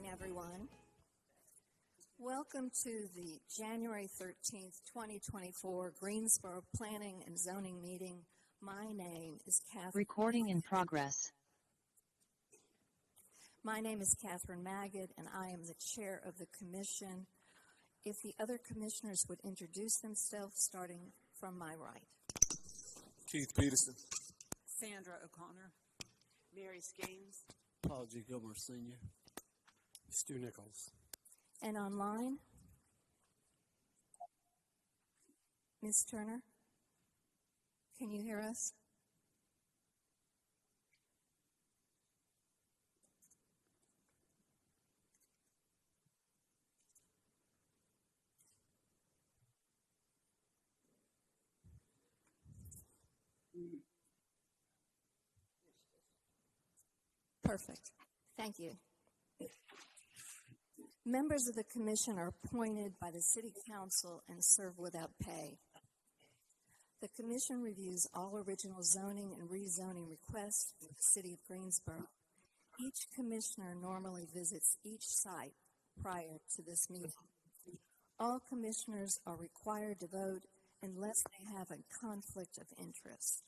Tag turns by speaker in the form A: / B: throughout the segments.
A: morning, everyone. Welcome to the January 13th, 2024 Greensboro Planning and Zoning meeting. My name is Catherine.
B: Recording in progress.
A: My name is Catherine Magid, and I am the chair of the commission. If the other commissioners would introduce themselves, starting from my right.
C: Keith Peterson.
D: Sandra O'Connor. Mary Skanes.
E: Paul G. Gilmore Sr.
C: Stu Nichols.
A: And online, Ms. Turner, can you hear us? Perfect. Thank you. Members of the commission are appointed by the City Council and serve without pay. The commission reviews all original zoning and rezoning requests for the City of Greensboro. Each commissioner normally visits each site prior to this meeting. All commissioners are required to vote unless they have a conflict of interest.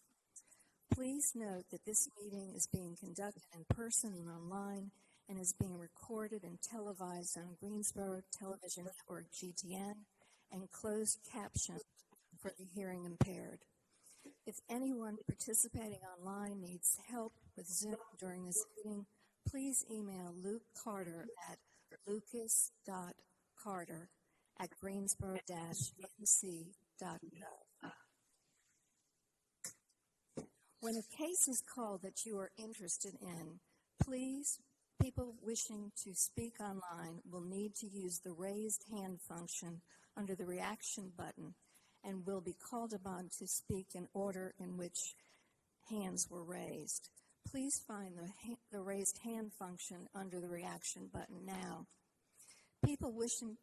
A: Please note that this meeting is being conducted in person and online and is being recorded and televised on Greensboro Television Network, GTN, and closed captioned for the hearing impaired. If anyone participating online needs help with Zoom during this meeting, please email Luke Carter at lucas.carter@greensboro-nc.gov. When a case is called that you are interested in, please, people wishing to speak online will need to use the raised hand function under the reaction button and will be called upon to speak in order in which hands were raised. Please find the raised hand function under the reaction button now. People wishing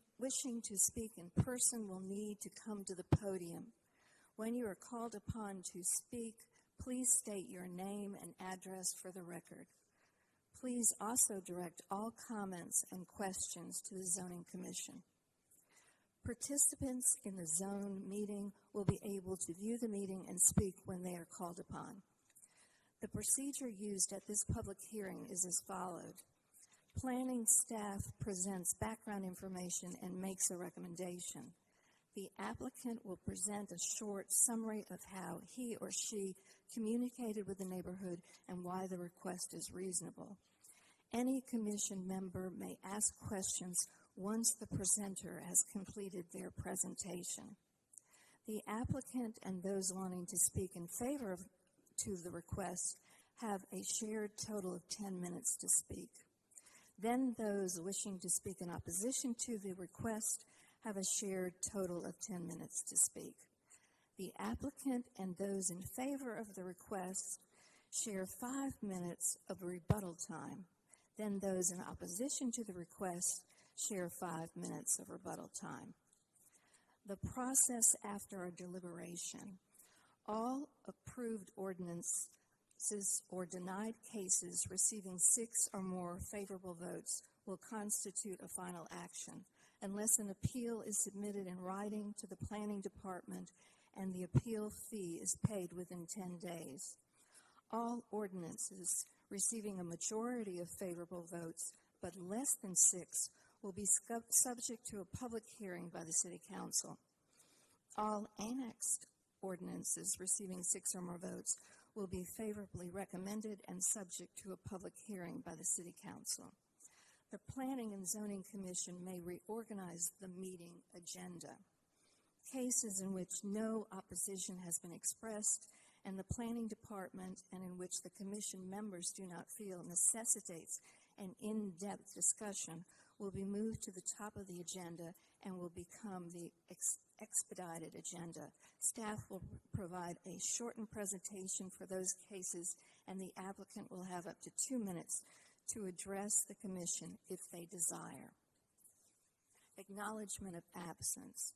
A: to speak in person will need to come to the podium. When you are called upon to speak, please state your name and address for the record. Please also direct all comments and questions to the Zoning Commission. Participants in the zone meeting will be able to view the meeting and speak when they are called upon. The procedure used at this public hearing is as follows. Planning staff presents background information and makes a recommendation. The applicant will present a short summary of how he or she communicated with the neighborhood and why the request is reasonable. Any commission member may ask questions once the presenter has completed their presentation. The applicant and those wanting to speak in favor to the request have a shared total of 10 minutes to speak. Then those wishing to speak in opposition to the request have a shared total of 10 minutes to speak. The applicant and those in favor of the request share 5 minutes of rebuttal time. Then those in opposition to the request share 5 minutes of rebuttal time. The process after a deliberation. All approved ordinances or denied cases receiving 6 or more favorable votes will constitute a final action unless an appeal is submitted in writing to the planning department and the appeal fee is paid within 10 days. All ordinances receiving a majority of favorable votes but less than 6 will be subject to a public hearing by the City Council. All annexed ordinances receiving 6 or more votes will be favorably recommended and subject to a public hearing by the City Council. The Planning and Zoning Commission may reorganize the meeting agenda. Cases in which no opposition has been expressed and the Planning Department and in which the Commission members do not feel necessitates an in-depth discussion will be moved to the top of the agenda and will become the expedited agenda. Staff will provide a shortened presentation for those cases, and the applicant will have up to 2 minutes to address the Commission if they desire. Acknowledgement of absence.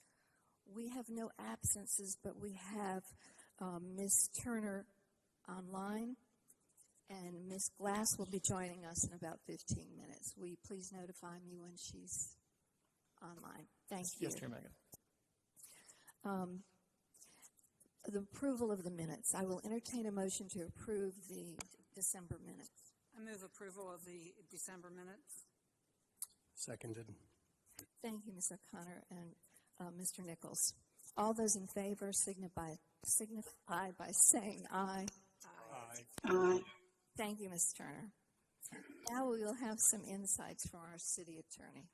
A: We have no absences, but we have Ms. Turner online. And Ms. Glass will be joining us in about 15 minutes. Will you please notify me when she's online? Thank you.
B: Yes, Chair Megan.
A: The approval of the minutes. I will entertain a motion to approve the December minutes.
D: I move approval of the December minutes.
C: Seconded.
A: Thank you, Ms. O'Connor and Mr. Nichols. All those in favor signify by saying aye.
C: Aye.
A: Thank you, Ms. Turner. Now we will have some insights from our city attorney.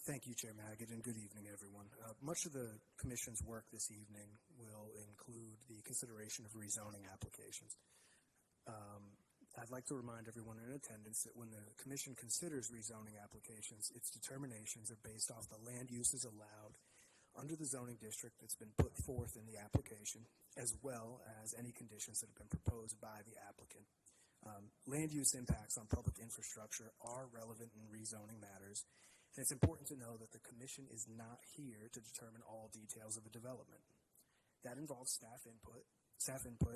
F: Thank you, Chair Magid, and good evening, everyone. Much of the Commission's work this evening will include the consideration of rezoning applications. I'd like to remind everyone in attendance that when the Commission considers rezoning applications, its determinations are based off the land uses allowed under the zoning district that's been put forth in the application, as well as any conditions that have been proposed by the applicant. Land use impacts on public infrastructure are relevant in rezoning matters, and it's important to know that the Commission is not here to determine all details of a development. That involves staff input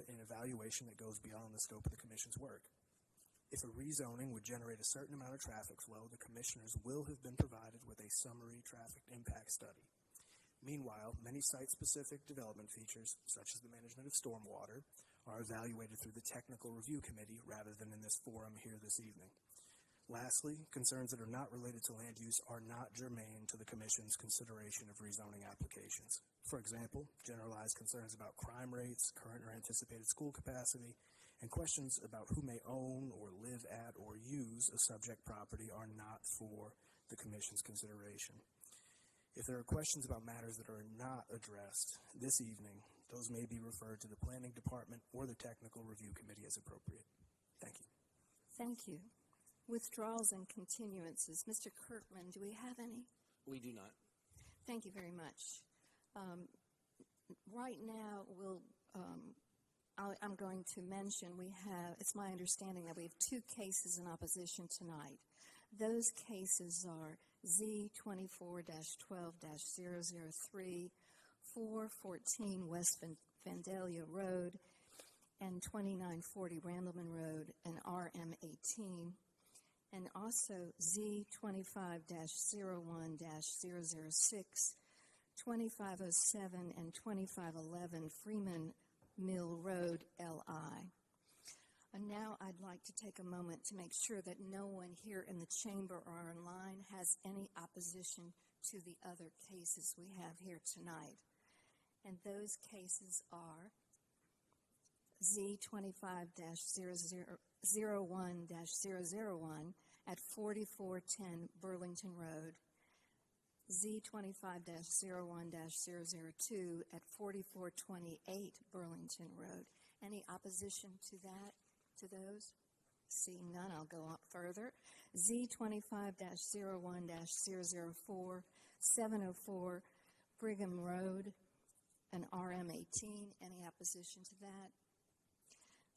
F: and evaluation that goes beyond the scope of the Commission's work. If a rezoning would generate a certain amount of traffic flow, the Commissioners will have been provided with a summary traffic impact study. Meanwhile, many site-specific development features, such as the management of stormwater, are evaluated through the Technical Review Committee rather than in this forum here this evening. Lastly, concerns that are not related to land use are not germane to the Commission's consideration of rezoning applications. For example, generalized concerns about crime rates, current or anticipated school capacity, and questions about who may own or live at or use a subject property are not for the Commission's consideration. If there are questions about matters that are not addressed this evening, those may be referred to the Planning Department or the Technical Review Committee as appropriate. Thank you.
A: Thank you. Withdrawals and continuances. Mr. Kirkman, do we have any?
E: We do not.
A: Thank you very much. Right now, I'm going to mention it's my understanding that we have two cases in opposition tonight. Those cases are Z24-12-003, 414 West Vandalia Road, and 2940 Randleman Road, and RM18. And also Z25-01-006, 2507 and 2511 Freeman Mill Road, LI. And now I'd like to take a moment to make sure that no one here in the chamber or online has any opposition to the other cases we have here tonight. And those cases are Z25-01-001 at 4410 Burlington Road, Z25-01-002 at 4428 Burlington Road. Any opposition to those? Seeing none, I'll go on further. Z25-01-004, 704 Brigham Road, and RM18. Any opposition to that?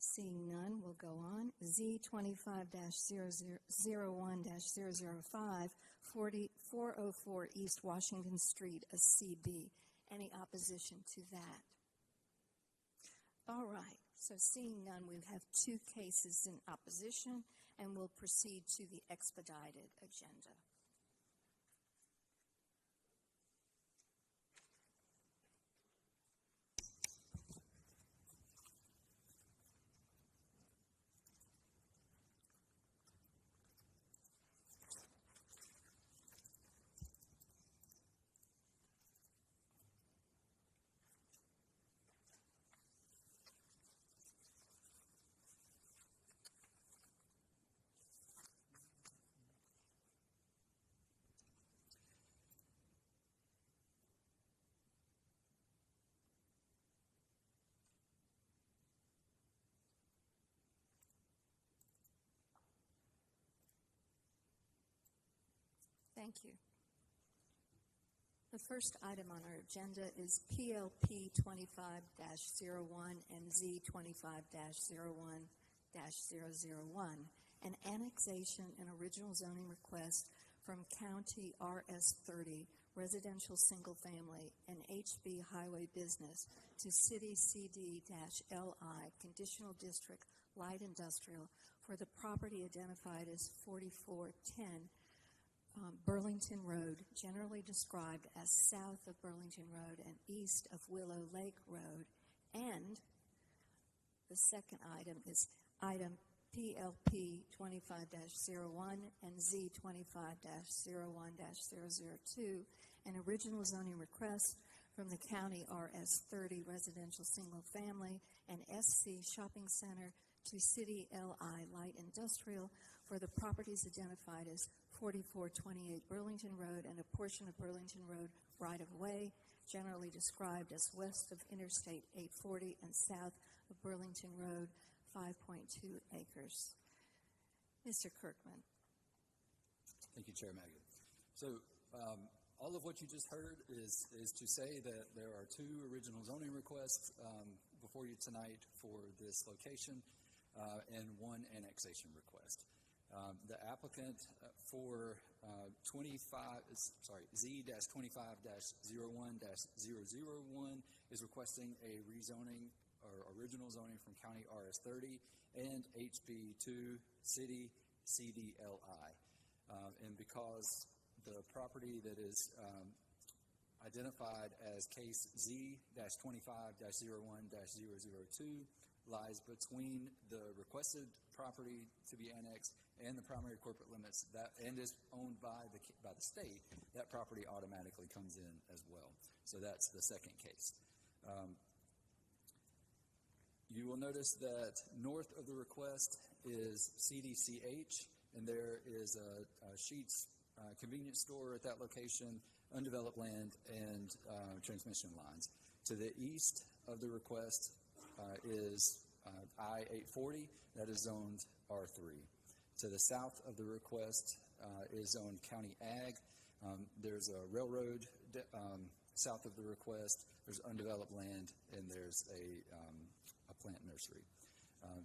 A: Seeing none, we'll go on. Z25-01-005, 404 East Washington Street, a CB. Any opposition to that? All right. So seeing none, we have two cases in opposition, and we'll proceed to the expedited agenda. Thank you. The first item on our agenda is PLP 25-01 and Z25-01-001, an annexation and original zoning request from County RS 30 residential single family, and HB highway business to City CD-LI Conditional District Light Industrial for the property identified as 4410 Burlington Road, generally described as south of Burlington Road and east of Willow Lake Road. And the second item is item PLP 25-01 and Z25-01-002, an original zoning request from the County RS30 Residential Single Family and SC Shopping Center to City LI Light Industrial for the properties identified as 4428 Burlington Road and a portion of Burlington Road right-of-way, generally described as west of Interstate 840 and south of Burlington Road, 5.2 acres. Mr. Kirkman.
B: Thank you, Chair Magid. So all of what you just heard is to say that there are two original zoning requests before you tonight for this location and one annexation request. The applicant for Z-25-01-001 is requesting a rezoning or original zoning from County RS30 and HB2 City CDLI. And because the property that is identified as case Z-25-01-002 lies between the requested property to be annexed and the primary corporate limits and is owned by the state, that property automatically comes in as well. So that's the second case. You will notice that north of the request is CDCH, and there is a Sheetz convenience store at that location, undeveloped land, and transmission lines. To the east of the request is I-840, that is zoned R3. To the south of the request is zoned County Ag. There's a railroad south of the request. There's undeveloped land, and there's a plant nursery.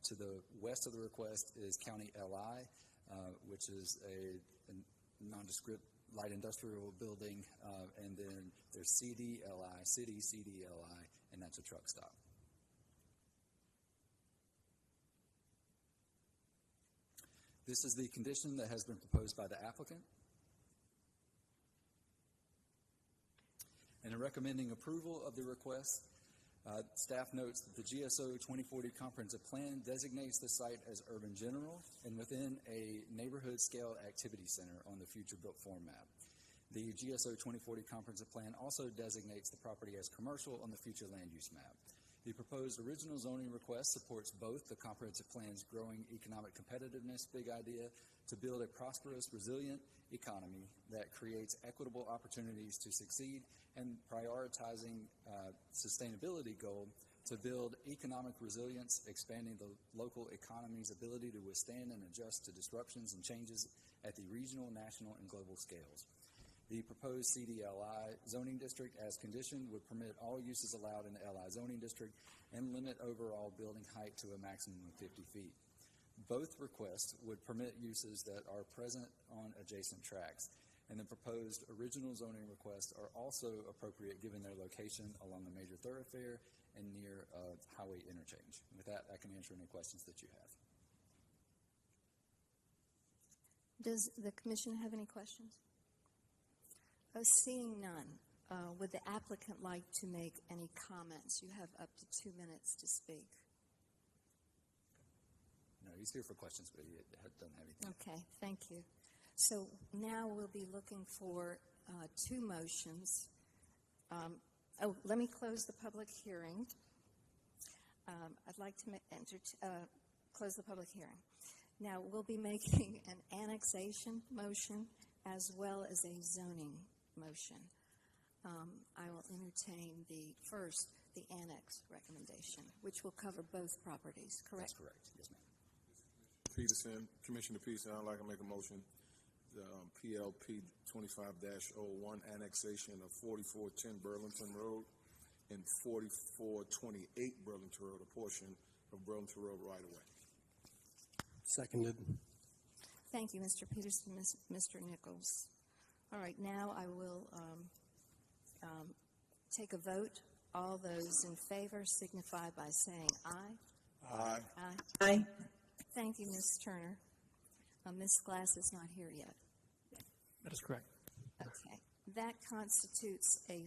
B: To the west of the request is County LI, which is a nondescript light industrial building, and then there's CDLI, City CDLI, and that's a truck stop. This is the condition that has been proposed by the applicant. And in recommending approval of the request, staff notes that the GSO 2040 Comprehensive Plan designates the site as urban general and within a neighborhood scale activity center on the future built form map. The GSO 2040 Comprehensive Plan also designates the property as commercial on the future land use map. The proposed original zoning request supports both the comprehensive plan's growing economic competitiveness big idea to build a prosperous, resilient economy that creates equitable opportunities to succeed and prioritizing sustainability goal to build economic resilience, expanding the local economy's ability to withstand and adjust to disruptions and changes at the regional, national, and global scales. The proposed CDLI zoning district as conditioned would permit all uses allowed in the LI zoning district and limit overall building height to a maximum of 50 feet. Both requests would permit uses that are present on adjacent tracks, and the proposed original zoning requests are also appropriate given their location along a major thoroughfare and near a highway interchange. With that, I can answer any questions that you have.
A: Does the commission have any questions? Seeing none, would the applicant like to make any comments? You have up to 2 minutes to speak.
B: No, he's here for questions, but he doesn't have anything.
A: Okay, thank you. So now we'll be looking for two motions. Let me close the public hearing. I'd like to close the public hearing. Now we'll be making an annexation motion as well as a zoning motion. I will entertain the annex recommendation, which will cover both properties, correct?
B: That's correct, yes, ma'am.
G: Peterson, Commissioner Peterson, I'd like to make a motion. The PLP 25-01 annexation of 4410 Burlington Road and 4428 Burlington Road, a portion of Burlington Road right away.
C: Seconded.
A: Thank you, Mr. Peterson, Mr. Nichols. All right, now I will take a vote. All those in favor signify by saying aye.
G: Aye.
A: Aye.
C: Aye.
A: Thank you, Ms. Turner. Ms. Glass is not here yet.
C: That is correct.
A: Okay. That constitutes a,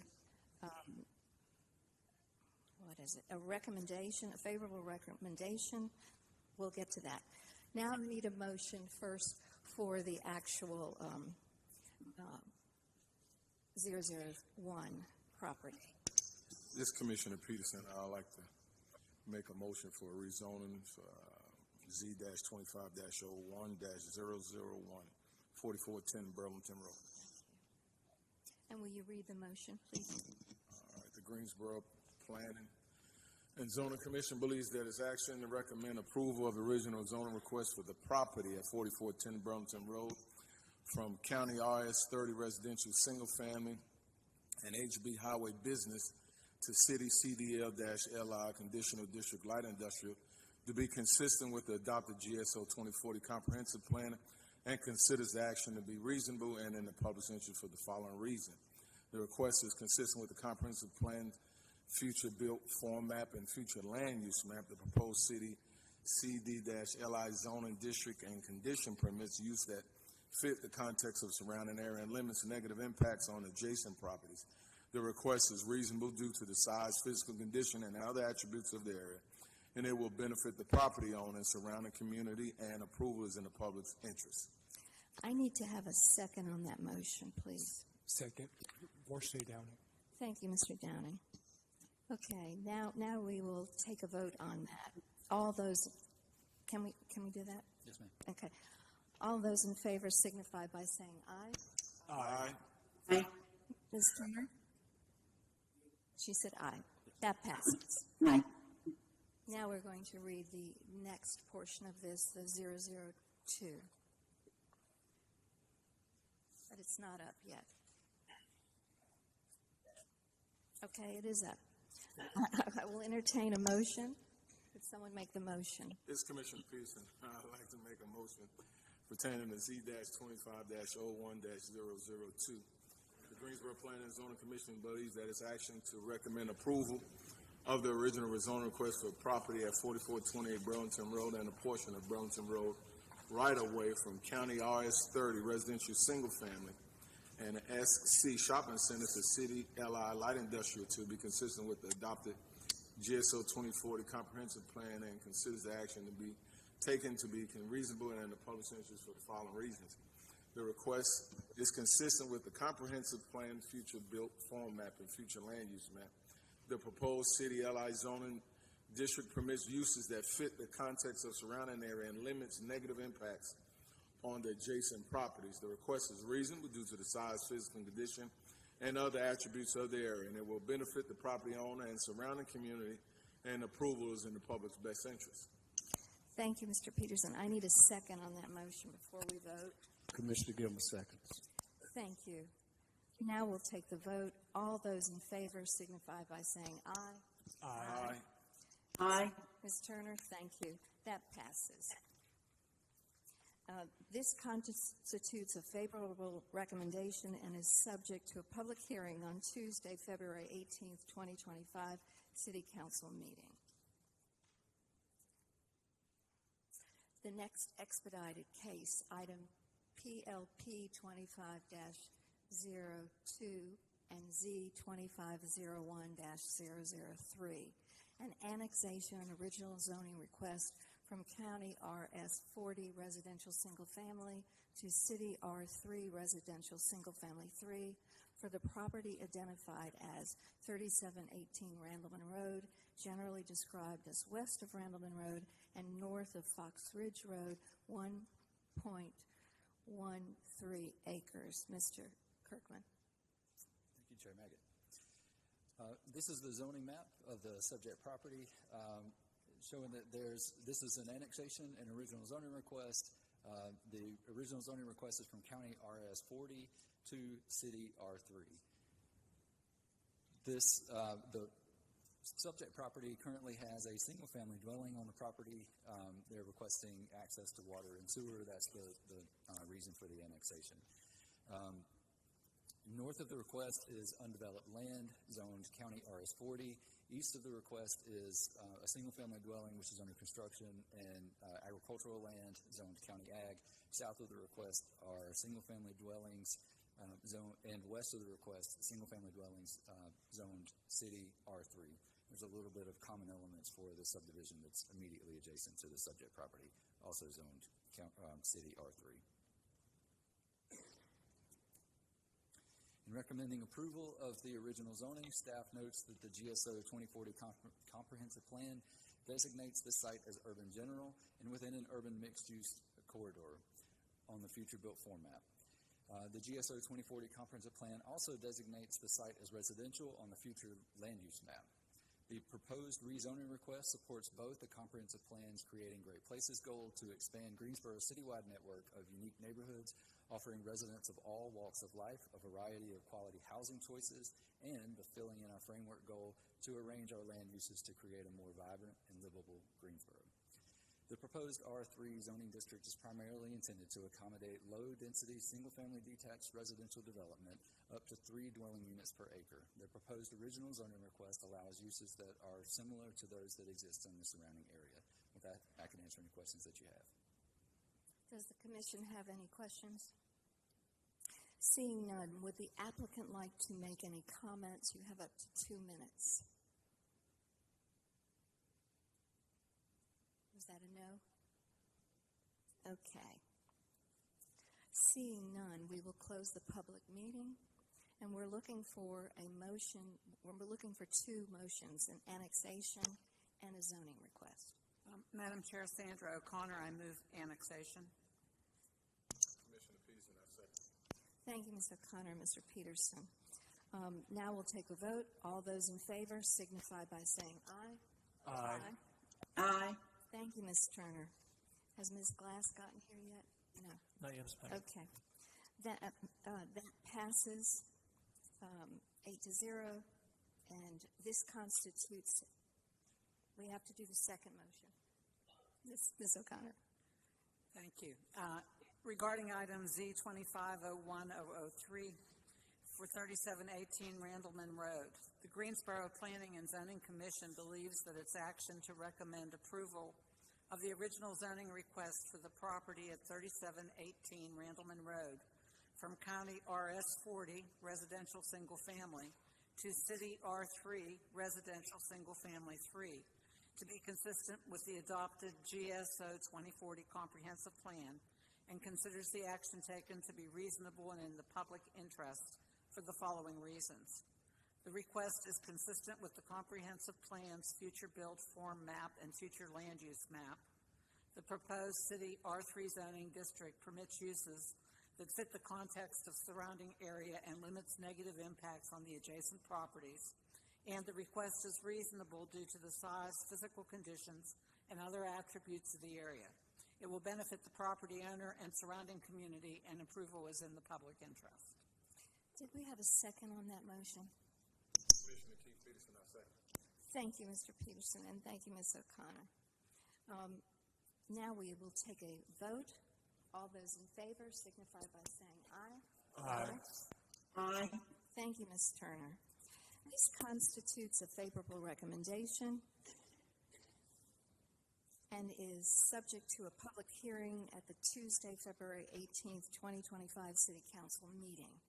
A: a recommendation, a favorable recommendation. We'll get to that. Now I need a motion first for the actual 001 property.
G: This Commissioner Peterson, I'd like to make a motion for rezoning for Z-25-01-001, 4410 Burlington Road.
A: And will you read the motion, please?
G: All right, the Greensboro Planning and Zoning Commission believes that its action to recommend approval of the original zoning request for the property at 4410 Burlington Road from County RS 30 Residential Single Family and HB Highway Business to City CDL-LI Conditional District Light Industrial to be consistent with the adopted GSO 2040 Comprehensive Plan and considers the action to be reasonable and in the public's interest for the following reason. The request is consistent with the Comprehensive Plan future built form map and future land use map. The proposed city CD-LI zoning district and condition permits use that fit the context of surrounding area and limits negative impacts on adjacent properties. The request is reasonable due to the size, physical condition, and other attributes of the area, and it will benefit the property owner and surrounding community, and approval is in the public's interest.
A: I need to have a second on that motion, please.
C: Second, Varsity Downing.
A: Thank you, Mr. Downing. Okay, now we will take a vote on that. All those, can we do that?
B: Yes, ma'am.
A: Okay. All those in favor signify by saying aye.
G: Aye.
C: Aye.
A: Ms. Turner? She said aye. That passes.
C: Aye.
A: Now we're going to read the next portion of this, the 002. But it's not up yet. Okay, it is up. I will entertain a motion. Could someone make the motion?
G: This Commissioner Peterson, I'd like to make a motion pertaining to Z-25-01-002. The Greensboro Planning and Zoning Commission believes that its action to recommend approval of the original rezoning request for property at 4428 Burlington Road and a portion of Burlington Road right-of-way from County RS 30 Residential Single Family and an SC Shopping Center to City LI Light Industrial to be consistent with the adopted GSO 2040 Comprehensive Plan and considers the action to be taken to be reasonable and in the public's interest for the following reasons. The request is consistent with the Comprehensive Plan future built form map and future land use map. The proposed City LI zoning district permits uses that fit the context of surrounding area and limits negative impacts on the adjacent properties. The request is reasonable due to the size, physical condition, and other attributes of the area, and it will benefit the property owner and surrounding community, and approval is in the public's best interest.
A: Thank you, Mr. Peterson. I need a second on that motion before we vote.
E: Commissioner Gilmer seconds.
A: Thank you. Now we'll take the vote. All those in favor signify by saying aye.
G: Aye.
C: Aye.
A: Ms. Turner, thank you. That passes. This constitutes a favorable recommendation and is subject to a public hearing on Tuesday, February 18th, 2025, City Council meeting. The next expedited case, item PLP 25-02 and Z2501-003, an annexation and original zoning request from County RS 40 Residential Single Family to City R3 Residential Single Family 3 for the property identified as 3718 Randleman Road, generally described as west of Randleman Road and north of Fox Ridge Road, 1.13 acres. Mr. Kirkman.
B: Thank you, Chair Maggot. This is the zoning map of the subject property, showing that this is an annexation and original zoning request. The original zoning request is from County RS 40 to City R3. The subject property currently has a single-family dwelling on the property. They're requesting access to water and sewer. That's the reason for the annexation. North of the request is undeveloped land zoned County RS40. East of the request is a single-family dwelling which is under construction and agricultural land zoned County Ag. South of the request are single-family dwellings and west of the request, single-family dwellings zoned City R3. There's a little bit of common elements for the subdivision that's immediately adjacent to the subject property, also zoned City R3. In recommending approval of the original zoning, staff notes that the GSO 2040 Comprehensive Plan designates the site as urban general and within an urban mixed-use corridor on the future built form map. The GSO 2040 Comprehensive Plan also designates the site as residential on the future land use map. The proposed rezoning request supports both the comprehensive plan's Creating Great Places goal to expand Greensboro's citywide network of unique neighborhoods, offering residents of all walks of life a variety of quality housing choices, and the Filling in Our Framework goal to arrange our land uses to create a more vibrant and livable Greensboro. The proposed R3 zoning district is primarily intended to accommodate low-density, single-family detached residential development up to 3 dwelling units per acre. The proposed original zoning request allows uses that are similar to those that exist in the surrounding area. With that, I can answer any questions that you have.
A: Does the commission have any questions? Seeing none, would the applicant like to make any comments? You have up to 2 minutes. Was that a no? Okay. Seeing none, we will close the public meeting, and we're looking for a motion. We're looking for 2 motions, an annexation and a zoning request.
D: Madam Chair, Sandra O'Connor, I move annexation.
G: Commissioner Peterson, I second.
A: Thank you, Ms. O'Connor and Mr. Peterson. Now we'll take a vote. All those in favor signify by saying aye.
C: Aye.
D: Aye.
A: Thank you, Ms. Turner. Has Ms. Glass gotten here yet? No.
C: Not yet, Ms. Patty.
A: Okay. That passes 8-0, and this constitutes, we have to do the second motion. Ms. O'Connor.
D: Thank you. Regarding item Z2501-003 for 3718 Randleman Road, the Greensboro Planning and Zoning Commission believes that its action to recommend approval of the original zoning request for the property at 3718 Randleman Road from County RS40 Residential Single Family to City R3 Residential Single Family 3 to be consistent with the adopted GSO 2040 Comprehensive Plan, and considers the action taken to be reasonable and in the public interest for the following reasons. The request is consistent with the Comprehensive Plan's future build form map and future land use map. The proposed City R3 zoning district permits uses that fit the context of surrounding area and limits negative impacts on the adjacent properties, and the request is reasonable due to the size, physical conditions, and other attributes of the area. It will benefit the property owner and surrounding community, and approval is in the public interest.
A: Did we have a second on that motion?
G: Commissioner Keith Peterson, I second.
A: Thank you, Mr. Peterson, and thank you, Ms. O'Connor. Now we will take a vote. All those in favor signify by saying aye.
C: Aye.
D: Aye.
A: Thank you, Ms. Turner. This constitutes a favorable recommendation and is subject to a public hearing at the Tuesday, February 18th, 2025 City Council meeting.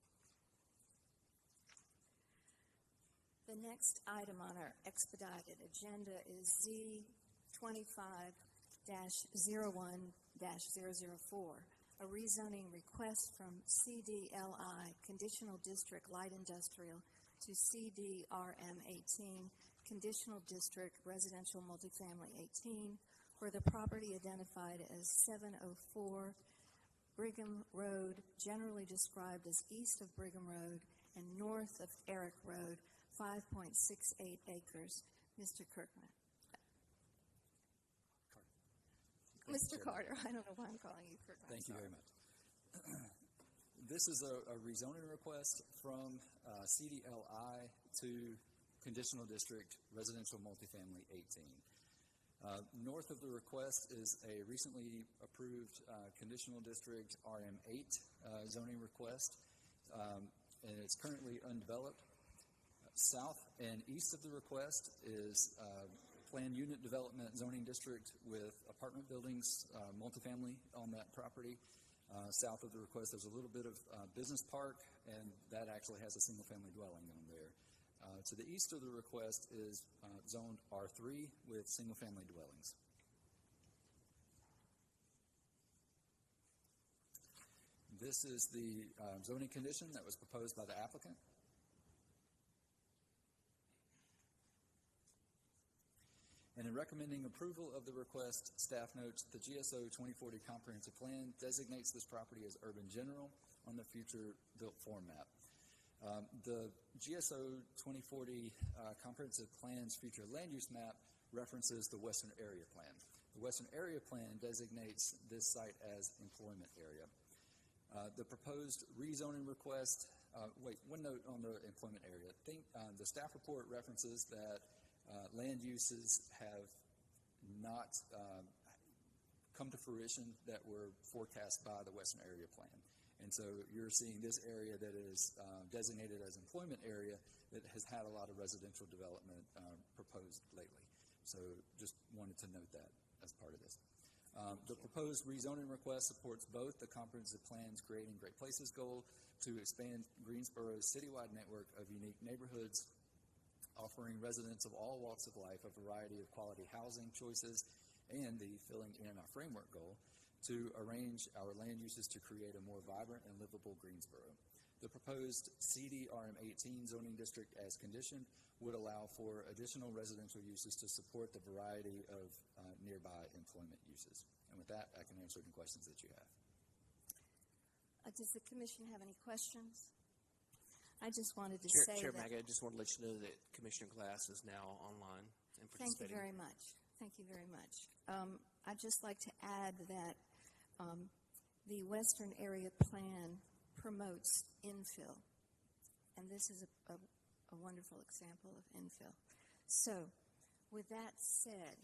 A: The next item on our expedited agenda is Z25-01-004, a rezoning request from CDLI, Conditional District Light Industrial, to CDRM 18, Conditional District Residential Multifamily 18, for the property identified as 704 Brigham Road, generally described as east of Brigham Road and north of Eric Road, 5.68 acres. Mr. Kirkman. Mr. Carter, I don't know why I'm calling you Kirkman.
B: Thank you very much. This is a rezoning request from CDLI to Conditional District Residential Multifamily 18. North of the request is a recently approved Conditional District RM8 zoning request and it's currently undeveloped. South and east of the request is planned unit development zoning district with apartment buildings, multifamily on that property. South of the request, there's a little bit of business park, and that actually has a single-family dwelling on there. To the east of the request is zoned R3 with single-family dwellings. This is the zoning condition that was proposed by the applicant. And in recommending approval of the request, staff notes the GSO 2040 comprehensive plan designates this property as urban general on the future built form map. The GSO 2040 comprehensive plan's future land use map references the Western Area Plan. The Western Area Plan designates this site as employment area. The proposed rezoning request, one note on the employment area. The staff report references that land uses have not come to fruition that were forecast by the Western Area Plan. And so you're seeing this area that is designated as employment area that has had a lot of residential development proposed lately. So just wanted to note that as part of this. The proposed rezoning request supports both the comprehensive plan's Creating Great Places goal to expand Greensboro's citywide network of unique neighborhoods, offering residents of all walks of life a variety of quality housing choices, and the Filling in Our Framework goal to arrange our land uses to create a more vibrant and livable Greensboro. The proposed CDRM 18 zoning district as conditioned would allow for additional residential uses to support the variety of nearby employment uses. And with that, I can answer any questions that you have.
A: Does the commission have any questions? I just wanted to say
C: Chair
A: that.
C: Maggie, I just wanted to let you know that Commissioner Glass is now online and
A: Thank you
C: participating.
A: very much. Thank you very much. I'd just like to add that the Western Area Plan promotes infill, and this is a wonderful example of infill. So, with that said,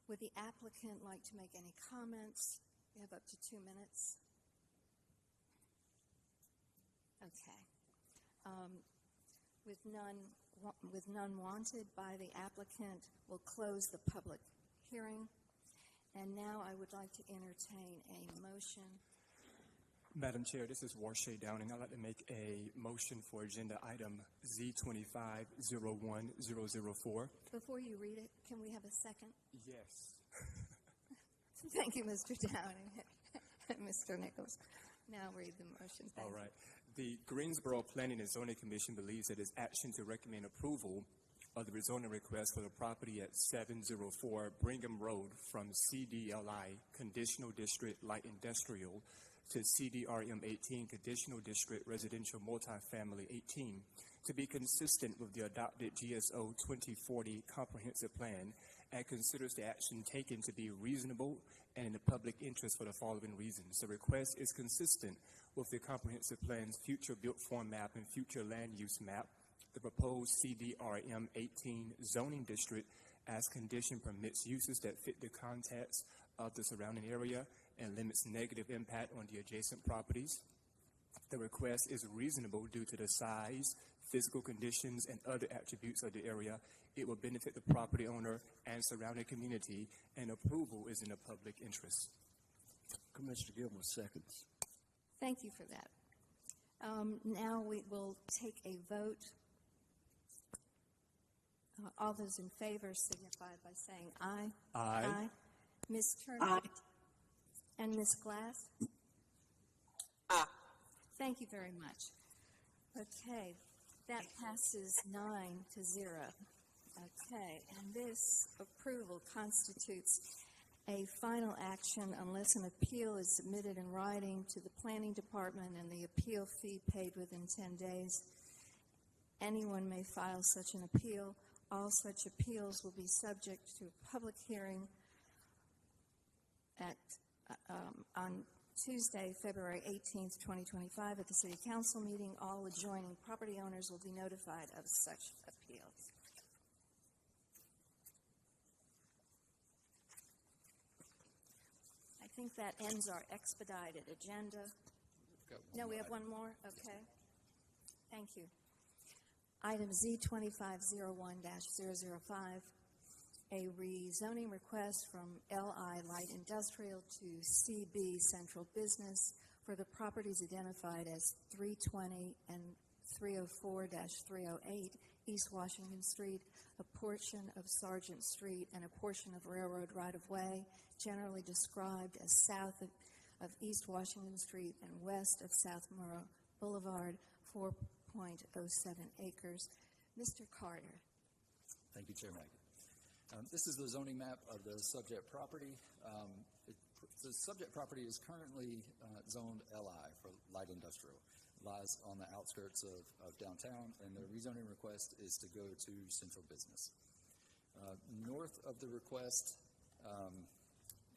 A: would the applicant like to make any comments? We have up to 2 minutes. Okay. With none wanted by the applicant, we'll close the public hearing. And now I would like to entertain a motion.
H: Madam Chair, this is Warshay Downing. I'd like to make a motion for agenda item Z25-01004.
A: Before you read it, can we have a second?
H: Yes.
A: Thank you, Mr. Downing. Mr. Nichols. Now read the motion. Thank
H: All
A: you.
H: right. The Greensboro Planning and Zoning Commission believes that its action to recommend approval of the rezoning request for the property at 704 Brigham Road from CDLI Conditional District Light Industrial to CDRM 18 Conditional District Residential Multifamily 18 to be consistent with the adopted GSO 2040 Comprehensive Plan, and considers the action taken to be reasonable and in the public interest for the following reasons. The request is consistent with the Comprehensive Plan's future built form map and future land use map. The proposed CDRM 18 zoning district as condition permits uses that fit the context of the surrounding area and limits negative impact on the adjacent properties. The request is reasonable due to the size, physical conditions, and other attributes of the area. It will benefit the property owner and surrounding community, and approval is in the public interest.
E: Commissioner Gilmore seconds.
A: Thank you for that. Now we will take a vote. All those in favor signify by saying aye.
H: Aye.
A: Ms. Turner? Aye. And Ms. Glass?
D: Aye.
A: Thank you very much. Okay, that passes 9-0. Okay, and this approval constitutes a final action unless an appeal is submitted in writing to the planning department and the appeal fee paid within 10 days. Anyone may file such an appeal. All such appeals will be subject to a public hearing on Tuesday, February 18th, 2025 at the City Council meeting. All adjoining property owners will be notified of such appeals. I think that ends our expedited agenda.
B: got
A: No, we
B: more
A: have one
B: item.
A: more? Okay. Thank you. Item Z2501-005, a rezoning request from LI Light Industrial to CB Central Business for the properties identified as 320 and 304-308 East Washington Street, a portion of Sargent Street, and a portion of railroad right-of-way, generally described as south of East Washington Street and west of South Murrow Boulevard, 4.07 acres. Mr. Carter.
B: Thank you, Chair Maggie. This is the zoning map of the subject property. The subject property is currently zoned LI for light industrial. Lies on the outskirts of downtown, and the rezoning request is to go to central business. North of the request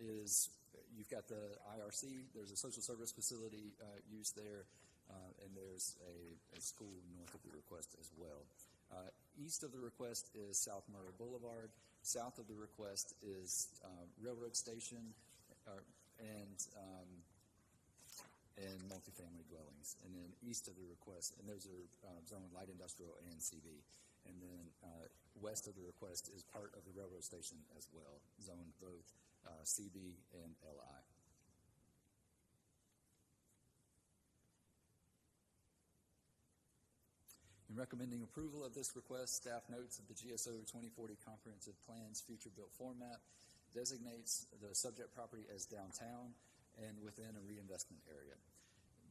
B: is, you've got the IRC, there's a social service facility use there, and there's a school north of the request as well. East of the request is South Murray Boulevard. South of the request is Railroad Station and multifamily dwellings. And then east of the request, and those are zoned light industrial and CB. And then west of the request is part of the railroad station as well, zoned both CB and LI. In recommending approval of this request, staff notes that the GSO 2040 Comprehensive Plan's future built format designates the subject property as downtown and within a reinvestment area.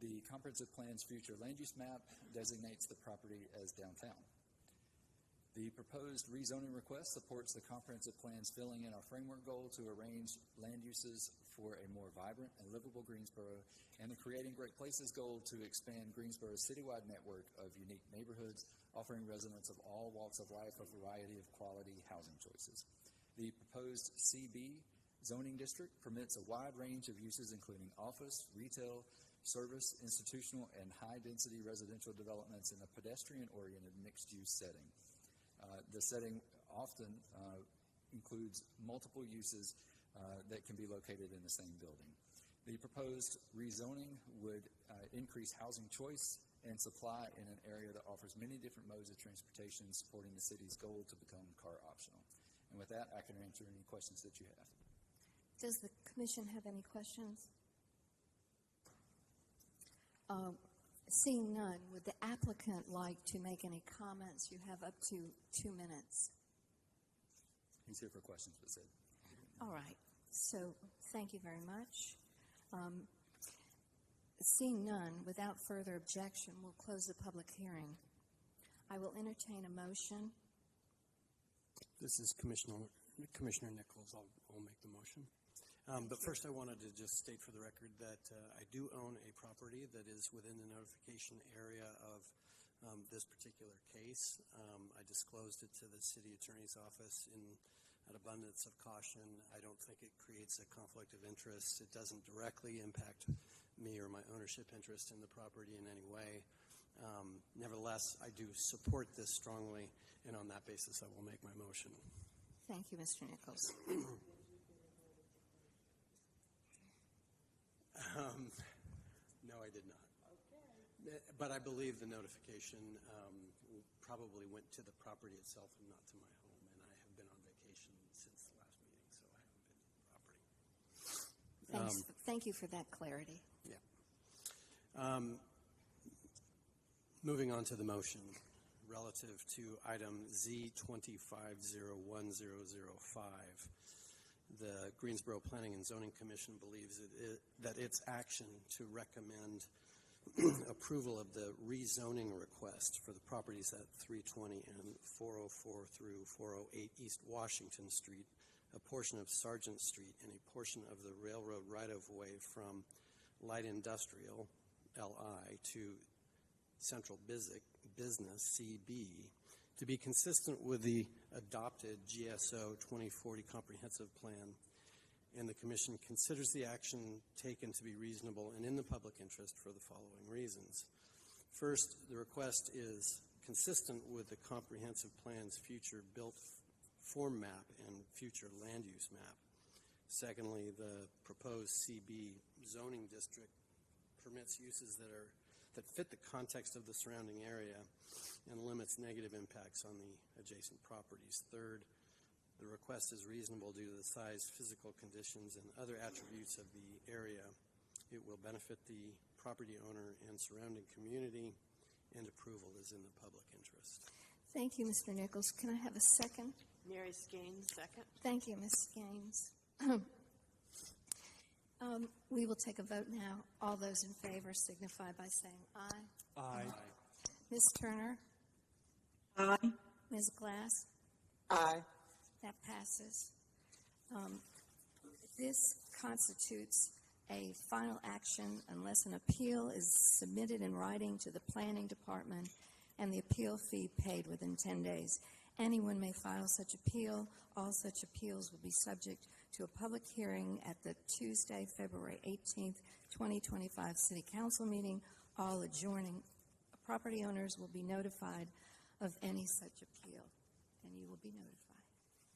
B: The Comprehensive Plan's future land use map designates the property as downtown. The proposed rezoning request supports the Comprehensive Plan's filling in our framework goal to arrange land uses for a more vibrant and livable Greensboro, and the Creating Great Places goal to expand Greensboro's citywide network of unique neighborhoods, offering residents of all walks of life a variety of quality housing choices. The proposed CB zoning district permits a wide range of uses, including office, retail, service, institutional, and high-density residential developments in a pedestrian-oriented mixed-use setting. The setting often includes multiple uses that can be located in the same building. The proposed rezoning would increase housing choice and supply in an area that offers many different modes of transportation, supporting the city's goal to become car optional. And with that, I can answer any questions that you have.
A: Does the commission have any questions? Seeing none, would the applicant like to make any comments? You have up to 2 minutes.
B: He's here for questions, but said.
A: All right. So thank you very much. Seeing none, without further objection, we'll close the public hearing. I will entertain a motion.
I: This is Commissioner Nichols. I'll make the motion. But first, I wanted to just state for the record that I do own a property that is within the notification area of this particular case. I disclosed it to the city attorney's office in an abundance of caution. I don't think it creates a conflict of interest. It doesn't directly impact me or my ownership interest in the property in any way. Nevertheless, I do support this strongly, and on that basis, I will make my motion.
A: Thank you, Mr. Nichols.
I: No, I did not. Okay. But I believe the notification probably went to the property itself and not to my home, and I have been on vacation since the last meeting, so I haven't been to the property.
A: Thank you for that clarity.
I: Yeah. Moving on to the motion relative to item Z25010005. The Greensboro Planning and Zoning Commission believes that its action to recommend approval of the rezoning request for the properties at 320 and 404 through 408 East Washington Street, a portion of Sargent Street, and a portion of the railroad right-of-way from Light Industrial, LI, to Central Business, CB, to be consistent with the adopted GSO 2040 Comprehensive Plan, and the Commission considers the action taken to be reasonable and in the public interest for the following reasons. First, the request is consistent with the Comprehensive Plan's future built form map and future land use map. Secondly, the proposed CB zoning district permits uses that fit the context of the surrounding area and limits negative impacts on the adjacent properties. Third, the request is reasonable due to the size, physical conditions, and other attributes of the area. It will benefit the property owner and surrounding community, and approval is in the public interest.
A: Thank you, Mr. Nichols. Can I have a second?
J: Mary Skanes, second.
A: Thank you, Ms. Gaines. We will take a vote now. All those in favor signify by saying aye.
H: Aye.
A: Ms. Turner?
J: Aye.
A: Ms. Glass?
J: Aye.
A: That passes. This constitutes a final action unless an appeal is submitted in writing to the Planning Department and the appeal fee paid within 10 days. Anyone may file such appeal. All such appeals will be subject to a public hearing at the Tuesday, February 18th, 2025 City Council meeting. All adjoining property owners will be notified of any such appeal, and you will be notified,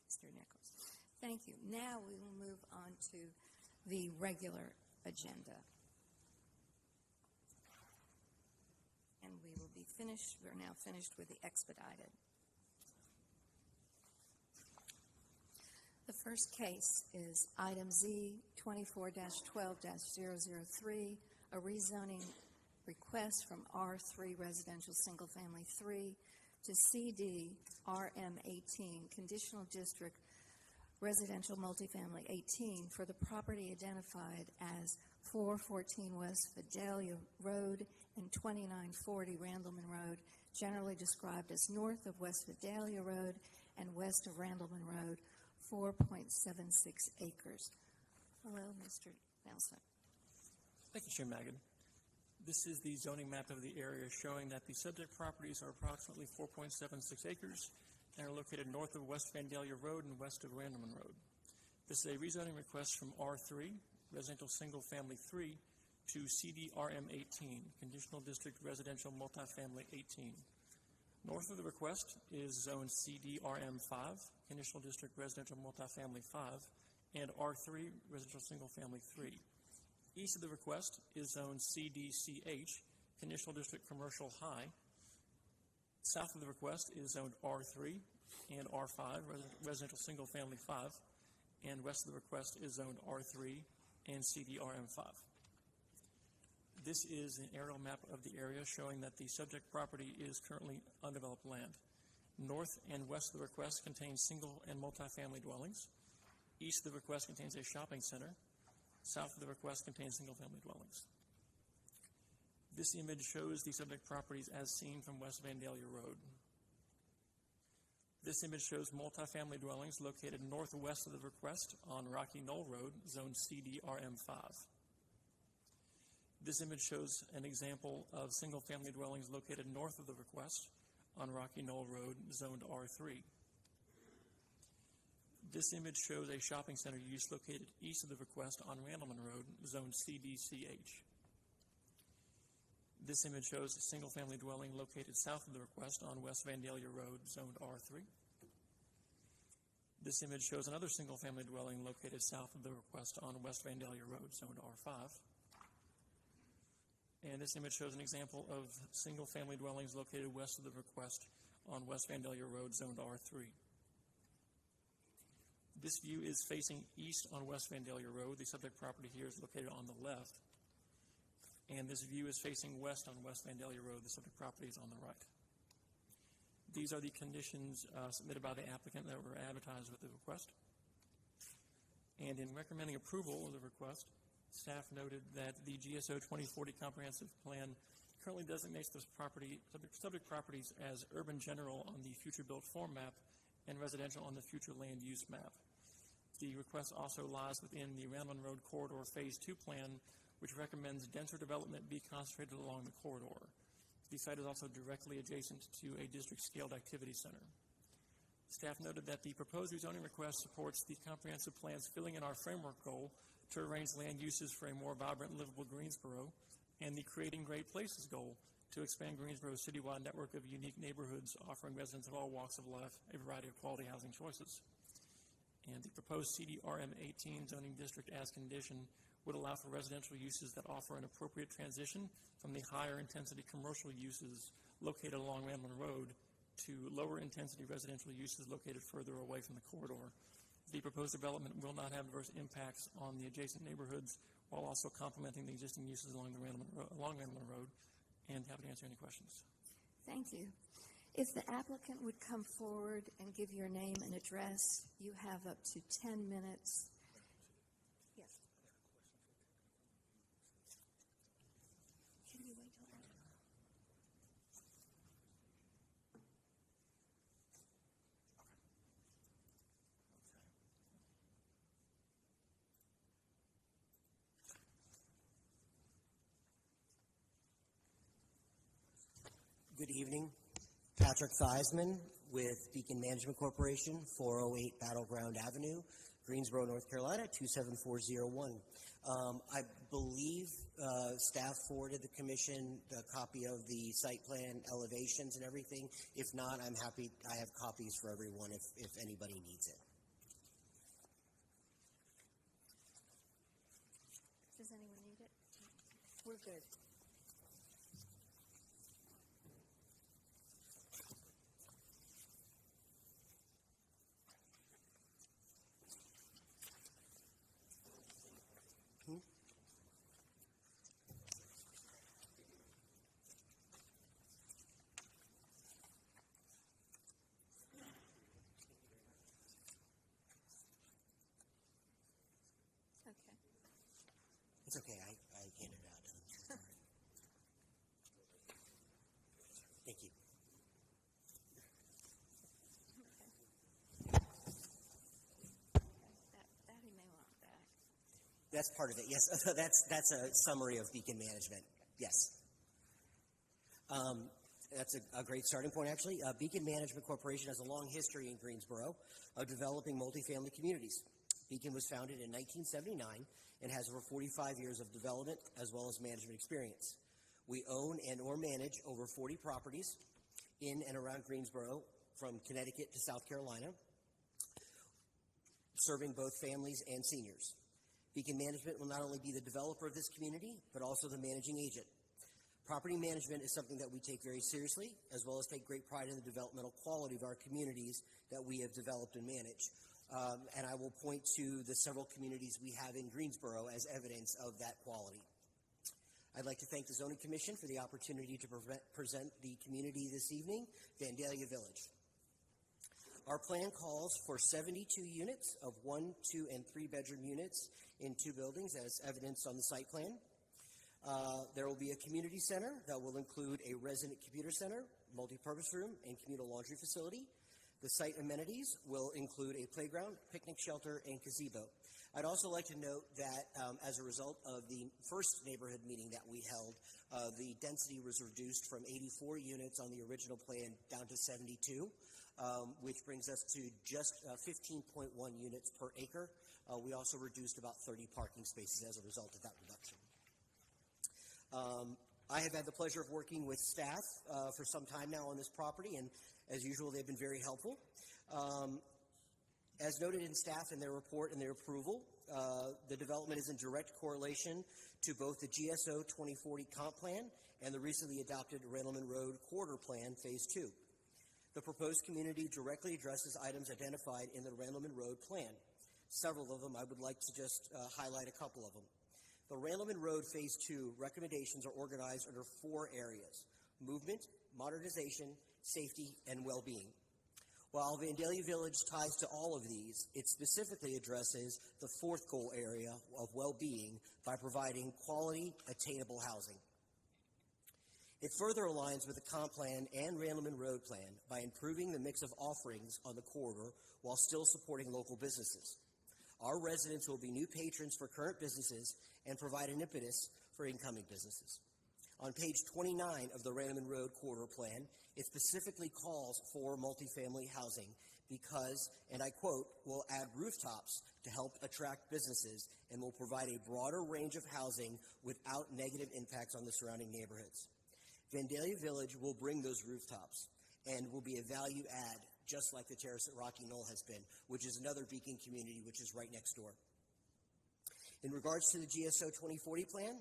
A: Mr. Nichols. Thank you. Now we will move on to the regular agenda. And we will be finished. We're now finished with the expedited. The first case is item Z 24-12-003, a rezoning request from R3 Residential Single Family 3 to CD RM18 Conditional District Residential Multifamily 18 for the property identified as 414 West Vidalia Road and 2940 Randleman Road, generally described as north of West Vidalia Road and west of Randleman Road, 4.76 acres. Hello, Mr. Nelson.
K: Thank you, Chair Magid. This is the zoning map of the area showing that the subject properties are approximately 4.76 acres and are located north of West Vandalia Road and west of Randleman Road. This is a rezoning request from R3, Residential Single Family 3, to CDRM 18, Conditional District Residential Multifamily 18. North of the request is Zone CDRM 5, Conditional District Residential Multifamily 5, and R3, Residential Single Family 3. East of the request is Zone CDCH, Conditional District Commercial High. South of the request is Zone R3 and R5, Residential Single Family 5, and west of the request is Zone R3 and CDRM 5. This is an aerial map of the area showing that the subject property is currently undeveloped land. North and west of the request contains single and multifamily dwellings. East of the request contains a shopping center. South of the request contains single-family dwellings. This image shows the subject properties as seen from West Vandalia Road. This image shows multifamily dwellings located northwest of the request on Rocky Knoll Road, Zone CDRM5. This image shows an example of single-family dwellings located north of the request on Rocky Knoll Road, zoned R3. This image shows a shopping center use located east of the request on Randleman Road, zoned CDCH. This image shows a single-family dwelling located south of the request on West Vandalia Road, zoned R3. This image shows another single-family dwelling located south of the request on West Vandalia Road, zoned R5. And this image shows an example of single-family dwellings located west of the request on West Vandalia Road, zoned R3. This view is facing east on West Vandalia Road. The subject property here is located on the left. And this view is facing west on West Vandalia Road. The subject property is on the right. These are the conditions submitted by the applicant that were advertised with the request. And in recommending approval of the request, staff noted that the GSO 2040 Comprehensive Plan currently designates those subject properties as urban general on the future built form map and residential on the future land use map. The request also lies within the Randleman Road Corridor Phase 2 plan, which recommends denser development be concentrated along the corridor. The site is also directly adjacent to a district-scaled activity center. Staff noted that the proposed rezoning request supports the comprehensive plan's filling in our framework goal to arrange land uses for a more vibrant, livable Greensboro, and the Creating Great Places goal to expand Greensboro's citywide network of unique neighborhoods offering residents of all walks of life a variety of quality housing choices. And the proposed CDRM 18 zoning district as condition would allow for residential uses that offer an appropriate transition from the higher intensity commercial uses located along Ramblin' Road to lower intensity residential uses located further away from the corridor. The proposed development will not have adverse impacts on the adjacent neighborhoods while also complementing the existing uses along Ramblin' Road, and happy to answer any questions.
A: Thank you. If the applicant would come forward and give your name and address, you have up to 10 minutes. Yes. Can you wait till after?
L: Good evening. Patrick Theismann with Beacon Management Corporation, 408 Battleground Avenue, Greensboro, North Carolina, 27401. I believe staff forwarded the commission the copy of the site plan elevations and everything. If not, I'm happy. I have copies for everyone if anybody needs it.
A: Does anyone need it? We're good. Okay.
L: It's okay. I handed it out to them. Sorry. Thank you.
A: That he may want back.
L: That's part of it. Yes, that's a summary of Beacon Management. Yes. That's a great starting point, actually. Beacon Management Corporation has a long history in Greensboro of developing multifamily communities. Beacon was founded in 1979 and has over 45 years of development as well as management experience. We own and or manage over 40 properties in and around Greensboro from Connecticut to South Carolina, serving both families and seniors. Beacon Management will not only be the developer of this community, but also the managing agent. Property management is something that we take very seriously, as well as take great pride in the developmental quality of our communities that we have developed and managed. And I will point to the several communities we have in Greensboro as evidence of that quality. I'd like to thank the Zoning Commission for the opportunity to present the community this evening, Vandalia Village. Our plan calls for 72 units of 1, 2, and 3 bedroom units in 2 buildings as evidenced on the site plan. There will be a community center that will include a resident computer center, multi-purpose room, and communal laundry facility. The site amenities will include a playground, picnic shelter, and gazebo. I'd also like to note that as a result of the first neighborhood meeting that we held, the density was reduced from 84 units on the original plan down to 72, which brings us to just 15.1 units per acre. We also reduced about 30 parking spaces as a result of that reduction. I have had the pleasure of working with staff for some time now on this property, and as usual, they've been very helpful. As noted in staff in their report and their approval, the development is in direct correlation to both the GSO 2040 comp plan and the recently adopted Randleman Road Corridor Plan Phase 2. The proposed community directly addresses items identified in the Randleman Road Plan. Several of them, I would like to just highlight a couple of them. The Randleman Road Phase 2 recommendations are organized under 4 areas: movement, modernization, safety, and well-being. While Vandalia Village ties to all of these, it specifically addresses the 4th goal area of well-being by providing quality, attainable housing. It further aligns with the comp plan and Randleman Road Plan by improving the mix of offerings on the corridor while still supporting local businesses. Our residents will be new patrons for current businesses and provide an impetus for incoming businesses. On page 29 of the Randleman Road Corridor Plan, it specifically calls for multifamily housing because, and I quote, "will add rooftops to help attract businesses and will provide a broader range of housing without negative impacts on the surrounding neighborhoods." Vandalia Village will bring those rooftops and will be a value add, just like the Terrace at Rocky Knoll has been, which is another Beacon community which is right next door. In regards to the GSO 2040 plan,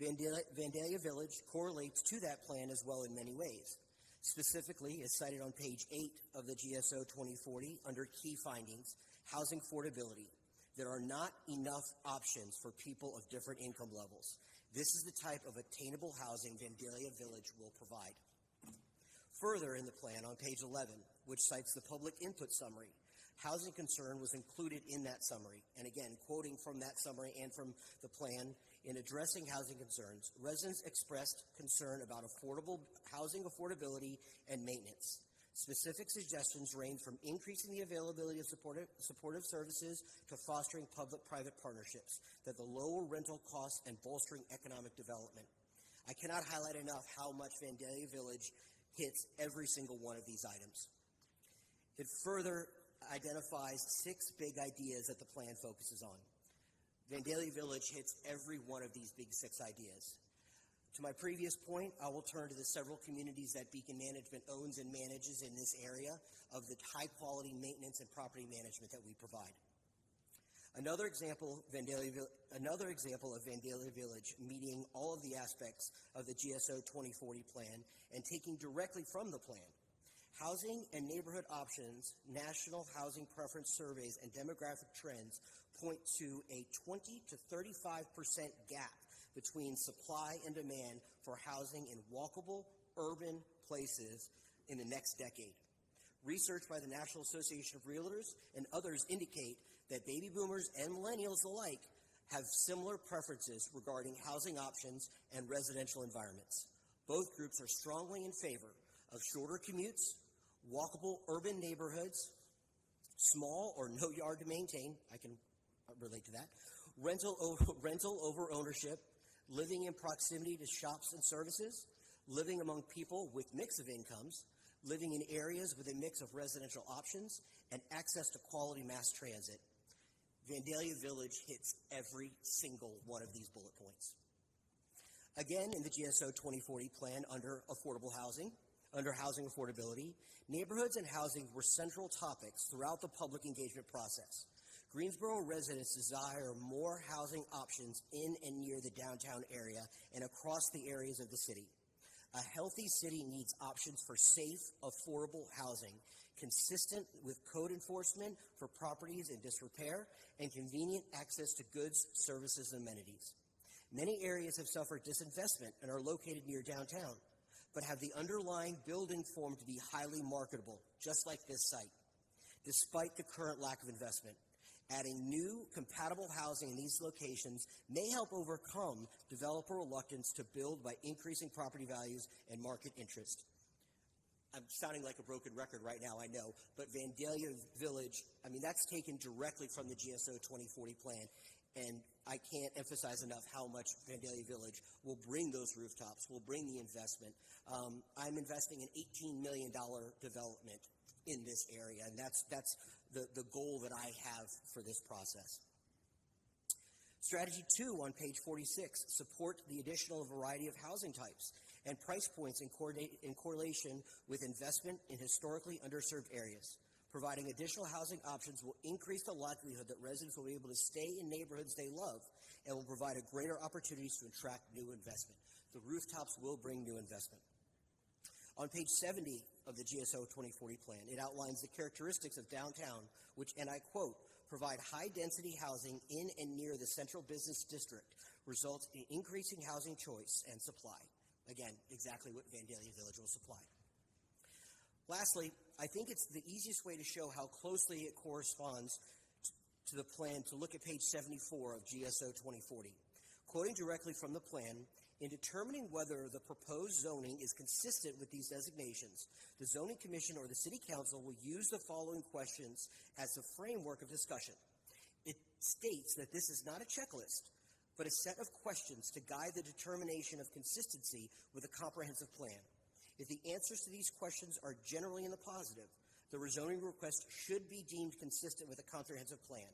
L: Vandalia Village correlates to that plan as well in many ways. Specifically, as cited on page 8 of the GSO 2040 under key findings, housing affordability. There are not enough options for people of different income levels. This is the type of attainable housing Vandalia Village will provide. Further in the plan on page 11, which cites the public input summary, housing concern was included in that summary. And again, quoting from that summary and from the plan, in addressing housing concerns, residents expressed concern about housing affordability and maintenance. Specific suggestions range from increasing the availability of supportive services to fostering public-private partnerships that will lower rental costs and bolstering economic development. I cannot highlight enough how much Vandalia Village hits every single one of these items. It further identifies 6 big ideas that the plan focuses on. Vandalia Village hits every one of these big 6 ideas. To my previous point, I will turn to the several communities that Beacon Management owns and manages in this area of the high-quality maintenance and property management that we provide. Another example of Vandalia Village meeting all of the aspects of the GSO 2040 plan and taking directly from the plan. Housing and neighborhood options, national housing preference surveys, and demographic trends point to a 20 to 35% gap between supply and demand for housing in walkable urban places in the next decade. Research by the National Association of Realtors and others indicate that baby boomers and millennials alike have similar preferences regarding housing options and residential environments. Both groups are strongly in favor of shorter commutes, walkable urban neighborhoods, small or no yard to maintain, I can relate to that, rental over ownership, living in proximity to shops and services, living among people with mix of incomes, living in areas with a mix of residential options, and access to quality mass transit. Vandalia Village hits every single one of these bullet points. Again, in the GSO 2040 plan under housing affordability, neighborhoods and housing were central topics throughout the public engagement process. Greensboro residents desire more housing options in and near the downtown area and across the areas of the city. A healthy city needs options for safe, affordable housing, consistent with code enforcement for properties in disrepair, and convenient access to goods, services, and amenities. Many areas have suffered disinvestment and are located near downtown, but have the underlying building form to be highly marketable, just like this site, despite the current lack of investment. Adding new, compatible housing in these locations may help overcome developer reluctance to build by increasing property values and market interest. I'm sounding like a broken record right now, I know, but Vandalia Village, that's taken directly from the GSO 2040 plan, and I can't emphasize enough how much Vandalia Village will bring those rooftops, will bring the investment. I'm investing an $18 million development in this area, and that's the goal that I have for this process. Strategy 2 on page 46, support the additional variety of housing types and price points in correlation with investment in historically underserved areas. Providing additional housing options will increase the likelihood that residents will be able to stay in neighborhoods they love and will provide greater opportunities to attract new investment. The rooftops will bring new investment. On page 70 of the GSO 2040 plan, it outlines the characteristics of downtown, which, and I quote, provide high-density housing in and near the central business district, results in increasing housing choice and supply. Again, exactly what Vandalia Village will supply. Lastly, I think it's the easiest way to show how closely it corresponds to the plan to look at page 74 of GSO 2040. Quoting directly from the plan, in determining whether the proposed zoning is consistent with these designations, the Zoning Commission or the City Council will use the following questions as the framework of discussion. It states that this is not a checklist, but a set of questions to guide the determination of consistency with a comprehensive plan. If the answers to these questions are generally in the positive, the rezoning request should be deemed consistent with a comprehensive plan.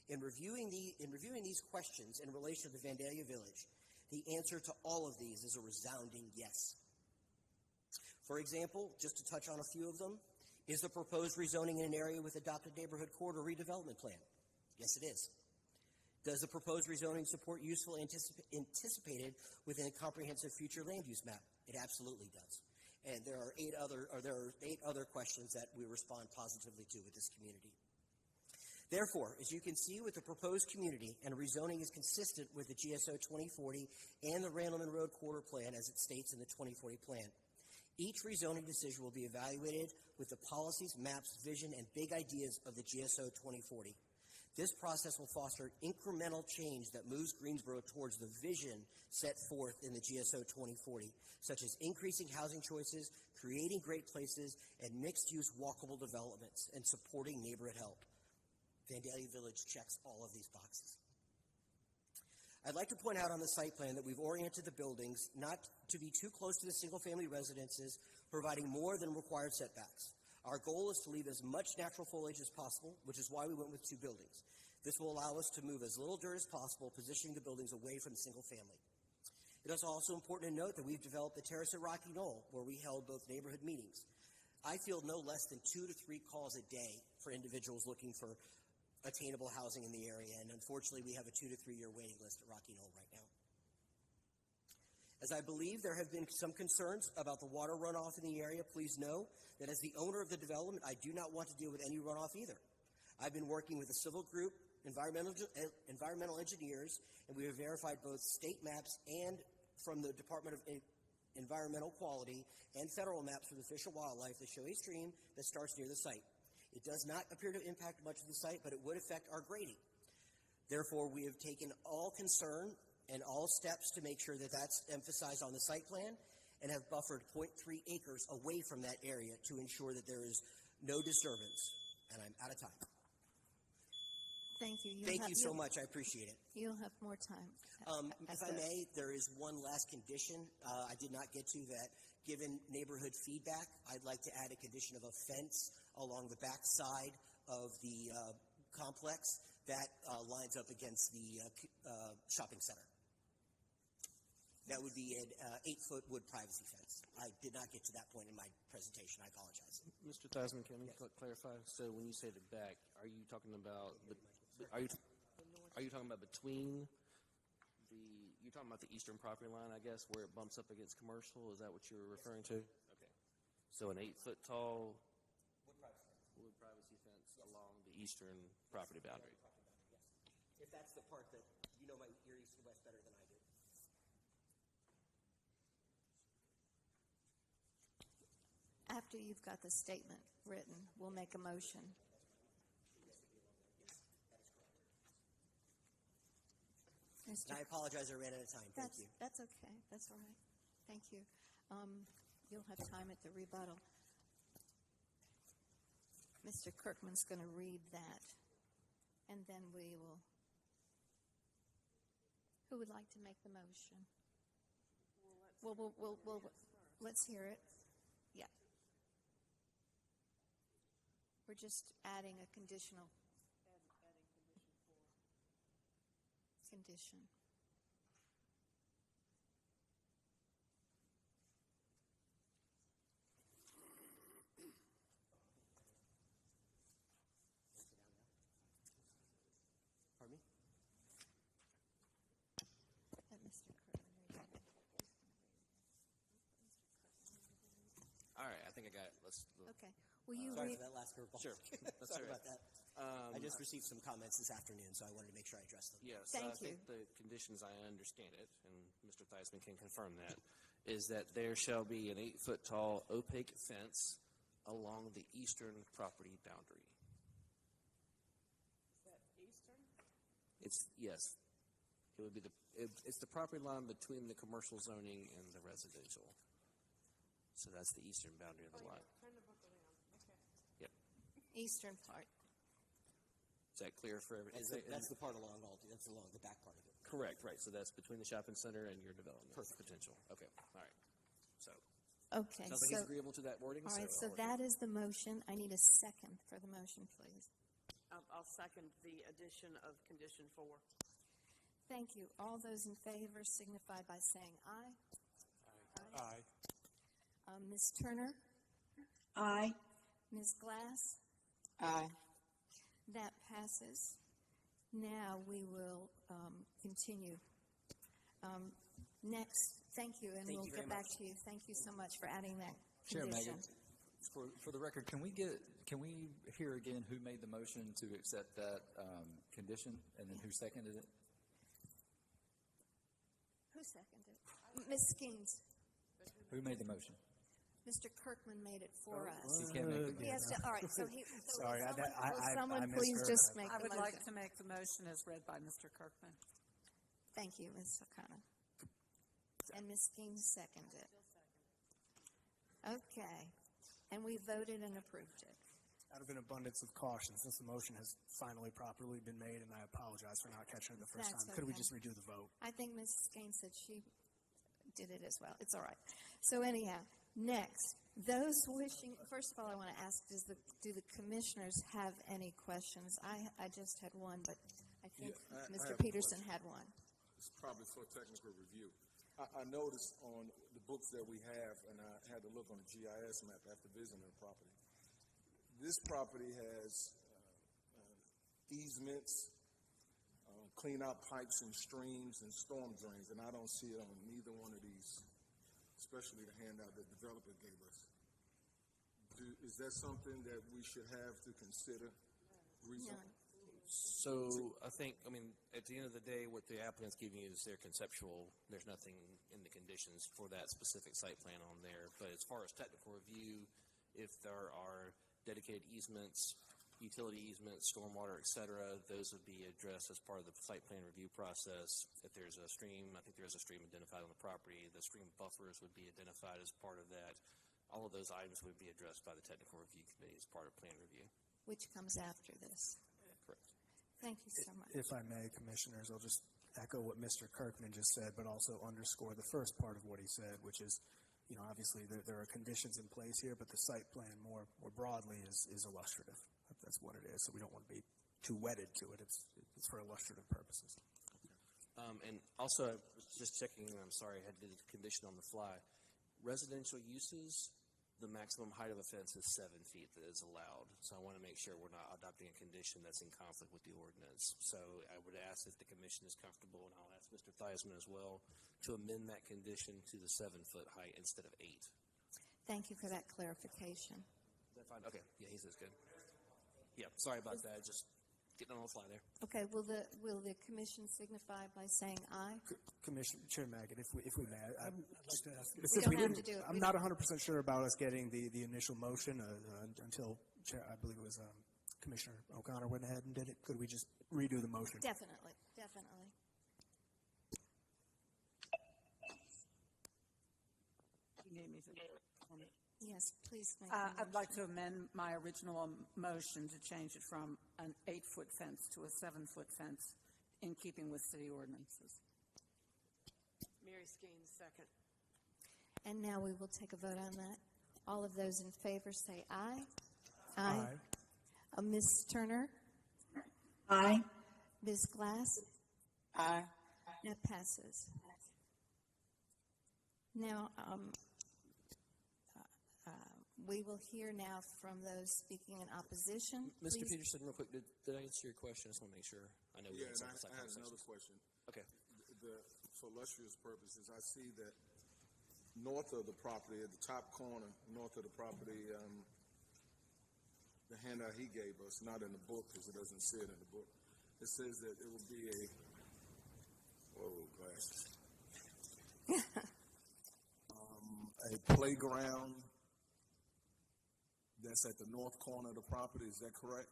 L: In reviewing these questions in relation to the Vandalia Village, the answer to all of these is a resounding yes. For example, just to touch on a few of them, is the proposed rezoning in an area with adopted neighborhood corridor redevelopment plan? Yes, it is. Does the proposed rezoning support useful anticipated within a comprehensive future land use map? It absolutely does. And there are eight other questions that we respond positively to with this community. Therefore, as you can see with the proposed community, and rezoning is consistent with the GSO 2040 and the Randleman Road Quarter Plan as it states in the 2040 plan. Each rezoning decision will be evaluated with the policies, maps, vision, and big ideas of the GSO 2040. This process will foster incremental change that moves Greensboro towards the vision set forth in the GSO 2040, such as increasing housing choices, creating great places, and mixed-use walkable developments, and supporting neighborhood help. Vandalia Village checks all of these boxes. I'd like to point out on the site plan that we've oriented the buildings not to be too close to the single-family residences, providing more than required setbacks. Our goal is to leave as much natural foliage as possible, which is why we went with 2 buildings. This will allow us to move as little dirt as possible, positioning the buildings away from the single family. It is also important to note that we've developed the terrace at Rocky Knoll, where we held both neighborhood meetings. I field no less than 2 to 3 calls a day for individuals looking for attainable housing in the area, and unfortunately we have a 2 to 3 year waiting list at Rocky Knoll right now. As I believe there have been some concerns about the water runoff in the area, please know that as the owner of the development, I do not want to deal with any runoff either. I've been working with a civil group, environmental engineers, and we have verified both state maps and from the Department of Environmental Quality and federal maps for the Fish and Wildlife that show a stream that starts near the site. It does not appear to impact much of the site, but it would affect our grading. Therefore, we have taken all concern and all steps to make sure that that's emphasized on the site plan and have buffered 0.3 acres away from that area to ensure that there is no disturbance. And I'm out of time.
A: Thank you.
L: Thank you so much. I appreciate it.
A: You'll have more time.
L: If I may, there is one last condition I did not get to that. Given neighborhood feedback, I'd like to add a condition of a fence along the back side of the complex that lines up against the shopping center. That would be an 8-foot wood privacy fence. I did not get to that point in my presentation. I apologize.
C: Mr. Theismann, can you clarify? So when you say the back, are you talking about are you talking about between you're talking about the eastern property line, I guess, where it bumps up against commercial? Is that what you're referring to? Okay. So an 8-foot tall wood privacy fence along the eastern property boundary.
L: Yes. If that's the part that you know your east and west better than I do.
A: After you've got the statement written, we'll make a motion.
L: And I apologize, I ran out of time. Thank you.
A: That's okay. That's all right. Thank you. You'll have time at the rebuttal. Mr. Kirkman's going to read that, and then we will. Who would like to make the motion? Let's hear it. Yeah. We're just adding a conditional. Condition.
L: Pardon me?
A: Mr. Kirkman.
C: All right, I think I got it. Let's.
A: Okay. Will you
L: Sorry
A: read?
L: for that last curveball.
C: Sure. That's
L: Sorry
C: all right.
L: about that. I just received some comments this afternoon, so I wanted to make sure I addressed them.
C: Yes,
A: Thank
C: I think the conditions, I understand it, and Mr. Theismann can confirm that, is that there shall be an 8-foot tall opaque fence along the eastern property boundary.
J: Is that eastern?
C: Yes. It would be it's the property line between the commercial zoning and the residential. So that's the eastern boundary of the lot.
J: Turn the book around. Okay.
C: Yep.
A: Eastern part.
C: Is that clear for everyone?
L: That's the part along that's along the back part of it.
C: Correct, right. So that's between the shopping center and your development.
L: Perfect.
C: Potential. Okay. All right. So
A: Okay.
C: sounds like he's agreeable to that wording.
A: All right. So
C: I'll
A: that is the motion. I need a second for the motion, please.
J: I'll second the addition of condition 4.
A: Thank you. All those in favor signify by saying aye.
H: Aye.
A: Ms. Turner?
J: Aye.
A: Ms. Glass?
J: Aye.
A: That passes. Now we will continue. Next, thank you, and
L: Thank
A: we'll
L: you very
A: get back
L: much.
A: to you. Thank you so much for adding that
B: Chair
A: condition.
B: Megan, for the record, can we hear again who made the motion to accept that condition, and then who seconded it?
A: Who seconded it? Ms. Skeens.
B: Who made the motion?
A: Mr. Kirkman made it for us.
B: You can't make the
A: He has to, all right, so he, so
F: Sorry,
A: will someone
F: I
A: please
F: misheard.
A: just make
D: I
A: the
D: would
A: motion?
D: like to make the motion as read by Mr. Kirkman.
A: Thank you, Ms. O'Connor. And Ms. Skeens seconded. Okay, and we voted and approved it.
F: Out of an abundance of caution, since the motion has finally properly been made, and I apologize for not catching it the first
A: That's
F: time, could we
A: okay.
F: just redo the vote?
A: I think Ms. Skeens said she did it as well. It's all right. So anyhow, next, those wishing, first of all, I want to ask, do the commissioners have any questions? I just had one, but I think
G: Yeah, I
A: Mr.
G: have a
A: Peterson
G: question.
A: had one.
G: It's probably for technical review. I noticed on the books that we have, and I had to look on the GIS map after visiting the property. This property has easements, clean out pipes and streams and storm drains, and I don't see it on neither one of these, especially the handout that the developer gave us. Is that something that we should have to consider?
C: So I think, at the end of the day, what the applicant's giving you is their conceptual. There's nothing in the conditions for that specific site plan on there. But as far as technical review, if there are dedicated easements, utility easements, stormwater, et cetera, those would be addressed as part of the site plan review process. If there's a stream, I think there is a stream identified on the property. The stream buffers would be identified as part of that. All of those items would be addressed by the technical review committee as part of plan review.
A: Which comes after this.
C: Correct.
A: Thank you so much.
F: If I may, Commissioners, I'll just echo what Mr. Kirkman just said, but also underscore the first part of what he said, which is, obviously there are conditions in place here, but the site plan more broadly is illustrative. That's what it is. So we don't want to be too wedded to it. It's for illustrative purposes.
C: And also, I was just checking, and I'm sorry, I had to do the condition on the fly. Residential uses, the maximum height of a fence is 7 feet that is allowed. So I want to make sure we're not adopting a condition that's in conflict with the ordinance. So I would ask if the commission is comfortable, and I'll ask Mr. Theismann as well, to amend that condition to the 7-foot height instead of 8.
A: Thank you for that clarification.
C: Is that fine? Okay. Yeah, he says good. Yeah, sorry about that. Just getting on the fly there.
A: Okay, will the commission signify by saying aye?
F: Chair Magid, if we may, I'd like to ask.
A: We don't have to do it.
F: I'm not 100% sure about us getting the initial motion until Chair, I believe it was Commissioner O'Connor went ahead and did it. Could we just redo the motion?
A: Definitely.
D: You need me to?
A: Yes, please make
D: I'd like to amend my original motion to change it from an 8-foot fence to a 7-foot fence in keeping with city ordinances.
J: Mary Skeens, second.
A: And now we will take a vote on that. All of those in favor say aye.
F: Aye.
A: Ms. Turner?
J: Aye.
A: Ms. Glass?
J: Aye.
A: That passes. Now, we will hear now from those speaking in opposition.
C: Mr.
A: Please.
C: Peterson, real quick, did I answer your question? I just want to make sure. I know we
G: Yeah,
C: had
G: and
C: some
G: I had another question.
C: Okay.
G: For illustrious purposes, I see that north of the property, at the top corner, north of the property, the handout he gave us, not in the book because it doesn't say it in the book, it says that it will be a playground that's at the north corner of the property. Is that correct?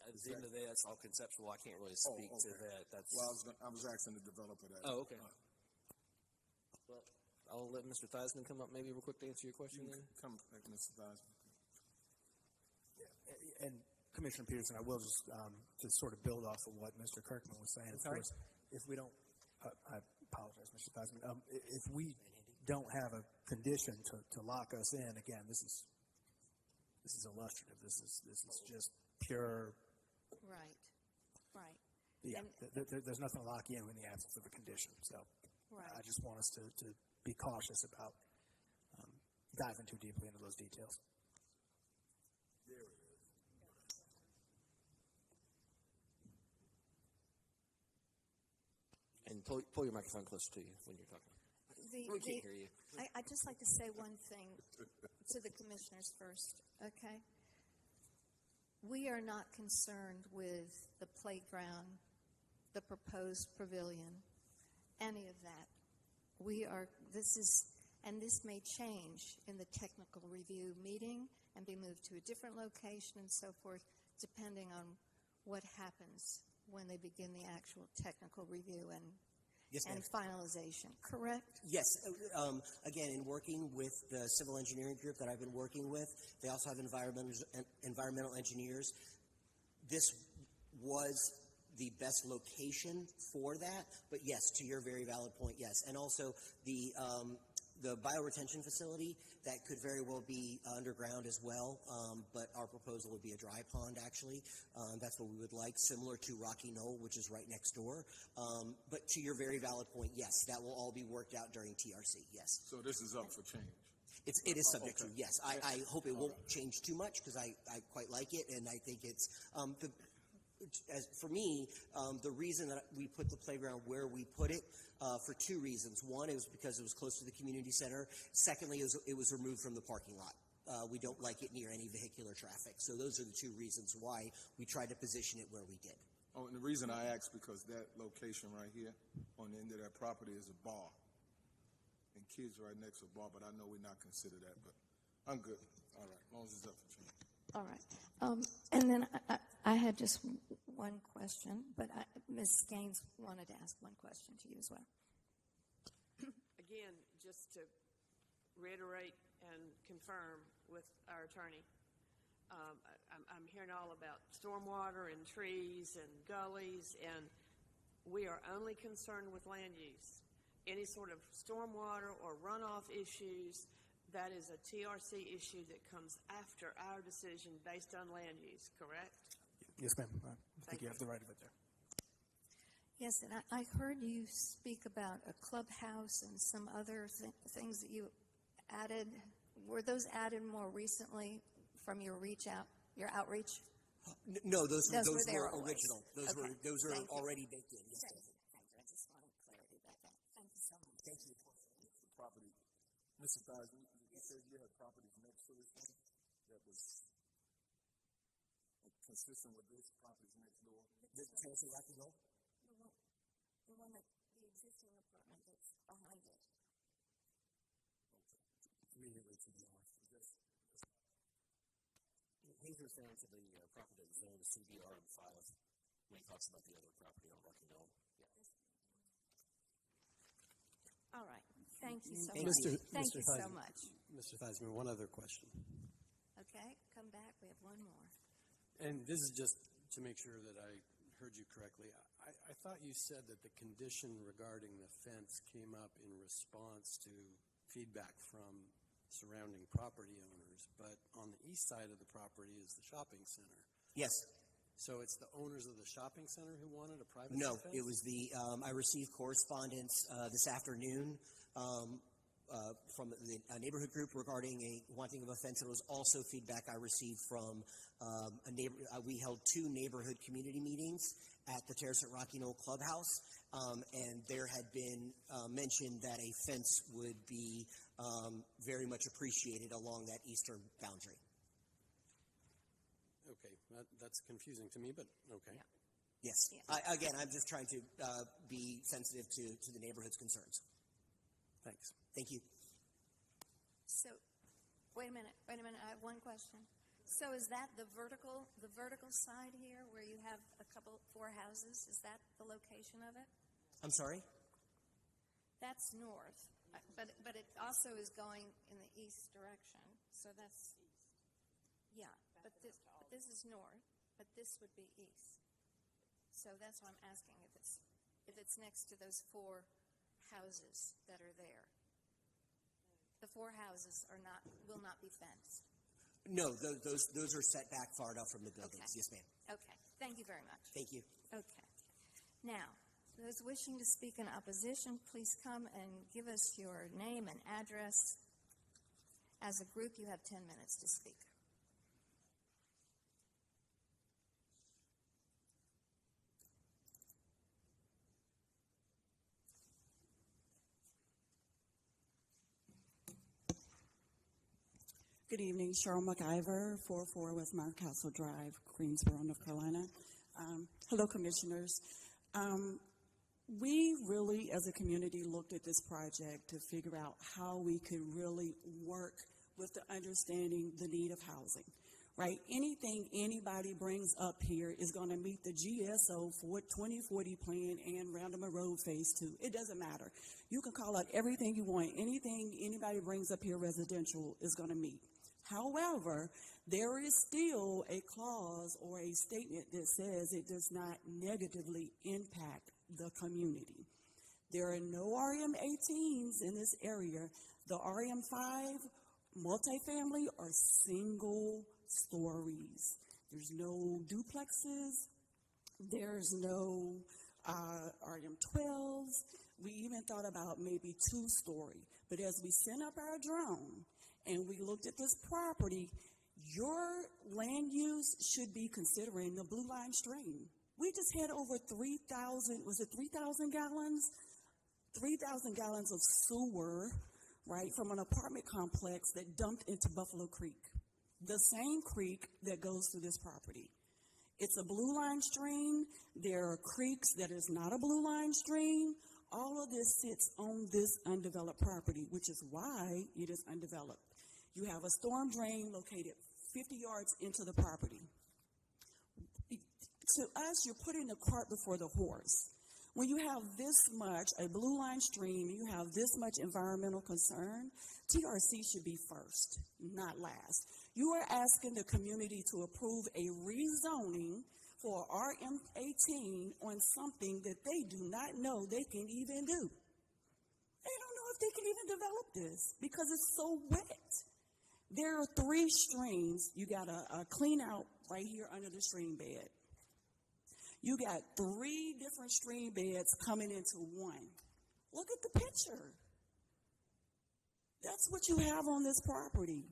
C: At the end of the day, that's all conceptual. I can't really speak to that. That's
G: Well, I was asking the developer that.
C: Oh, okay. Well, I'll let Mr. Theismann come up maybe real quick to answer your question then.
G: Come back, Mr. Theismann.
F: And Commissioner Peterson, I will just to sort of build off of what Mr. Kirkman was saying. Of course, if we don't, I apologize, Mr. Theismann. If we don't have a condition to lock us in, again, this is illustrative. This is just pure.
A: Right.
F: Yeah, there's nothing to lock you in the absence of a condition. So I just want us to be cautious about diving too deeply into those details.
C: And pull your microphone closer to you when you're talking. We can't hear you.
A: I'd just like to say one thing to the commissioners first, okay? We are not concerned with the playground, the proposed pavilion, any of that. This may change in the technical review meeting and be moved to a different location and so forth, depending on what happens when they begin the actual technical review and finalization, correct?
L: Yes. Again, in working with the civil engineering group that I've been working with, they also have environmental engineers. This was the best location for that, but yes, to your very valid point, yes. And also the bioretention facility, that could very well be underground as well, but our proposal would be a dry pond, actually. That's what we would like, similar to Rocky Knoll, which is right next door. But to your very valid point, yes, that will all be worked out during TRC, yes.
G: So this is up for change?
L: It is subject to, yes. I hope it won't change too much, because I quite like it, and I think it's for me, the reason that we put the playground where we put it, for two reasons. One, it was because it was close to the community center. Secondly, it was removed from the parking lot. We don't like it near any vehicular traffic. So those are the two reasons why we tried to position it where we did.
G: Oh, and the reason I asked, because that location right here on the end of that property is a bar. And kids right next to a bar, but I know we're not considered that, but I'm good. All right, as long as it's up for change.
A: All right. And then I had just one question, but Ms. Gaines wanted to ask one question to you as well.
J: Again, just to reiterate and confirm with our attorney, I'm hearing all about stormwater and trees and gullies, and we are only concerned with land use. Any sort of stormwater or runoff issues, that is a TRC issue that comes after our decision based on land use, correct?
F: Yes, ma'am. I think you have the right of it there.
A: Yes, and I heard you speak about a clubhouse and some other things that you added. Were those added more recently from your outreach?
L: No, those were
A: always
L: original. Those are already baked in. Yes,
A: Thank you. I just wanted clarity about that. Thank you so much.
L: Thank you.
G: Property, Mr. Thies, you said you had properties next to this one that was consistent with this, properties next door?
L: Can I say Rocky Knoll?
A: The one that the existing apartment that's behind it.
L: Immediately to the north.
C: He's referring to the property that's zoned CBR and 5 when he talks about the other property on Rocky Knoll. Yeah.
A: All right. Thank you so
L: Thank
A: much.
L: you.
A: Thank you so much.
I: Mr. Theismann, one other question.
A: Okay, come back. We have one more.
I: And this is just to make sure that I heard you correctly. I thought you said that the condition regarding the fence came up in response to feedback from surrounding property owners, but on the east side of the property is the shopping center.
L: Yes.
I: So it's the owners of the shopping center who wanted a private
L: No,
I: fence?
L: it was I received correspondence this afternoon from a neighborhood group regarding wanting of a fence. It was also feedback I received from a neighbor. We held 2 neighborhood community meetings at the Terrace at Rocky Knoll Clubhouse, and there had been mentioned that a fence would be very much appreciated along that eastern boundary.
I: Okay, that's confusing to me, but okay.
A: Yeah.
L: Yes.
A: Yeah.
L: Again, I'm just trying to be sensitive to the neighborhood's concerns.
I: Thanks.
L: Thank you.
A: So, wait a minute. I have one question. So is that the vertical side here where you have 4 houses? Is that the location of it?
L: I'm sorry?
A: That's north, but it also is going in the east direction. So that's, yeah, but this is north, but this would be east. So that's why I'm asking if it's next to those 4 houses that are there. The 4 houses will not be fenced.
L: No, those are set back far enough from the buildings.
A: Okay.
L: Yes, ma'am.
A: Okay. Thank you very much.
L: Thank you.
A: Okay. Now, those wishing to speak in opposition, please come and give us your name and address. As a group, you have 10 minutes to speak.
M: Good evening, Cheryl McIver, 44 West Mountcastle Drive, Greensboro, North Carolina. Hello, Commissioners. We really, as a community, looked at this project to figure out how we could really work with the understanding the need of housing, right? Anything anybody brings up here is going to meet the GSO for 2040 plan and Random Road Phase 2. It doesn't matter. You can call out everything you want. Anything anybody brings up here residential is going to meet. However, there is still a clause or a statement that says it does not negatively impact the community. There are no RM18s in this area. The RM5 multifamily are single stories. There's no duplexes. There's no RM12s. We even thought about maybe two-story. But as we sent up our drone and we looked at this property, your land use should be considering the Blue Line stream. We just had over 3,000, was it 3,000 gallons? 3,000 gallons of sewer, right, from an apartment complex that dumped into Buffalo Creek, the same creek that goes through this property. It's a Blue Line stream. There are creeks that is not a Blue Line stream. All of this sits on this undeveloped property, which is why it is undeveloped. You have a storm drain located 50 yards into the property. To us, you're putting the cart before the horse. When you have this much, a Blue Line stream, you have this much environmental concern, TRC should be first, not last. You are asking the community to approve a rezoning for RM18 on something that they do not know they can even do. They don't know if they can even develop this because it's so wet. There are 3 streams. You got a clean out right here under the stream bed. You got 3 different stream beds coming into one. Look at the picture. That's what you have on this property.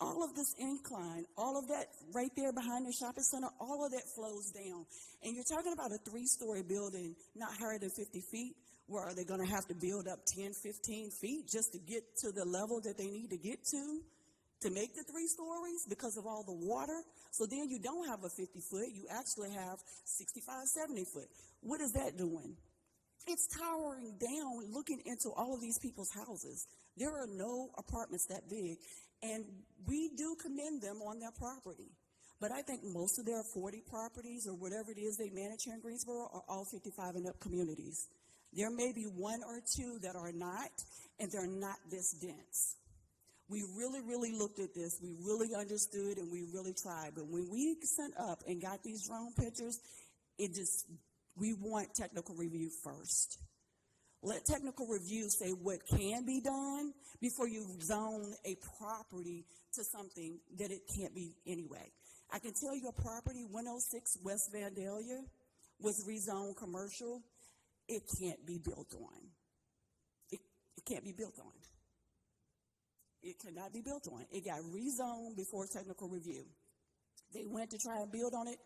M: All of this incline, all of that right there behind the shopping center, all of that flows down. And you're talking about a 3-story building not higher than 50 feet. Where are they going to have to build up 10, 15 feet just to get to the level that they need to get to make the 3 stories because of all the water? So then you don't have a 50-foot. You actually have 65, 70-foot. What is that doing? It's towering down, looking into all of these people's houses. There are no apartments that big, and we do commend them on their property. But I think most of their 40 properties or whatever it is they manage here in Greensboro are all 55 and up communities. There may be 1 or 2 that are not, and they're not this dense. We really, really looked at this. We really understood, and we really tried. But when we sent up and got these drone pictures, we want technical review first. Let technical review say what can be done before you zone a property to something that it can't be anyway. I can tell you a property, 106 West Vandalia, was rezoned commercial. It can't be built on. It can't be built on. It cannot be built on. It got rezoned before technical review. They went to try and build on it,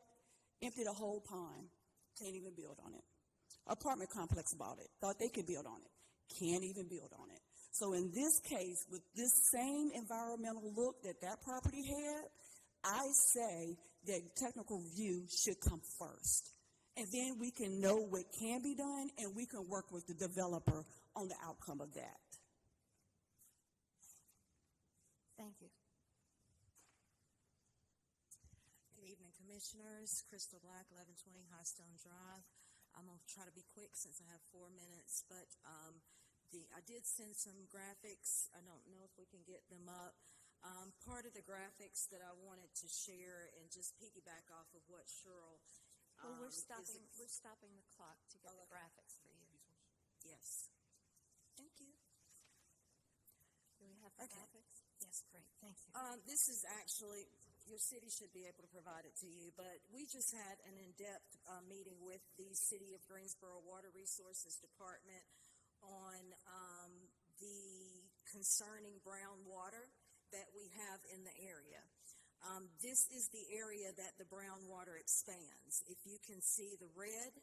M: emptied a whole pond. Can't even build on it. Apartment complex bought it, thought they could build on it. Can't even build on it. So in this case, with this same environmental look that property had, I say that technical review should come first. And then we can know what can be done, and we can work with the developer on the outcome of that.
A: Thank you.
N: Good evening, Commissioners. Crystal Black, 1120 Highstone Drive. I'm going to try to be quick since I have 4 minutes, but I did send some graphics. I don't know if we can get them up. Part of the graphics that I wanted to share and just piggyback off of what Cheryl
A: Well, we're stopping the clock to get the graphics for you.
N: Yes. Thank you.
A: Do we have the graphics?
N: Yes, great. Thank you. This is actually, your city should be able to provide it to you, but we just had an in-depth meeting with the City of Greensboro Water Resources Department on the concerning brown water that we have in the area. This is the area that the brown water expands. If you can see the red,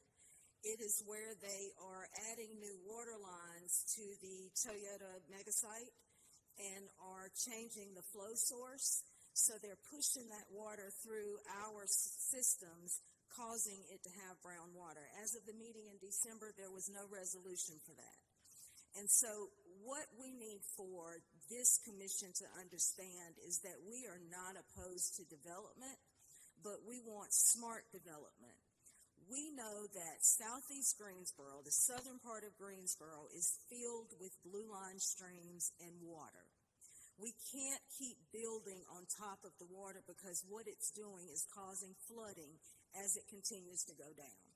N: it is where they are adding new water lines to the Toyota mega site, and are changing the flow source. So they're pushing that water through our systems, causing it to have brown water. As of the meeting in December, there was no resolution for that. And so what we need for this commission to understand is that we are not opposed to development, but we want smart development. We know that southeast Greensboro, the southern part of Greensboro, is filled with blue line streams and water. We can't keep building on top of the water because what it's doing is causing flooding as it continues to go down.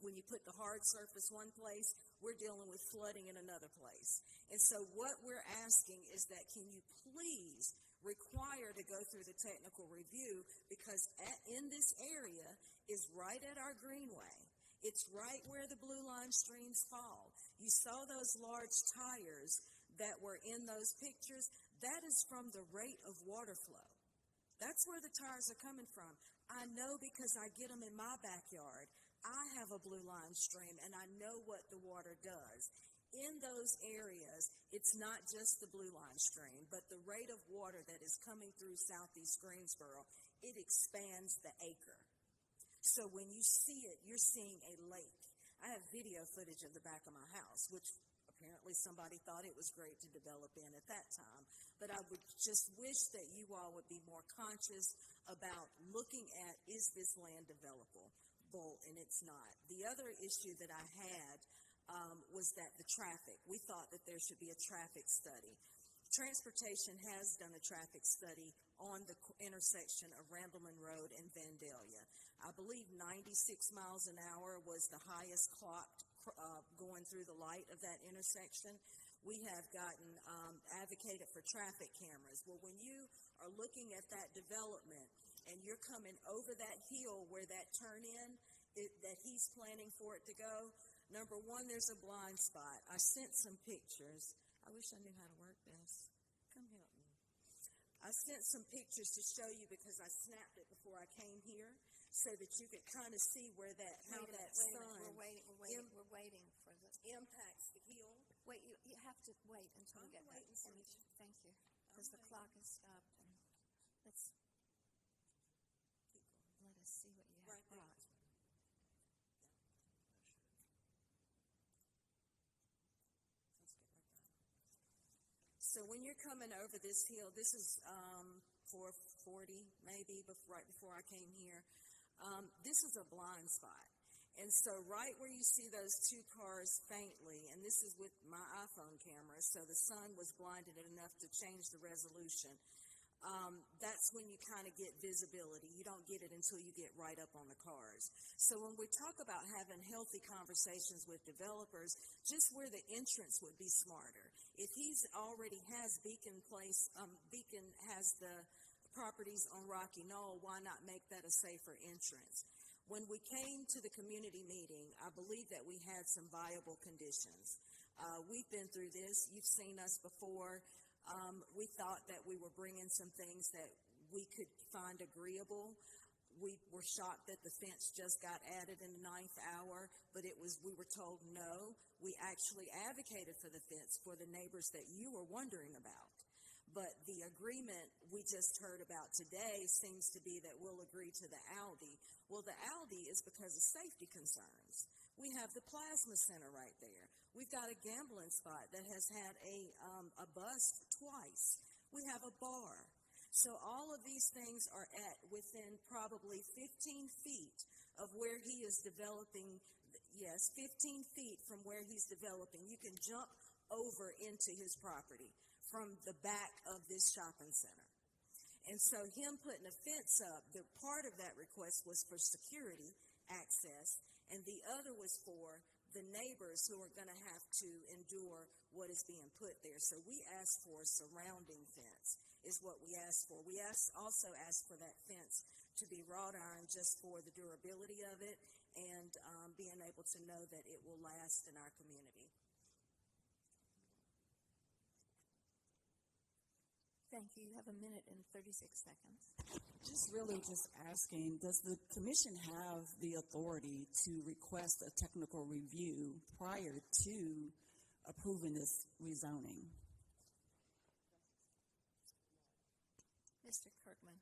N: When you put the hard surface one place, we're dealing with flooding in another place. And so what we're asking is that can you please require to go through the technical review, because in this area is right at our greenway. It's right where the blue line streams fall. You saw those large tires that were in those pictures. That is from the rate of water flow. That's where the tires are coming from. I know because I get them in my backyard. I have a blue line stream, and I know what the water does. In those areas, it's not just the blue line stream, but the rate of water that is coming through southeast Greensboro, it expands the acre. So when you see it, you're seeing a lake. I have video footage of the back of my house, which apparently somebody thought it was great to develop in at that time. But I would just wish that you all would be more conscious about looking at, is this land developable? And it's not. The other issue that I had was that the traffic. We thought that there should be a traffic study. Transportation has done a traffic study on the intersection of Randleman Road and Vandalia. I believe 96 miles an hour was the highest clocked going through the light of that intersection. We have gotten advocated for traffic cameras. Well, when you are looking at that development and you're coming over that hill where that turn in that he's planning for it to go, number one, there's a blind spot. I sent some pictures. I wish I knew how to work this. Come help me. I sent some pictures to show you because I snapped it before I came here so that you could kind of see where that, how that sun
A: We're waiting for the
N: impacts the hill.
A: Wait, you have to wait until we get that.
N: waiting for you.
A: Thank you, because the clock has stopped. And let's let us see what you have
N: Right there.
A: brought.
N: So when you're coming over this hill, this is 440 maybe, right before I came here. This is a blind spot. And so right where you see those two cars faintly, and this is with my iPhone camera, so the sun was blinded enough to change the resolution. That's when you kind of get visibility. You don't get it until you get right up on the cars. So when we talk about having healthy conversations with developers, just where the entrance would be smarter. If he's already has Beacon has the properties on Rocky Knoll, why not make that a safer entrance? When we came to the community meeting, I believe that we had some viable conditions. We've been through this. You've seen us before. We thought that we were bringing some things that we could find agreeable. We were shocked that the fence just got added in the 9th hour, but we were told no. We actually advocated for the fence for the neighbors that you were wondering about. But the agreement we just heard about today seems to be that we'll agree to the Aldi. Well, the Aldi is because of safety concerns. We have the plasma center right there. We've got a gambling spot that has had a bust twice. We have a bar. So all of these things are within probably 15 feet of where he is developing. Yes, 15 feet from where he's developing. You can jump over into his property from the back of this shopping center. And so him putting a fence up, the part of that request was for security access, and the other was for the neighbors who are going to have to endure what is being put there. So we asked for a surrounding fence is what we asked for. We also asked for that fence to be wrought iron just for the durability of it and being able to know that it will last in our community.
A: Thank you. You have a minute and 36 seconds.
M: Just asking, does the commission have the authority to request a technical review prior to approving this rezoning?
A: Mr. Kirkman.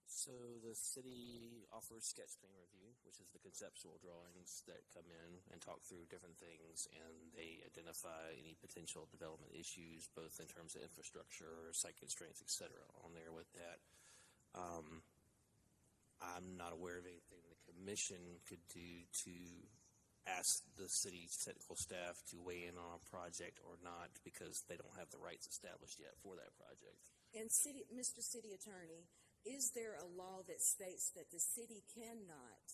C: So the city offers sketch plan review, which is the conceptual drawings that come in and talk through different things, and they identify any potential development issues, both in terms of infrastructure, site constraints, et cetera, on there with that. I'm not aware of anything the commission could do to ask the city's technical staff to weigh in on a project or not, because they don't have the rights established yet for that project.
N: And Mr. City Attorney, is there a law that states that the city cannot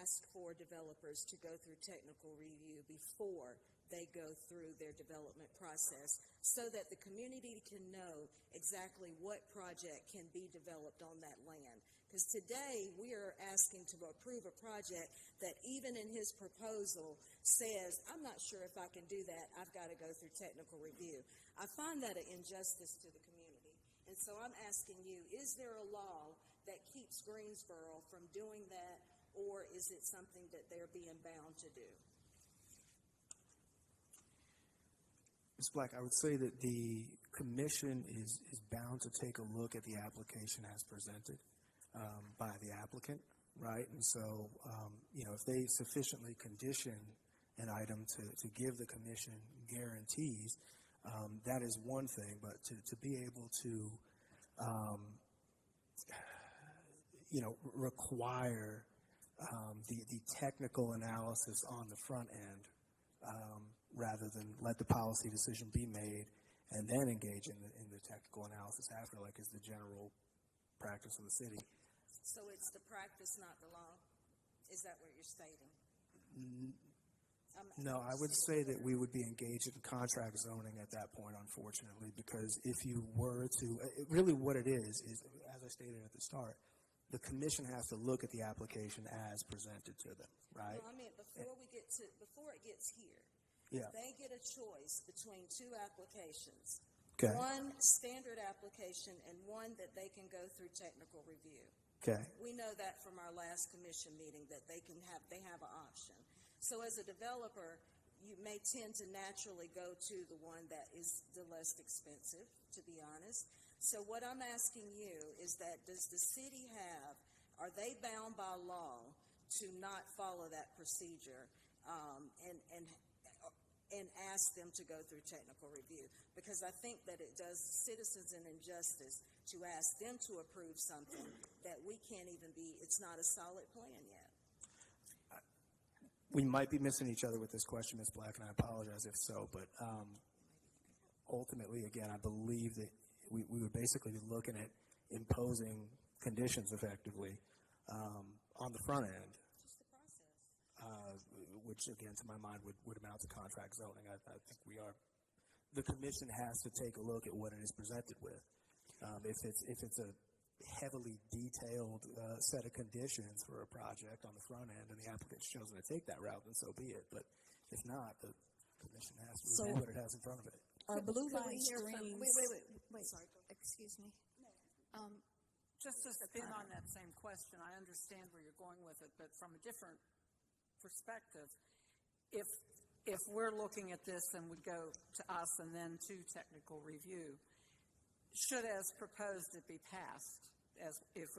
N: ask for developers to go through technical review before they go through their development process, so that the community can know exactly what project can be developed on that land? Because today we are asking to approve a project that even in his proposal says, I'm not sure if I can do that, I've got to go through technical review. I find that an injustice to the community. And so I'm asking you, is there a law that keeps Greensboro from doing that, or is it something that they're being bound to do?
F: Ms. Black, I would say that the commission is bound to take a look at the application as presented by the applicant, right? And so, if they sufficiently condition an item to give the commission guarantees, that is one thing, but to be able to, require the technical analysis on the front end, rather than let the policy decision be made and then engage in the technical analysis after, like is the general practice of the city.
N: So it's the practice, not the law? Is that what you're stating?
F: No, I would say that we would be engaged in contract zoning at that point, unfortunately, because if you were to, really what it is, as I stated at the start, the commission has to look at the application as presented to them, right?
N: No, I mean, before it gets here,
F: yeah.
N: They get a choice between two applications.
F: Okay.
N: One standard application and one that they can go through technical review.
F: Okay.
N: We know that from our last commission meeting that they have an option. So as a developer, you may tend to naturally go to the one that is the less expensive, to be honest. So what I'm asking you is that does the city are they bound by law to not follow that procedure and ask them to go through technical review? Because I think that it does citizens an injustice to ask them to approve something that we can't even it's not a solid plan yet.
F: We might be missing each other with this question, Ms. Black, and I apologize if so, but ultimately, again, I believe that we would basically be looking at imposing conditions effectively on the front end.
N: Just the process.
F: Which, again, to my mind, would amount to contract zoning. I think the commission has to take a look at what it is presented with. If it's a heavily detailed set of conditions for a project on the front end and the applicant's chosen to take that route, then so be it. But if not, the commission has to review what it has in front of it.
M: Our blue
A: Could
M: line
A: we hear from,
M: streams.
A: wait, sorry, excuse me.
D: Just to spin on that same question, I understand where you're going with it, but from a different perspective, if we're looking at this and we go to us and then to technical review, should as proposed it be passed as it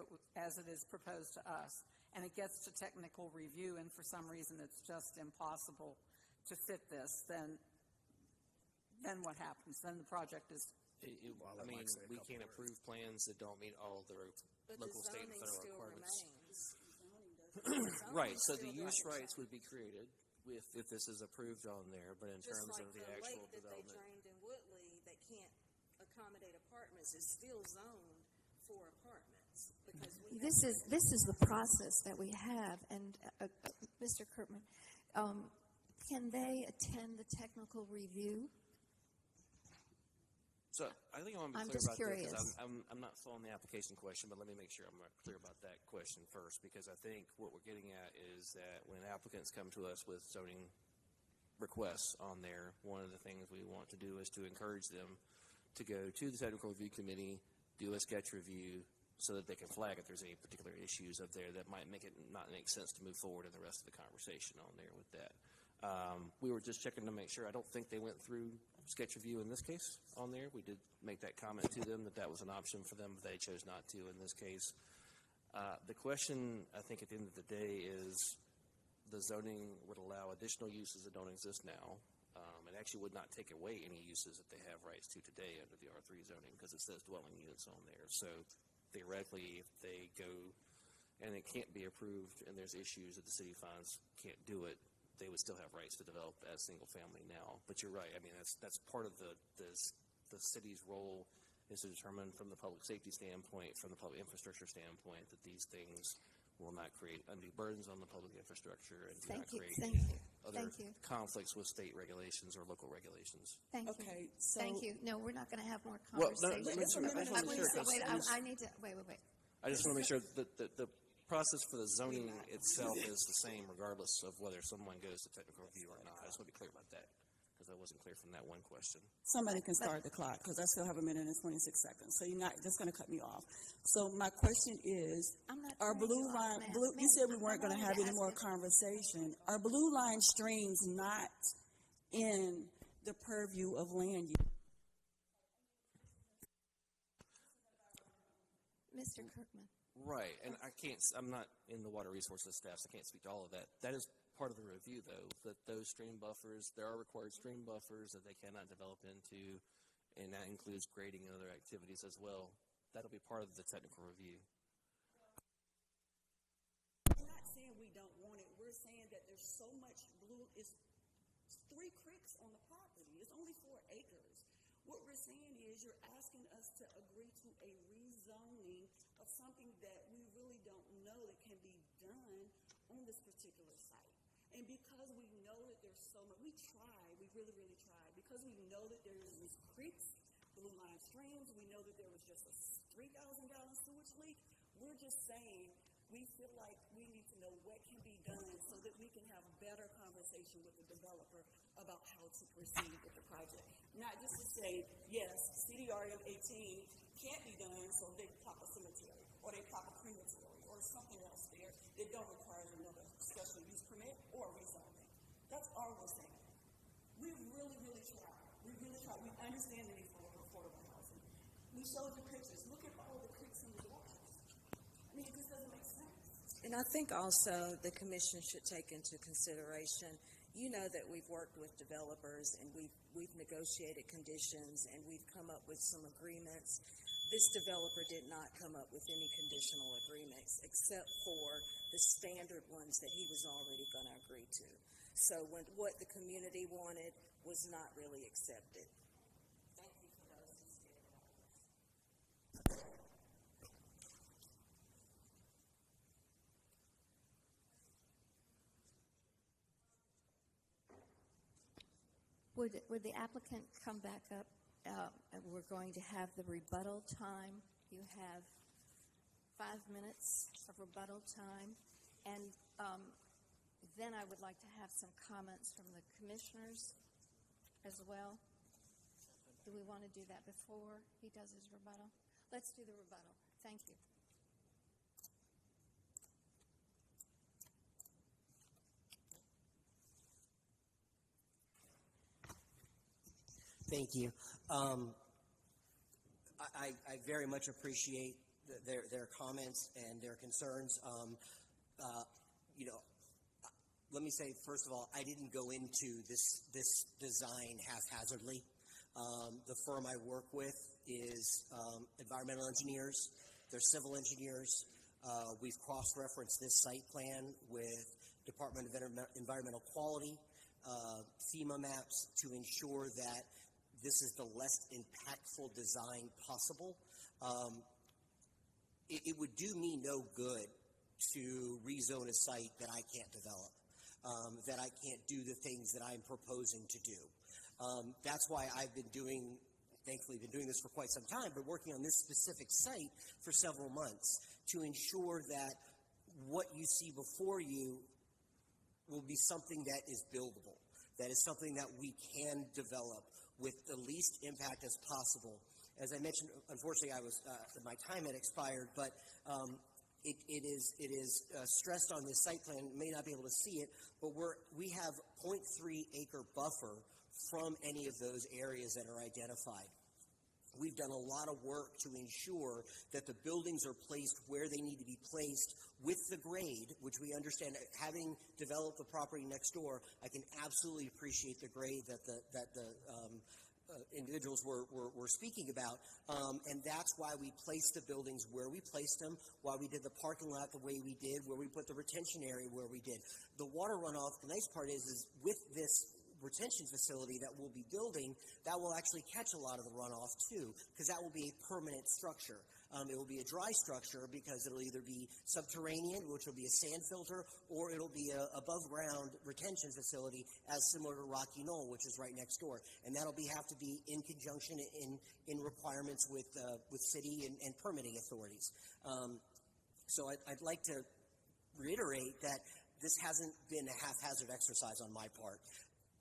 D: is proposed to us, and it gets to technical review and for some reason it's just impossible to fit this, then what happens? Then the project is...
C: we can't approve plans that don't meet all the local, state, and federal requirements. Right, so the use rights would be created if this is approved on there, but in terms of the actual
N: lake that
C: development.
N: they drained in Woodley that can't accommodate apartments is still zoned for apartments. Because
A: This is the process that we have, and Mr. Kirkman, can they attend the technical review?
C: So I think I want to be
A: I'm
C: clear
A: just
C: about
A: curious.
C: this, because I'm not following the application question, but let me make sure I'm clear about that question first, because I think what we're getting at is that when applicants come to us with zoning requests on there, one of the things we want to do is to encourage them to go to the technical review committee, do a sketch review, so that they can flag if there's any particular issues up there that might make it not make sense to move forward in the rest of the conversation on there with that. We were just checking to make sure. I don't think they went through sketch review in this case on there. We did make that comment to them that was an option for them, but they chose not to in this case. The question, I think, at the end of the day is the zoning would allow additional uses that don't exist now. It actually would not take away any uses that they have rights to today under the R3 zoning because it says dwelling units on there. So theoretically, if they go and it can't be approved and there's issues that the city finds can't do it, they would still have rights to develop as single family now. But you're right. I mean, that's part of the city's role is to determine from the public safety standpoint, from the public infrastructure standpoint, that these things will not create undue burdens on the public infrastructure and do not create other conflicts with state regulations or local regulations.
A: Thank you.
M: Okay, so
A: Thank you. No, we're not going to have more
C: Well,
A: conversation.
C: no, I just want to make sure.
A: I need to, wait.
C: I just want to make sure that the process for the zoning itself is the same regardless of whether someone goes to technical review or not. I just want to be clear about that because I wasn't clear from that one question.
M: somebody can start the clock because I still have a minute and 26 seconds. So you're not just going to cut me off. So my question is, are blue line, you said we weren't going to have any more conversation. Are blue line streams not in the purview of land use?
A: Mr. Kirkman.
C: Right, and I'm not in the water resources staff, so I can't speak to all of that. That is part of the review, though, that those stream buffers, there are required stream buffers that they cannot develop into, and that includes grading and other activities as well. That'll be part of the technical review.
M: We're not saying we don't want it. We're saying that there's so much blue, it's 3 creeks on the property. It's only 4 acres. What we're saying is you're asking us to agree to a rezoning of something that we really don't know that can be done on this particular site. And because we know that there's so much, we really, really tried. Because we know that there's these creeks, blue line streams, we know that there was just a 3,000-gallon sewage leak. We're just saying we feel like we need to know what can be done so that we can have better conversation with the developer about how to proceed with the project. Not just to say, yes, CDRM 18 can't be done, so they plop a cemetery or they plop a crematory or something else there that don't require another special use permit or rezoning. That's all we're saying. We really, really tried. We understand the need for affordable housing. We showed you pictures. Look at all the creeks and the waters. I mean, it just doesn't make sense.
N: And I think also the commission should take into consideration, you know, that we've worked with developers and we've negotiated conditions and we've come up with some agreements. This developer did not come up with any conditional agreements except for the standard ones that he was already going to agree to. So what the community wanted was not really accepted.
M: Thank you for those who stand up.
A: Would the applicant come back up? We're going to have the rebuttal time. You have 5 minutes of rebuttal time. And then I would like to have some comments from the commissioners as well. Do we want to do that before he does his rebuttal? Let's do the rebuttal. Thank you.
L: Thank you. I very much appreciate their comments and their concerns. You know, let me say, first of all, I didn't go into this design haphazardly. The firm I work with is environmental engineers. They're civil engineers. We've cross-referenced this site plan with Department of Environmental Quality, FEMA maps to ensure that this is the less impactful design possible. It would do me no good to rezone a site that I can't develop, that I can't do the things that I'm proposing to do. That's why I've been thankfully been doing this for quite some time, but working on this specific site for several months to ensure that what you see before you will be something that is buildable, that is something that we can develop with the least impact as possible. As I mentioned, unfortunately, my time had expired, but it is stressed on this site plan. May not be able to see it, but we have 0.3 acre buffer from any of those areas that are identified. We've done a lot of work to ensure that the buildings are placed where they need to be placed with the grade, which we understand. Having developed the property next door, I can absolutely appreciate the grade that the individuals were speaking about, and that's why we placed the buildings where we placed them, why we did the parking lot the way we did, where we put the retention area where we did. The water runoff, the nice part is with this retention facility that we'll be building, that will actually catch a lot of the runoff too, because that will be a permanent structure. It will be a dry structure because it'll either be subterranean, which will be a sand filter, or it'll be a above ground retention facility as similar to Rocky Knoll, which is right next door. And that'll have to be in conjunction in requirements with city and permitting authorities. So I'd like to reiterate that this hasn't been a haphazard exercise on my part.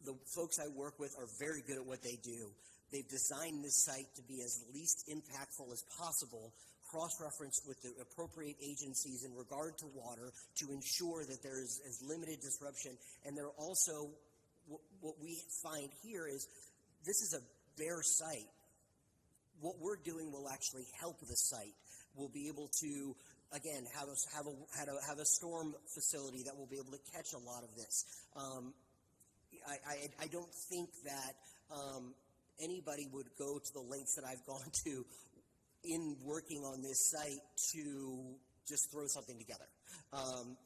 L: The folks I work with are very good at what they do. They've designed this site to be as least impactful as possible, cross-referenced with the appropriate agencies in regard to water to ensure that there is as limited disruption. And they're also, what we find here is this is a bare site. What we're doing will actually help the site. We'll be able to, again, have a storm facility that will be able to catch a lot of this. I don't think that anybody would go to the lengths that I've gone to in working on this site to just throw something together.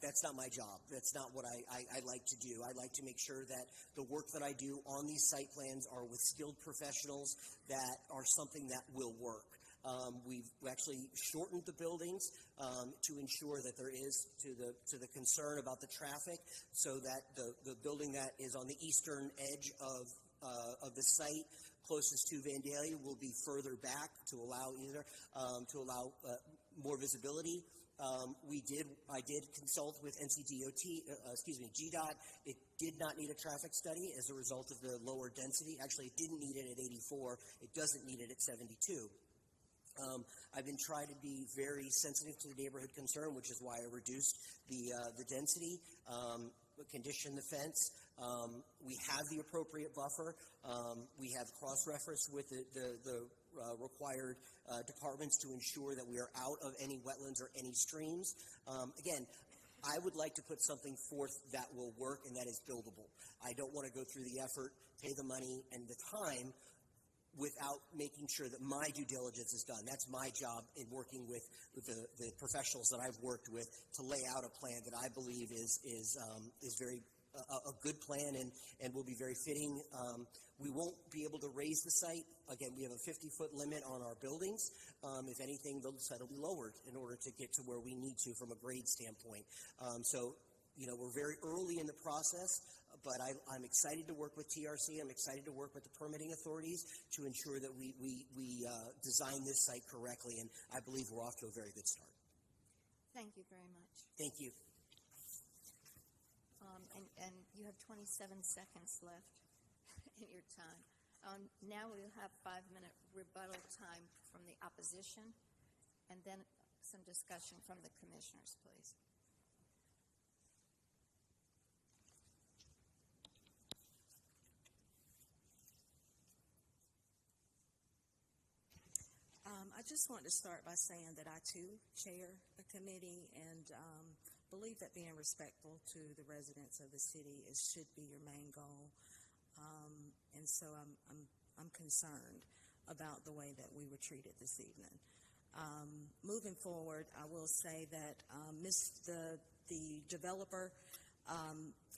L: That's not my job. That's not what I like to do. I like to make sure that the work that I do on these site plans are with skilled professionals that are something that will work. We've actually shortened the buildings to ensure that there is to the concern about the traffic, so that the building that is on the eastern edge of the site closest to Vandalia will be further back to allow more visibility. I did consult with GDOT. It did not need a traffic study as a result of the lower density. Actually, it didn't need it at 84. It doesn't need it at 72. I've been trying to be very sensitive to the neighborhood concern, which is why I reduced the density, conditioned the fence. We have the appropriate buffer. We have cross-reference with the required departments to ensure that we are out of any wetlands or any streams. Again, I would like to put something forth that will work and that is buildable. I don't want to go through the effort, pay the money and the time without making sure that my due diligence is done. That's my job in working with the professionals that I've worked with to lay out a plan that I believe is very a good plan and will be very fitting. We won't be able to raise the site. Again, we have a 50-foot limit on our buildings. If anything, the site will be lowered in order to get to where we need to from a grade standpoint. So, we're very early in the process, but I'm excited to work with TRC. I'm excited to work with the permitting authorities to ensure that we design this site correctly, and I believe we're off to a very good start.
A: Thank you very much.
L: Thank you.
A: And you have 27 seconds left in your time. Now we'll have 5-minute rebuttal time from the opposition, and then some discussion from the commissioners, please.
N: I just want to start by saying that I, too, chair a committee and believe that being respectful to the residents of the city should be your main goal. And so I'm concerned about the way that we were treated this evening. Moving forward, I will say that the developer,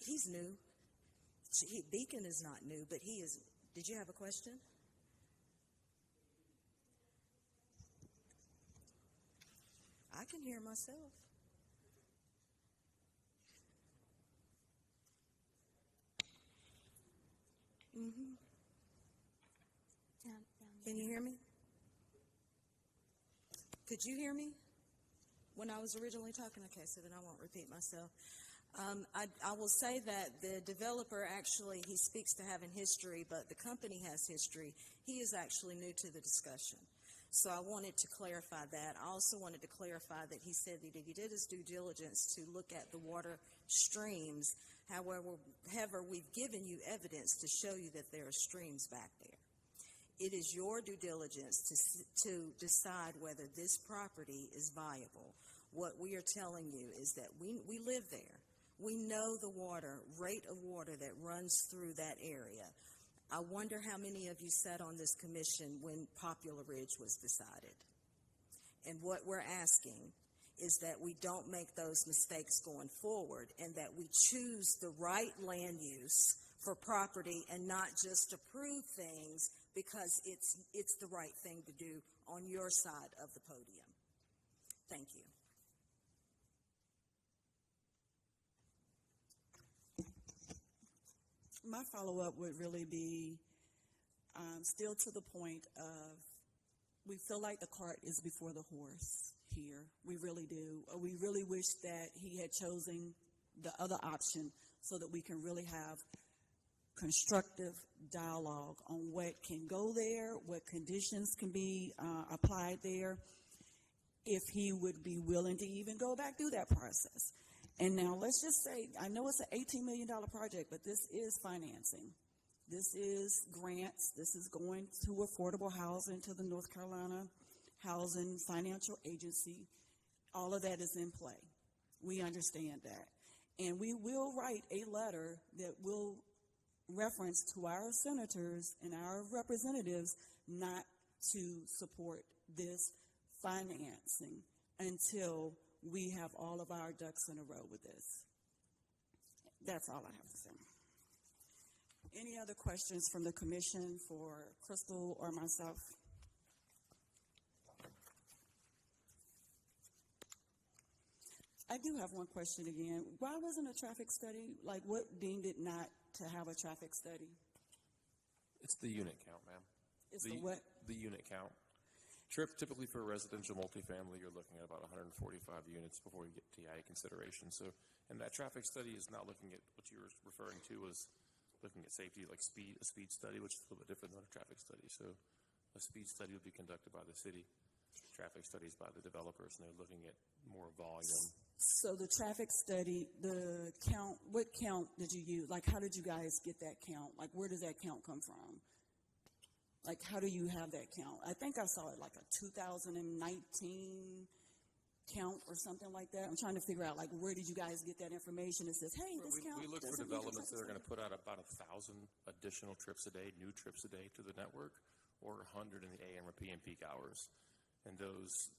N: he's new. Beacon is not new, but he is. Did you have a question? I can hear myself. Mm-hmm. Can you hear me? Could you hear me when I was originally talking? Okay, so then I won't repeat myself. I will say that the developer actually, he speaks to having history, but the company has history. He is actually new to the discussion. So I wanted to clarify that. I also wanted to clarify that he said that he did his due diligence to look at the water streams. However, we've given you evidence to show you that there are streams back there. It is your due diligence to decide whether this property is viable. What we are telling you is that we live there. We know the rate of water that runs through that area. I wonder how many of you sat on this commission when Poplar Ridge was decided. And what we're asking is that we don't make those mistakes going forward, and that we choose the right land use for property and not just approve things because it's the right thing to do on your side of the podium. Thank you.
M: My follow-up would really be still to the point of we feel like the cart is before the horse here. We really do. We really wish that he had chosen the other option so that we can really have constructive dialogue on what can go there, what conditions can be applied there, if he would be willing to even go back through that process. And now let's just say, I know it's an $18 million project, but this is financing. This is grants. This is going to affordable housing, to the North Carolina Housing Financial Agency. All of that is in play. We understand that. And we will write a letter that will reference to our senators and our representatives not to support this financing until we have all of our ducks in a row with this. That's all I have to say. Any other questions from the commission for Crystal or myself? I do have one question again. Why wasn't a traffic study? Like, what deemed it not to have a traffic study?
O: It's the unit count, ma'am.
M: It's the what?
O: The unit count. Typically for residential multifamily, you're looking at about 145 units before you get TIA consideration. So, and that traffic study is not looking at what you were referring to was looking at safety, like a speed study, which is a little bit different than a traffic study. So a speed study would be conducted by the city, traffic studies by the developers, and they're looking at more volume.
M: So the traffic study, the count, what count did you use? Like, how did you guys get that count? Like, where does that count come from? Like, how do you have that count? I think I saw it like a 2019 count or something like that. I'm trying to figure out, like, where did you guys get that information? It says, hey, this count.
O: We look for developments that are going to put out about 1,000 additional trips a day, new trips a day to the network, or 100 in the AM or PM peak hours. And those,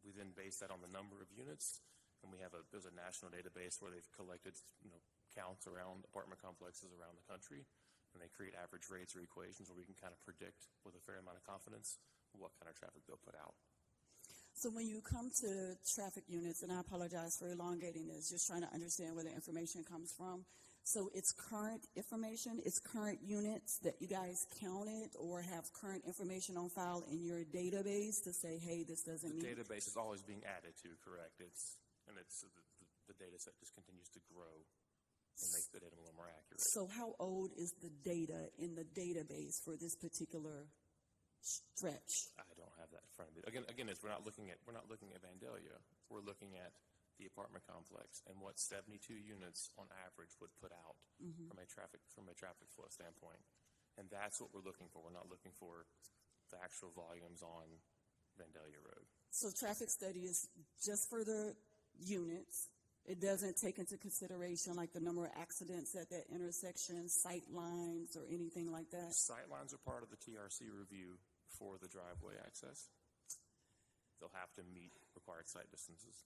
O: we then base that on the number of units. And there's a national database where they've collected, counts around apartment complexes around the country. And they create average rates or equations where we can kind of predict with a fair amount of confidence what kind of traffic they'll put out.
M: So when you come to traffic units, and I apologize for elongating this, just trying to understand where the information comes from. So it's current information, it's current units that you guys counted or have current information on file in your database to say, hey, this doesn't meet?
O: The database is always being added to, correct. The data set just continues to grow and make the data a little more accurate.
M: So how old is the data in the database for this particular stretch?
O: I don't have that in front of me. Again, we're not looking at Vandalia. We're looking at the apartment complex and what 72 units on average would put out from a traffic flow standpoint. And that's what we're looking for. We're not looking for the actual volumes on Vandalia Road.
M: So traffic study is just for the units. It doesn't take into consideration like the number of accidents at that intersection, sight lines, or anything like that?
O: Sight lines are part of the TRC review for the driveway access. They'll have to meet required sight distances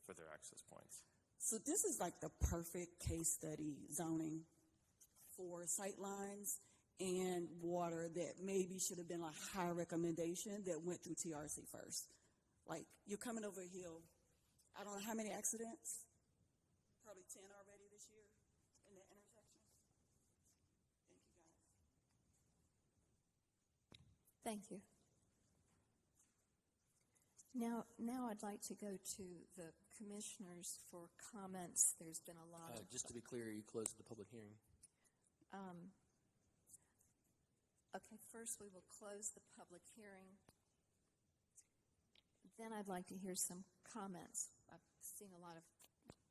O: for their access points.
M: So this is like the perfect case study zoning for sight lines and water that maybe should have been a high recommendation that went through TRC first. Like, you're coming over a hill. I don't know how many accidents? Probably 10 already this year in that intersection. Thank you, guys.
A: Thank you. Now I'd like to go to the commissioners for comments. There's been a lot of...
C: Just to be clear, you closed the public hearing.
A: Okay, first we will close the public hearing. Then I'd like to hear some comments. I've seen a lot of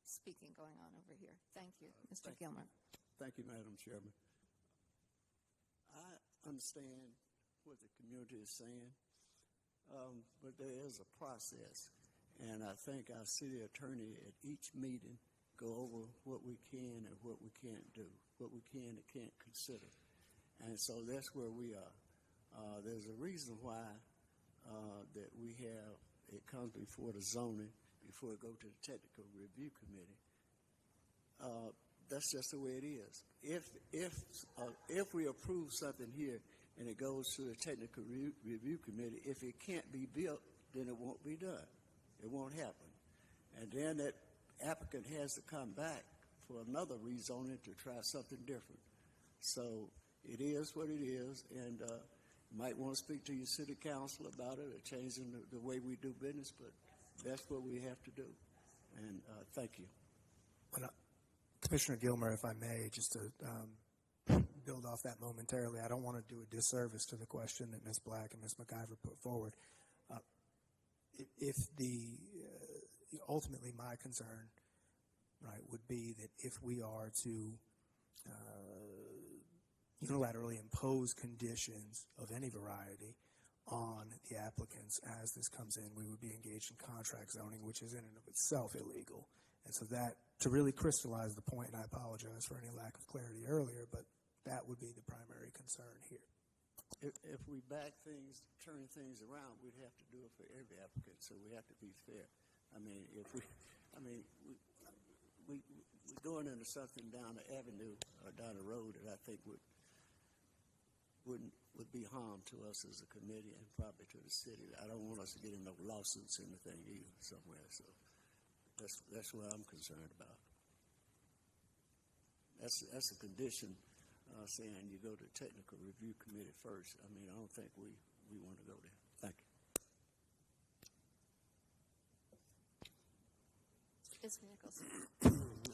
A: speaking going on over here. Thank you, Mr. Gilmer.
E: Thank you, Madam Chairman. I understand what the community is saying, but there is a process, and I think our city attorney at each meeting go over what we can and what we can't do, what we can and can't consider. And so that's where we are. There's a reason why that we have, it comes before the zoning, before it go to the technical review committee. That's just the way it is. If we approve something here and it goes to the technical review committee, if it can't be built, then it won't be done. It won't happen. And then that applicant has to come back for another rezoning to try something different. So it is what it is, and you might want to speak to your city council about it or changing the way we do business, but that's what we have to do. And thank you.
F: Commissioner Gilmer, if I may, just to build off that momentarily, I don't want to do a disservice to the question that Ms. Black and Ms. McIver put forward. If ultimately my concern, right, would be that if we are to unilaterally impose conditions of any variety on the applicants as this comes in, we would be engaged in contract zoning, which is in and of itself illegal. And so that, to really crystallize the point, and I apologize for any lack of clarity earlier, but that would be the primary concern here.
E: If we back things, turn things around, we'd have to do it for every applicant, so we have to be fair. I mean, we're going into something down the avenue or down the road that I think would be harm to us as a committee and probably to the city. I don't want us to get in no lawsuits or anything either somewhere, so that's what I'm concerned about. That's a condition saying you go to technical review committee first. I mean, I don't think we want to go there. Thank you.
A: Mr. Nichols.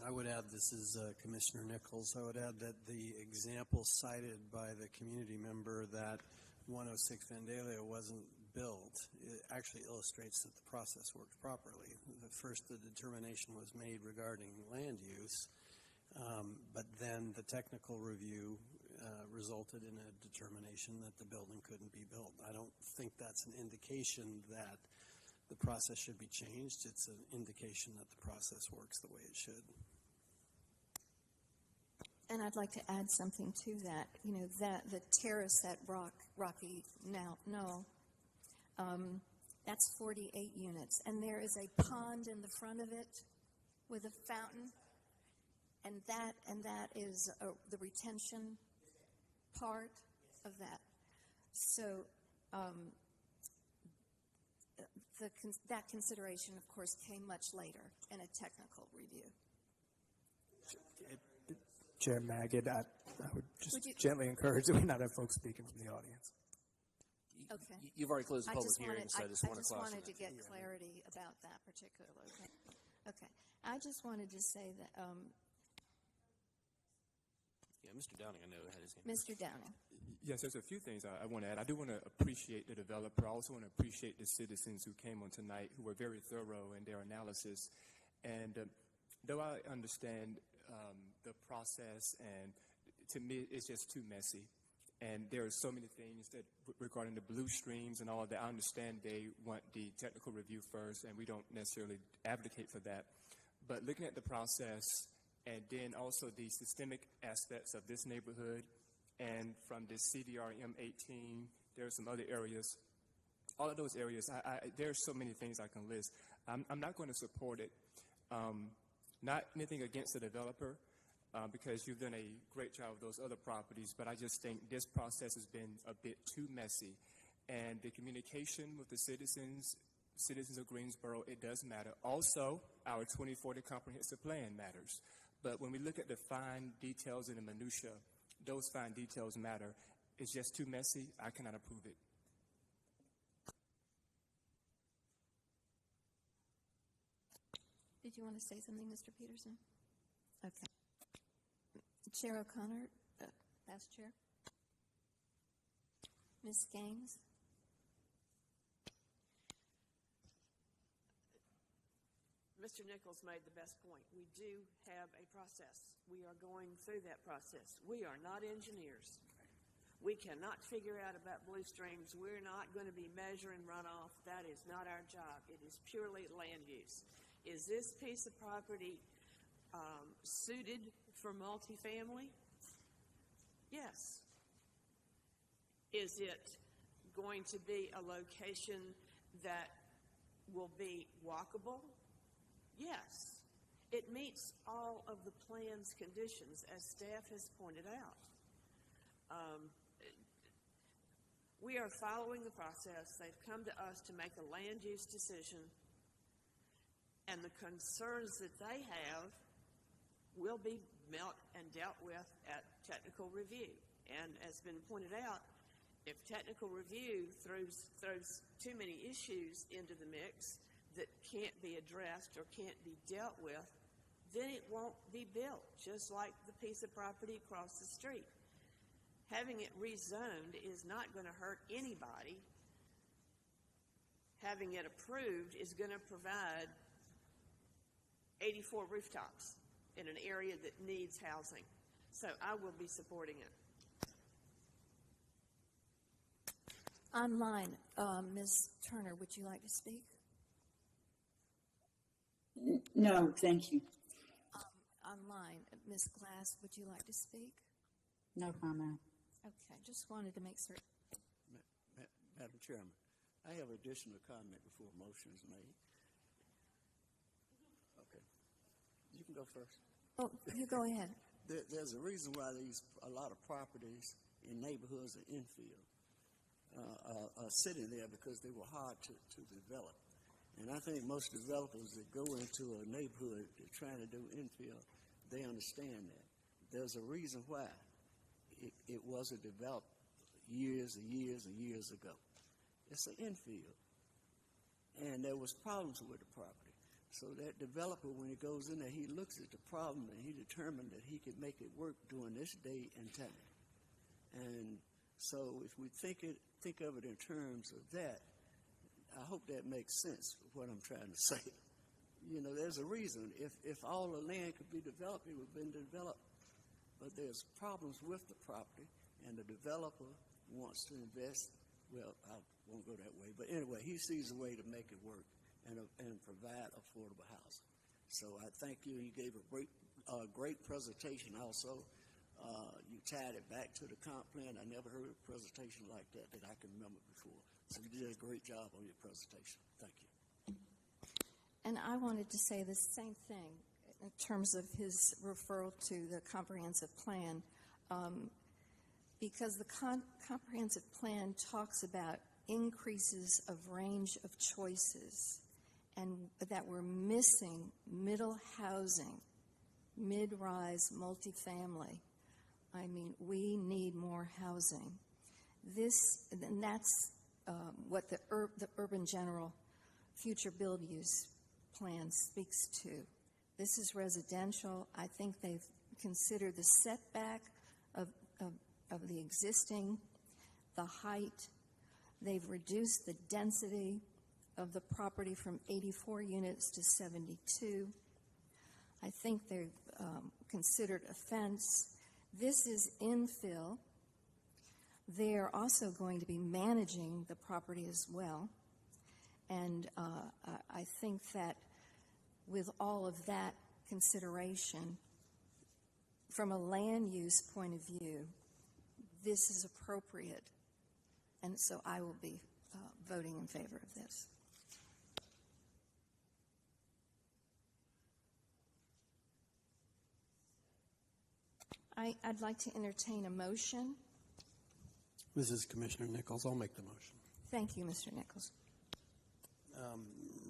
I: I would add, this is Commissioner Nichols, I would add that the example cited by the community member that 106 Vandalia wasn't built, it actually illustrates that the process worked properly. First, the determination was made regarding land use, but then the technical review resulted in a determination that the building couldn't be built. I don't think that's an indication that the process should be changed. It's an indication that the process works the way it should.
A: And I'd like to add something to that. You know, that the terrace at Rocky Knoll, that's 48 units, and there is a pond in the front of it with a fountain, and that is the retention part of that. So that consideration, of course, came much later in a technical review.
F: Chair Magid, I would just gently encourage that we not have folks speaking from the audience.
C: Okay. You've already closed the public hearing, so I just want to clarify.
A: I just wanted to get clarity about that particularly. Okay. I just wanted to say that.
C: Yeah, Mr. Downing, I know had his hand.
A: Mr. Downing.
H: Yes, there's a few things I want to add. I do want to appreciate the developer. I also want to appreciate the citizens who came on tonight, who were very thorough in their analysis. And though I understand the process, and to me, it's just too messy. And there are so many things that regarding the blue streams and all of that. I understand they want the technical review first, and we don't necessarily advocate for that. But looking at the process, and then also the systemic aspects of this neighborhood, and from the CDRM 18, there are some other areas. All of those areas, there are so many things I can list. I'm not going to support it. Not anything against the developer, because you've done a great job with those other properties, but I just think this process has been a bit too messy. And the communication with the citizens of Greensboro, it does matter. Also, our 2040 comprehensive plan matters. But when we look at the fine details and the minutia, those fine details matter. It's just too messy. I cannot approve it.
A: Did you want to say something, Mr. Peterson? Okay. Chair O'Connor, Vice Chair. Ms. Gaines.
J: Mr. Nichols made the best point. We do have a process. We are going through that process. We are not engineers. We cannot figure out about blue streams. We're not going to be measuring runoff. That is not our job. It is purely land use. Is this piece of property suited for multifamily? Yes. Is it going to be a location that will be walkable? Yes. It meets all of the plan's conditions, as staff has pointed out. We are following the process. They've come to us to make a land use decision, and the concerns that they have will be met and dealt with at technical review. And as been pointed out, if technical review throws too many issues into the mix that can't be addressed or can't be dealt with, then it won't be built, just like the piece of property across the street. Having it rezoned is not going to hurt anybody. Having it approved is going to provide 84 rooftops in an area that needs housing. So I will be supporting it.
A: Online, Ms. Turner, would you like to speak?
P: No, thank you.
A: Online, Ms. Glass, would you like to speak?
P: No comment.
A: Okay, just wanted to make certain.
E: Madam Chairman, I have additional comment before motion is made. Okay. You can go first.
A: Oh, you go ahead.
E: There's a reason why a lot of properties in neighborhoods are infill, are sitting there because they were hard to develop. And I think most developers that go into a neighborhood trying to do infill, they understand that. There's a reason why it wasn't developed years and years and years ago. It's an infill. And there was problems with the property. So that developer, when he goes in there, he looks at the problem and he determined that he could make it work during this day and time. And so if we think of it in terms of that, I hope that makes sense of what I'm trying to say. You know, there's a reason. If all the land could be developed, it would have been developed. But there's problems with the property, and the developer wants to invest. Well, I won't go that way. But anyway, he sees a way to make it work and provide affordable housing. So I thank you. You gave a great presentation also. You tied it back to the comp plan. I never heard a presentation like that I can remember before. So you did a great job on your presentation. Thank you.
A: And I wanted to say the same thing in terms of his referral to the comprehensive plan, because the comprehensive plan talks about increases of range of choices, and that we're missing middle housing, mid-rise multifamily. I mean, we need more housing. And that's what the Urban General Future Build Use Plan speaks to. This is residential. I think they've considered the setback of the existing, the height. They've reduced the density of the property from 84 units to 72. I think they've considered a fence. This is infill. They're also going to be managing the property as well. And I think that with all of that consideration, from a land use point of view, this is appropriate. And so I will be voting in favor of this. I'd like to entertain a motion.
I: This is Commissioner Nichols. I'll make the motion.
A: Thank you, Mr. Nichols.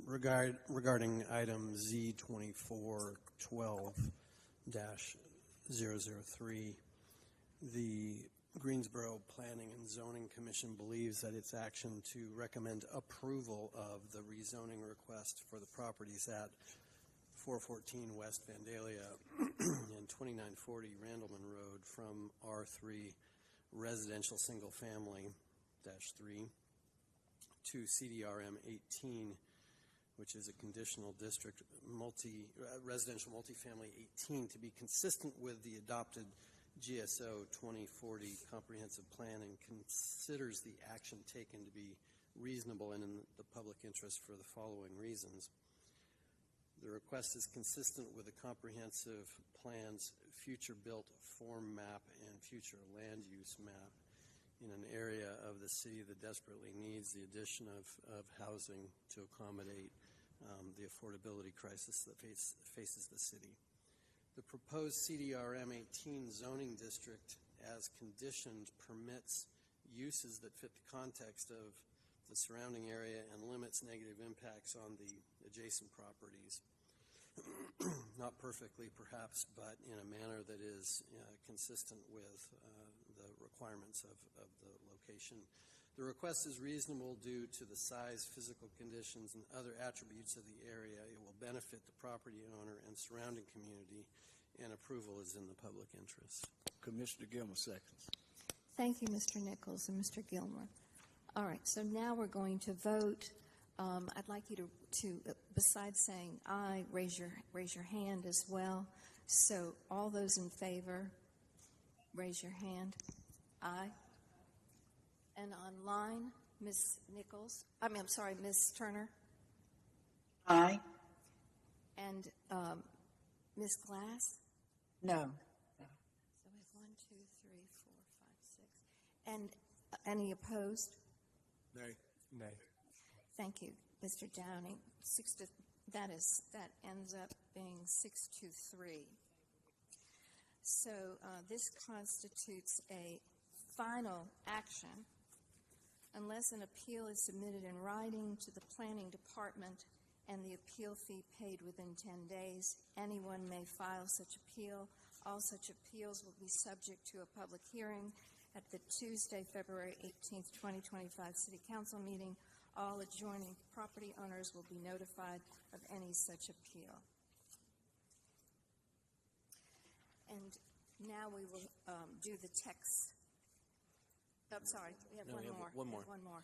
I: Regarding item Z2412-003, the Greensboro Planning and Zoning Commission believes that its action to recommend approval of the rezoning request for the properties at 414 West Vandalia and 2940 Randleman Road from R3 Residential Single Family -3 to CDRM 18 which is a conditional district residential multifamily 18, to be consistent with the adopted GSO 2040 comprehensive plan and considers the action taken to be reasonable and in the public interest for the following reasons. The request is consistent with the comprehensive plan's future built form map and future land use map in an area of the city that desperately needs the addition of housing to accommodate the affordability crisis that faces the city. The proposed CDRM 18 zoning district, as conditioned, permits uses that fit the context of the surrounding area and limits negative impacts on the adjacent properties. Not perfectly, perhaps, but in a manner that is consistent with the requirements of the location. The request is reasonable due to the size, physical conditions, and other attributes of the area. It will benefit the property owner and surrounding community, and approval is in the public interest.
E: Commissioner Gilmer seconds.
A: Thank you, Mr. Nichols and Mr. Gilmer. All right, so now we're going to vote. I'd like you to besides saying aye, raise your hand as well. So all those in favor, raise your hand. Aye. And online, Ms. Nichols, Ms. Turner.
P: Aye.
A: And Ms. Glass?
P: No.
A: So we have 1, 2, 3, 4, 5, 6. And any opposed?
G: Nay.
H: Nay.
A: Thank you, Mr. Downing. That ends up being 6 to 3. So this constitutes a final action unless an appeal is submitted in writing to the planning department and the appeal fee paid within 10 days. Anyone may file such appeal. All such appeals will be subject to a public hearing at the Tuesday, February 18th, 2025 City Council meeting. All adjoining property owners will be notified of any such appeal. And now we will do the text. I'm sorry, we have
C: No,
A: one
C: we have
A: more.
C: one more.
A: We have one more.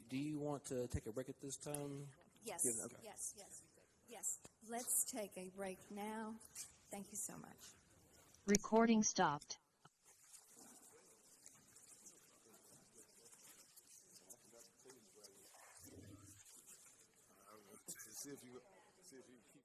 C: Do you want to take a break at this time?
A: Yes,
C: Okay.
A: yes. Let's take a break now. Thank you so much.
Q: Recording stopped.
G: See if you keep.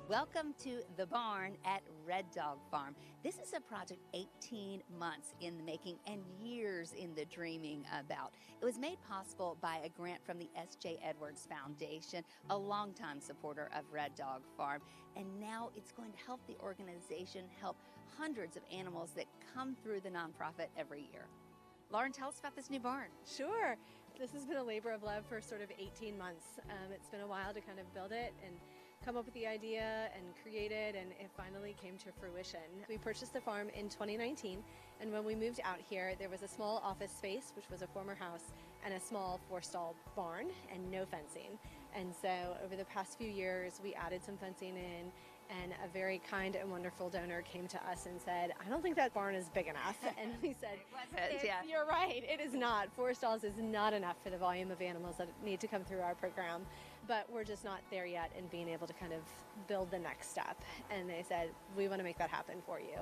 R: Welcome to the barn at Red Dog Farm. This is a project 18 months in the making and years in the dreaming about. It was made possible by a grant from the S.J. Edwards Foundation, a longtime supporter of Red Dog Farm, and now it's going to help the organization help hundreds of animals that come through the nonprofit every year. Lauren, tell us about this new barn.
S: Sure. This has been a labor of love for sort of 18 months. It's been a while to kind of build it and come up with the idea and create it, and it finally came to fruition. We purchased the farm in 2019, and when we moved out here, there was a small office space, which was a former house, and a small 4-stall barn and no fencing. And so over the past few years, we added some fencing in, and a very kind and wonderful donor came to us and said, I don't think that barn is big enough. And we said, You're right, it is not. 4 stalls is not enough for the volume of animals that need to come through our program. But we're just not there yet in being able to kind of build the next step. And they said, we want to make that happen for you.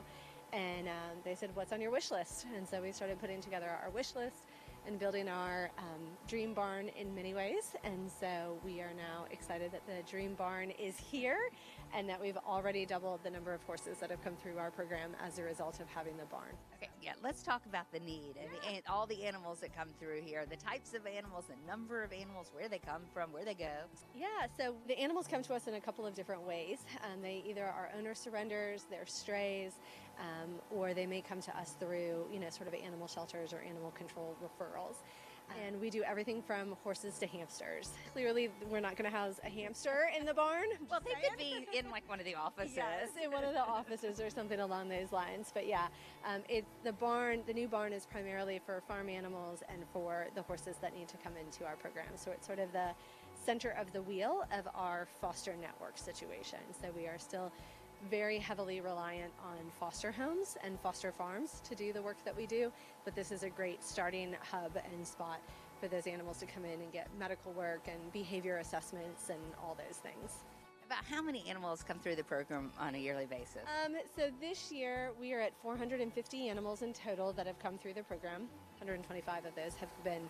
S: And they said, what's on your wish list? And so we started putting together our wish list and building our dream barn in many ways. And so we are now excited that the dream barn is here. and that we've already doubled the number of horses that have come through our program as a result of having the barn.
R: Okay, yeah, let's talk about the need and all the animals that come through here, the types of animals, the number of animals, where they come from, where they go.
S: Yeah, so the animals come to us in a couple of different ways. They either are owner surrenders, they're strays, or they may come to us through, sort of animal shelters or animal control referrals. And we do everything from horses to hamsters. Clearly, we're not going to house a hamster in the barn.
R: Well, they could be in like one of the offices.
S: Yes, in one of the offices or something along those lines. But yeah, the new barn is primarily for farm animals and for the horses that need to come into our program. So it's sort of the center of the wheel of our foster network situation. So we are still very heavily reliant on foster homes and foster farms to do the work that we do, but this is a great starting hub and spot for those animals to come in and get medical work and behavior assessments and all those things.
R: About how many animals come through the program on a yearly basis?
S: So this year we are at 450 animals in total that have come through the program. 125 of those have been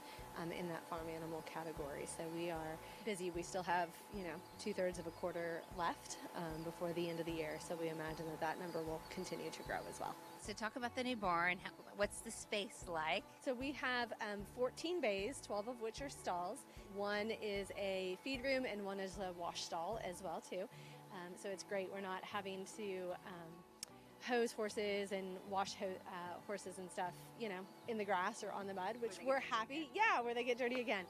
S: in that farm animal category. So we are busy. We still have, 2/3 of a quarter left before the end of the year. So we imagine that number will continue to grow as well.
R: So talk about the new barn. What's the space like?
S: So we have 14 bays, 12 of which are stalls. One is a feed room and one is a wash stall as well too. So it's great. We're not having to hose horses and wash horses and stuff, in the grass or on the mud, which we're happy. Yeah, where they get dirty again.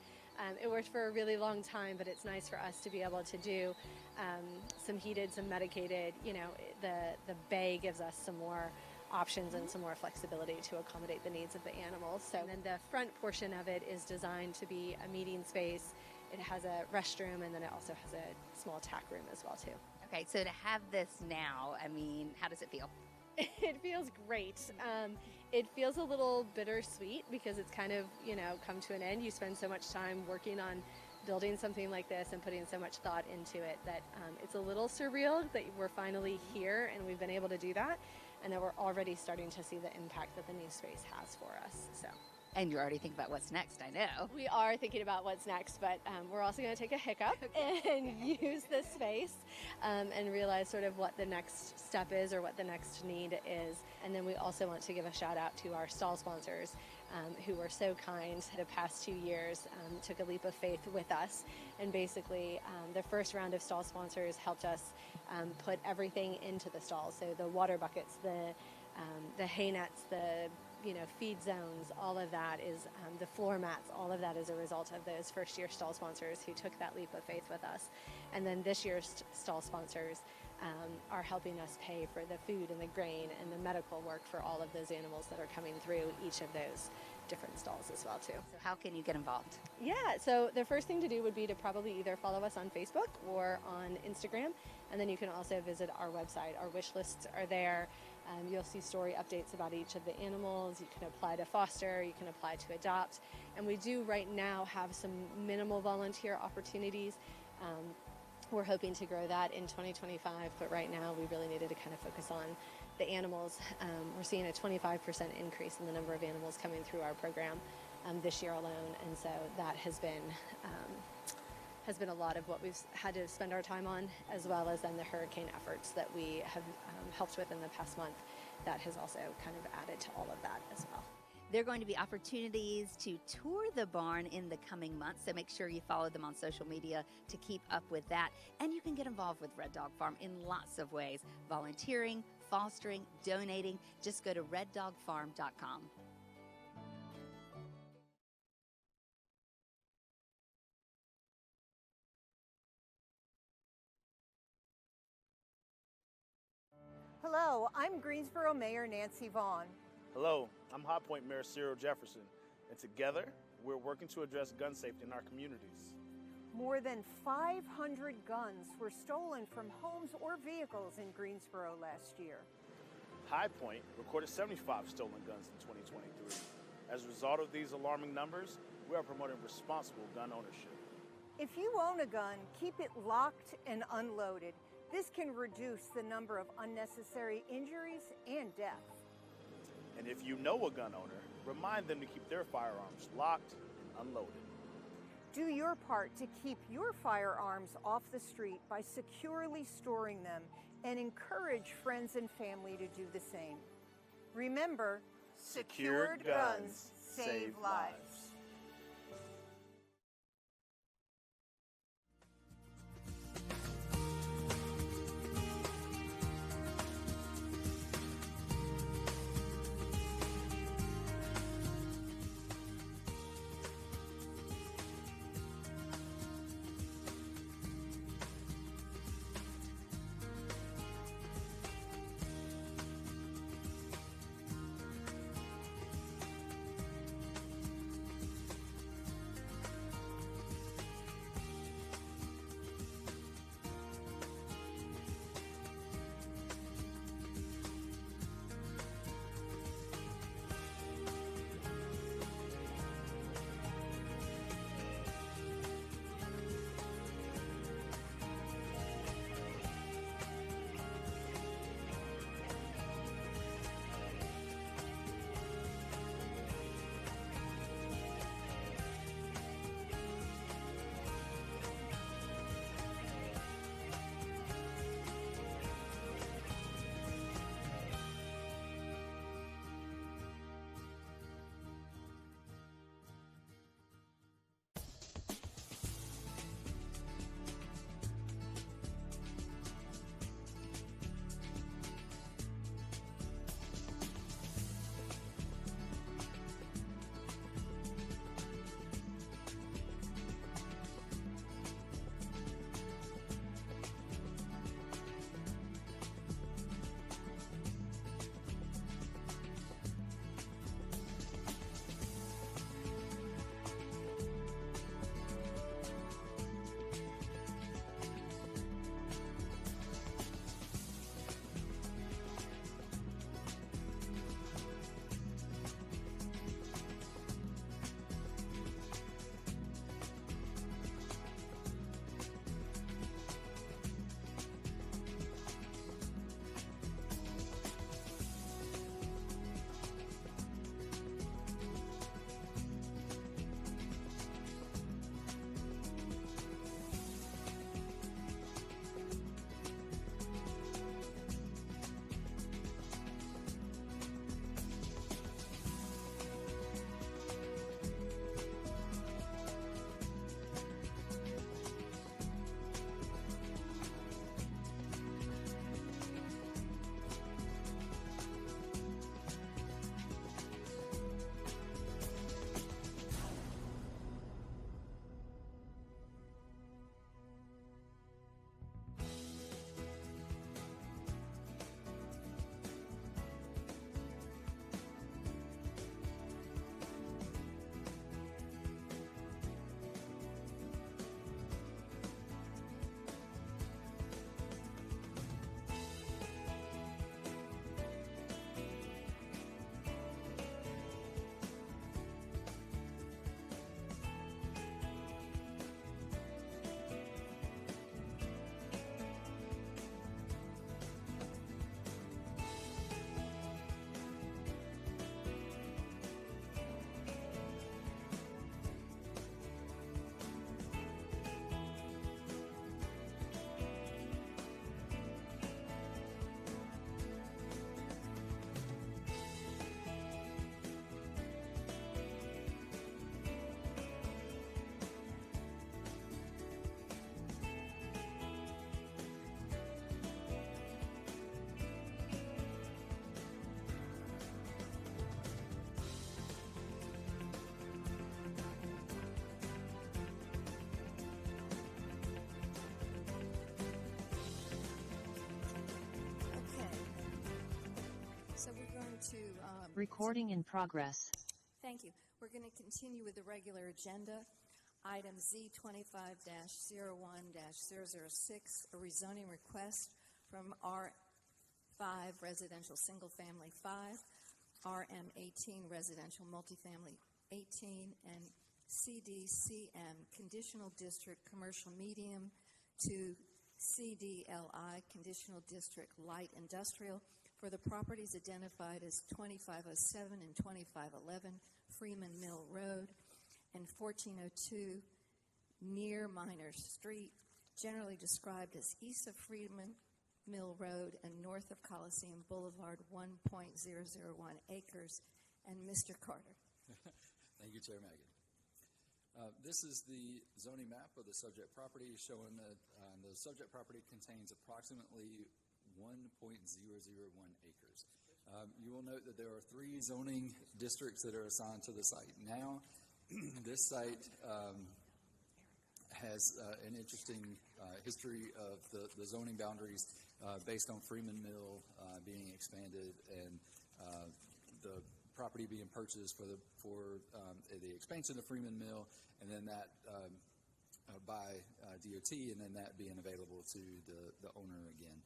S: It worked for a really long time, but it's nice for us to be able to do some heated, some medicated. The bay gives us some more options and some more flexibility to accommodate the needs of the animals. So and then the front portion of it is designed to be a meeting space. It has a restroom, and then it also has a small tack room as well too.
R: Okay, so to have this now, how does it feel?
S: It feels great. It feels a little bittersweet because it's kind of, come to an end. You spend so much time working on building something like this and putting so much thought into it that it's a little surreal that we're finally here and we've been able to do that, and that we're already starting to see the impact that the new space has for us. So.
R: And you're already thinking about what's next, I know.
S: We are thinking about what's next, but we're also going to take a hiccup and use this space and realize sort of what the next step is or what the next need is. And then we also want to give a shout out to our stall sponsors who were so kind the past 2 years, took a leap of faith with us. And basically, the first round of stall sponsors helped us put everything into the stalls. So the water buckets, the hay nets, the feed zones, all of that is the floor mats, all of that is a result of those first year stall sponsors who took that leap of faith with us. And then this year's stall sponsors are helping us pay for the food and the grain and the medical work for all of those animals that are coming through each of those different stalls as well too.
R: So how can you get involved?
S: Yeah, so the first thing to do would be to probably either follow us on Facebook or on Instagram, and then you can also visit our website. Our wish lists are there. You'll see story updates about each of the animals. You can apply to foster, you can apply to adopt, and we do right now have some minimal volunteer opportunities. We're hoping to grow that in 2025, but right now we really needed to kind of focus on the animals. We're seeing a 25% increase in the number of animals coming through our program this year alone, and so that has been a lot of what we've had to spend our time on, as well as then the hurricane efforts that we have helped with in the past month. That has also kind of added to all of that as well.
R: There are going to be opportunities to tour the barn in the coming months, so make sure you follow them on social media to keep up with that. And you can get involved with Red Dog Farm in lots of ways: volunteering, fostering, donating. Just go to reddogfarm.com.
T: Hello, I'm Greensboro Mayor Nancy Vaughn.
U: Hello, I'm Hot Point Mayor Cyril Jefferson, and together we're working to address gun safety in our communities.
T: More than 500 guns were stolen from homes or vehicles in Greensboro last year.
U: High Point recorded 75 stolen guns in 2023. As a result of these alarming numbers, we are promoting responsible gun ownership.
T: If you own a gun, keep it locked and unloaded. This can reduce the number of unnecessary injuries and deaths.
U: And if you know a gun owner, remind them to keep their firearms locked and unloaded.
T: Do your part to keep your firearms off the street by securely storing them and encourage friends and family to do the same. Remember, secured guns save lives.
A: So we're going to...
Q: Recording in progress.
A: Thank you. We're going to continue with the regular agenda. Item Z25-01-006, a rezoning request from R5 Residential Single Family 5, RM18 Residential Multifamily 18, and CDCM Conditional District Commercial Medium to CDLI Conditional District Light Industrial for the properties identified as 2507 and 2511 Freeman Mill Road and 1402 near Miners Street, generally described as east of Freeman Mill Road and north of Coliseum Boulevard, 1.001 acres. And Mr. Carter.
B: Thank you, Chair Magid. This is the zoning map of the subject property showing that the subject property contains approximately 1.001 acres. You will note that there are 3 zoning districts that are assigned to the site. Now, this site has an interesting history of the zoning boundaries based on Freeman Mill being expanded and the property being purchased for the expansion of Freeman Mill, and then that by DOT, and then that being available to the owner again.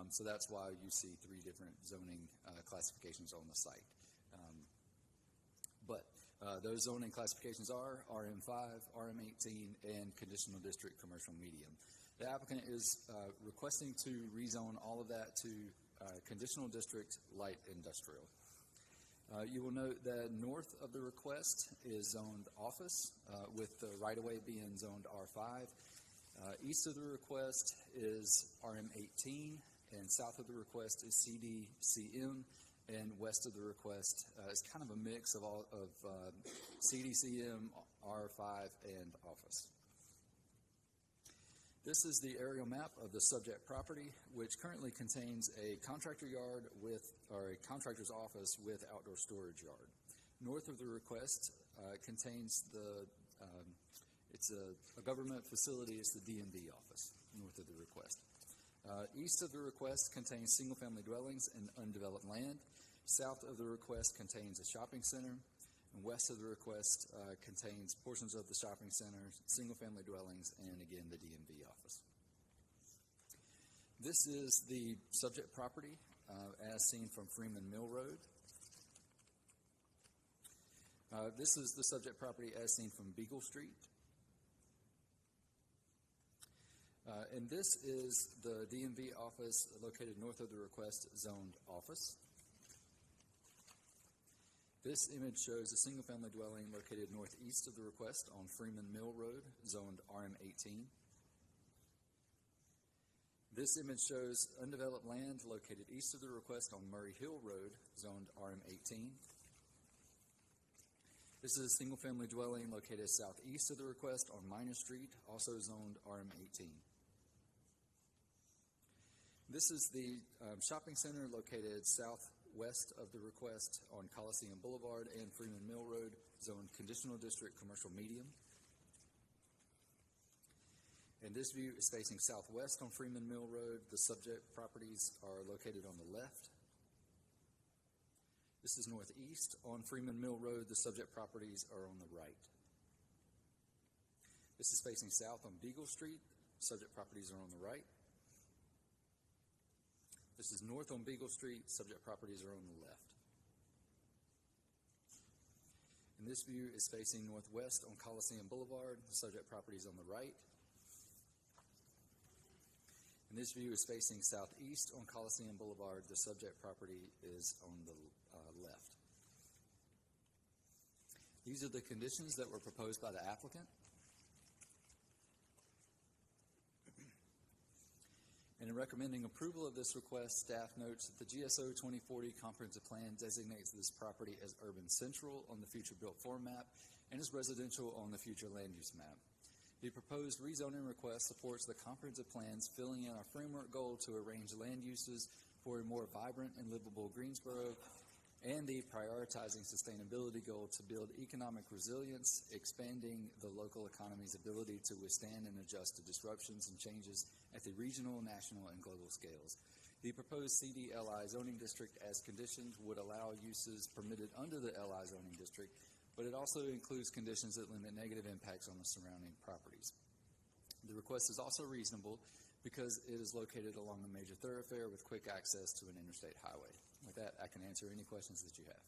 B: So that's why you see 3 different zoning classifications on the site. But those zoning classifications are RM5, RM18, and conditional district commercial medium. The applicant is requesting to rezone all of that to conditional district light industrial. You will note that north of the request is zoned office, with the right-of-way being zoned R5. East of the request is RM18, and south of the request is CDCM, and west of the request is kind of a mix of all of CDCM, R5, and office. This is the aerial map of the subject property, which currently contains a contractor yard or a contractor's office with outdoor storage yard. North of the request contains it's a government facility. It's the DMV office, north of the request. East of the request contains single-family dwellings and undeveloped land. South of the request contains a shopping center. And west of the request contains portions of the shopping center, single-family dwellings, and again, the DMV office. This is the subject property as seen from Freeman Mill Road. This is the subject property as seen from Beagle Street. And this is the DMV office located north of the request zoned office. This image shows a single-family dwelling located northeast of the request on Freeman Mill Road, zoned RM18. This image shows undeveloped land located east of the request on Murray Hill Road, zoned RM18. This is a single-family dwelling located southeast of the request on Minor Street, also zoned RM18. This is the shopping center located southwest of the request on Coliseum Boulevard and Freeman Mill Road, zoned conditional district commercial medium. And this view is facing southwest on Freeman Mill Road. The subject properties are located on the left. This is northeast on Freeman Mill Road. The subject properties are on the right. This is facing south on Beagle Street. Subject properties are on the right. This is north on Beagle Street. Subject properties are on the left. And this view is facing northwest on Coliseum Boulevard. The subject properties on the right. And this view is facing southeast on Coliseum Boulevard. The subject property is on the left. These are the conditions that were proposed by the applicant. And in recommending approval of this request, staff notes that the GSO 2040 Comprehensive Plan designates this property as urban central on the future built form map and as residential on the future land use map. The proposed rezoning request supports the comprehensive plans, filling in our framework goal to arrange land uses for a more vibrant and livable Greensboro, and the prioritizing sustainability goal to build economic resilience, expanding the local economy's ability to withstand and adjust to disruptions and changes at the regional, national, and global scales. The proposed CDLI zoning district as conditioned would allow uses permitted under the LI zoning district, but it also includes conditions that limit negative impacts on the surrounding properties. The request is also reasonable because it is located along a major thoroughfare with quick access to an interstate highway. With that, I can answer any questions that you have.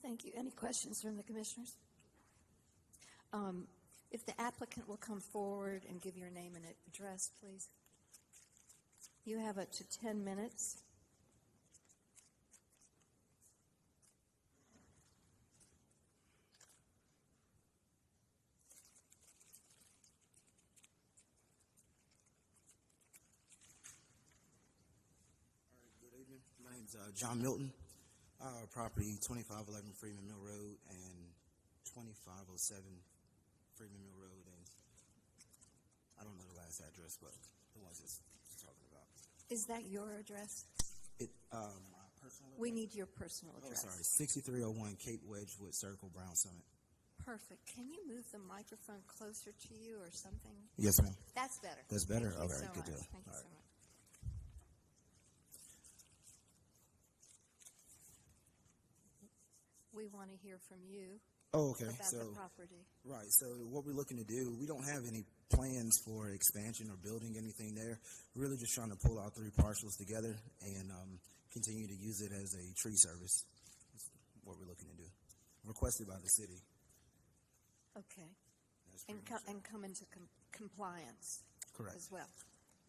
A: Thank you. Any questions from the commissioners? If the applicant will come forward and give your name and address, please. You have up to 10 minutes.
K: name's John Milton. Property 2511 Freeman Mill Road and 2507 Freeman Mill Road, and I don't know the last address, but the ones it's talking about.
A: Is that your address?
K: My personal address?
A: We need your personal
K: Oh,
A: address.
K: sorry, 6301 Cape Wedgwood Circle, Brown Summit.
A: Perfect. Can you move the microphone closer to you or something?
K: Yes, ma'am.
A: That's better.
K: That's better?
A: Thank you
K: Okay,
A: so
K: good
A: much.
K: deal.
A: Thank you
K: All
A: so
K: right.
A: much. We want to hear from you.
K: Oh, okay.
A: About
K: So,
A: the property.
K: right. So what we're looking to do, we don't have any plans for expansion or building anything there. We're really just trying to pull our 3 parcels together and continue to use it as a tree service. That's what we're looking to do. Requested by the city.
A: Okay.
K: That's
A: And,
K: pretty much
A: and come into compliance.
K: Correct.
A: As well.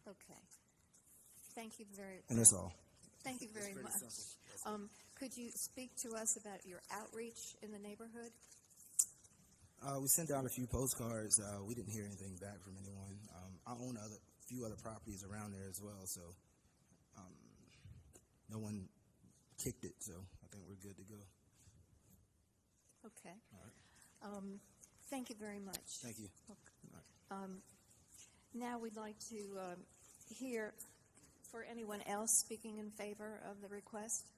A: Okay. Thank you very much.
K: And that's all.
A: Thank you very
K: It's pretty
A: much.
K: simple.
A: Could you speak to us about your outreach in the neighborhood?
K: We sent out a few postcards. We didn't hear anything back from anyone. I own a few other properties around there as well, so no one kicked it, so I think we're good to go.
A: Okay.
K: All right.
A: Thank you very much.
K: Thank you.
A: Now we'd like to hear for anyone else speaking in favor of the request.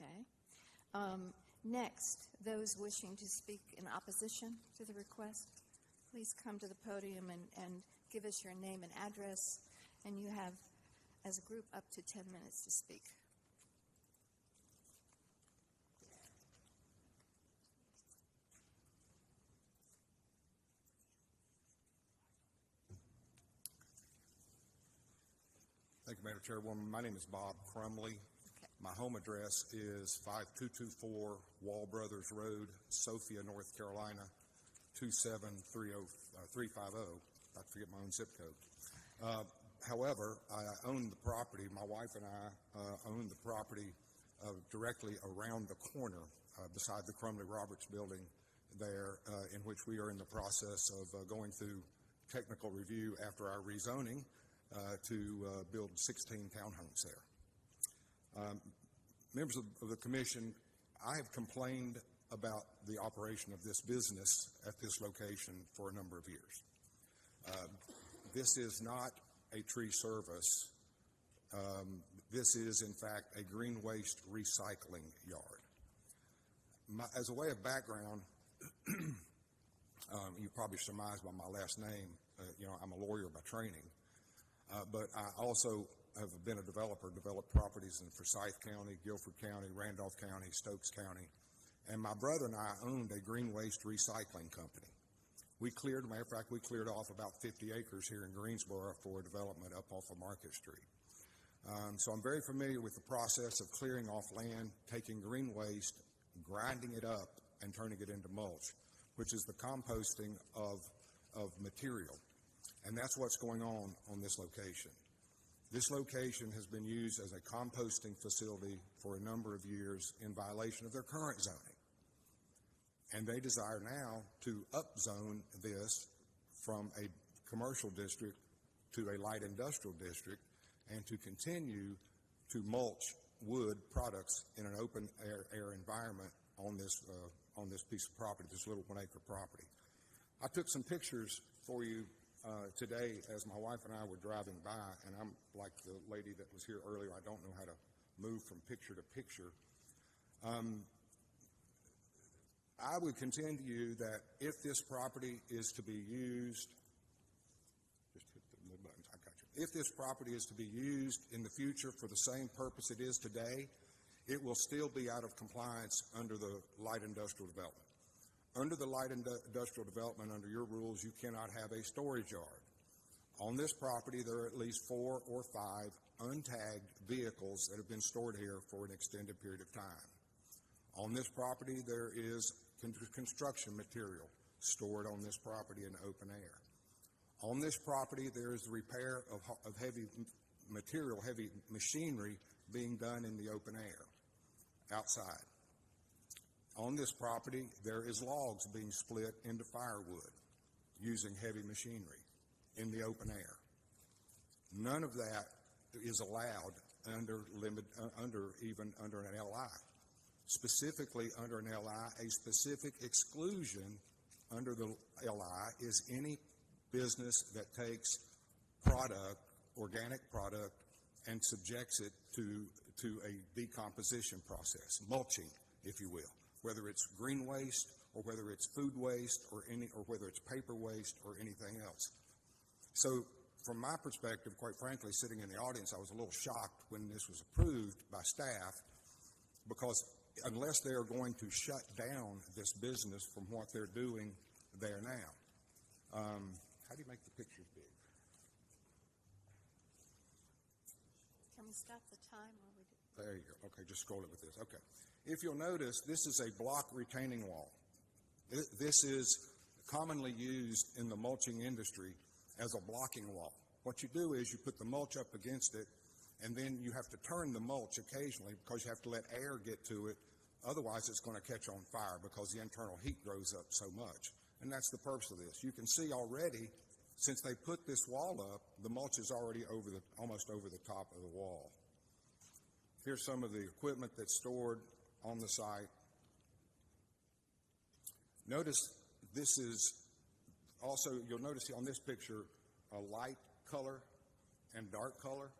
A: Okay. Next, those wishing to speak in opposition to the request, please come to the podium and give us your name and address, and you have, as a group, up to 10 minutes to speak.
V: Thank you, Madam Chairwoman. My name is Bob Crumley.
A: Okay.
V: My home address is 5224 Wall Brothers Road, Sophia, North Carolina, 2730350. I forget my own zip code. However, I own the property. My wife and I own the property directly around the corner beside the Crumley Roberts building there, in which we are in the process of going through technical review after our rezoning to build 16 townhomes there. Members of the commission, I have complained about the operation of this business at this location for a number of years. This is not a tree service. This is, in fact, a green waste recycling yard. As a way of background, you probably surmised by my last name, I'm a lawyer by training. But I also have been a developer, developed properties in Forsyth County, Guilford County, Randolph County, Stokes County. And my brother and I owned a green waste recycling company. Matter of fact, we cleared off about 50 acres here in Greensboro for development up off of Market Street. So I'm very familiar with the process of clearing off land, taking green waste, grinding it up, and turning it into mulch, which is the composting of material. And that's what's going on this location. This location has been used as a composting facility for a number of years in violation of their current zoning. And they desire now to upzone this from a commercial district to a light industrial district and to continue to mulch wood products in an open air environment on this piece of property, this little 1 acre property. I took some pictures for you today as my wife and I were driving by, and I'm like the lady that was here earlier. I don't know how to move from picture to picture. I would contend to you that if this property is to be used, just hit the buttons, I got you. If this property is to be used in the future for the same purpose it is today, it will still be out of compliance under the light industrial development. Under the light industrial development, under your rules, you cannot have a storage yard. On this property, there are at least 4 or 5 untagged vehicles that have been stored here for an extended period of time. On this property, there is construction material stored on this property in open air. On this property, there is the repair of heavy material, heavy machinery being done in the open air, outside. On this property, there is logs being split into firewood using heavy machinery in the open air. None of that is allowed under an LI. Specifically under an LI, a specific exclusion under the LI is any business that takes product, organic product, and subjects it to a decomposition process, mulching, if you will, whether it's green waste or whether it's food waste or whether it's paper waste or anything else. So from my perspective, quite frankly, sitting in the audience, I was a little shocked when this was approved by staff, because unless they are going to shut down this business from what they're doing there now. How do you make the pictures big?
A: Can we stop the time while we do?
V: There you go. Okay, just scroll it with this. Okay. If you'll notice, this is a block retaining wall. This is commonly used in the mulching industry as a blocking wall. What you do is you put the mulch up against it, and then you have to turn the mulch occasionally because you have to let air get to it. Otherwise, it's going to catch on fire because the internal heat grows up so much. And that's the purpose of this. You can see already, since they put this wall up, the mulch is already almost over the top of the wall. Here's some of the equipment that's stored on the site. Notice this is also, you'll notice on this picture, a light color and dark color.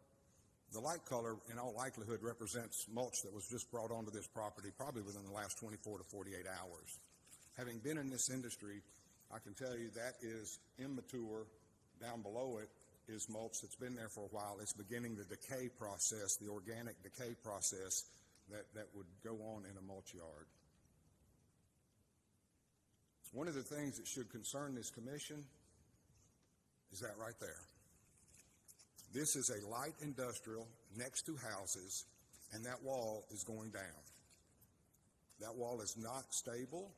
V: The light color, in all likelihood, represents mulch that was just brought onto this property probably within the last 24 to 48 hours. Having been in this industry, I can tell you that is immature. Down below it is mulch that's been there for a while. It's beginning the decay process, the organic decay process that would go on in a mulch yard. One of the things that should concern this commission is that right there. This is a light industrial next to houses, and that wall is going down. That wall is not stable.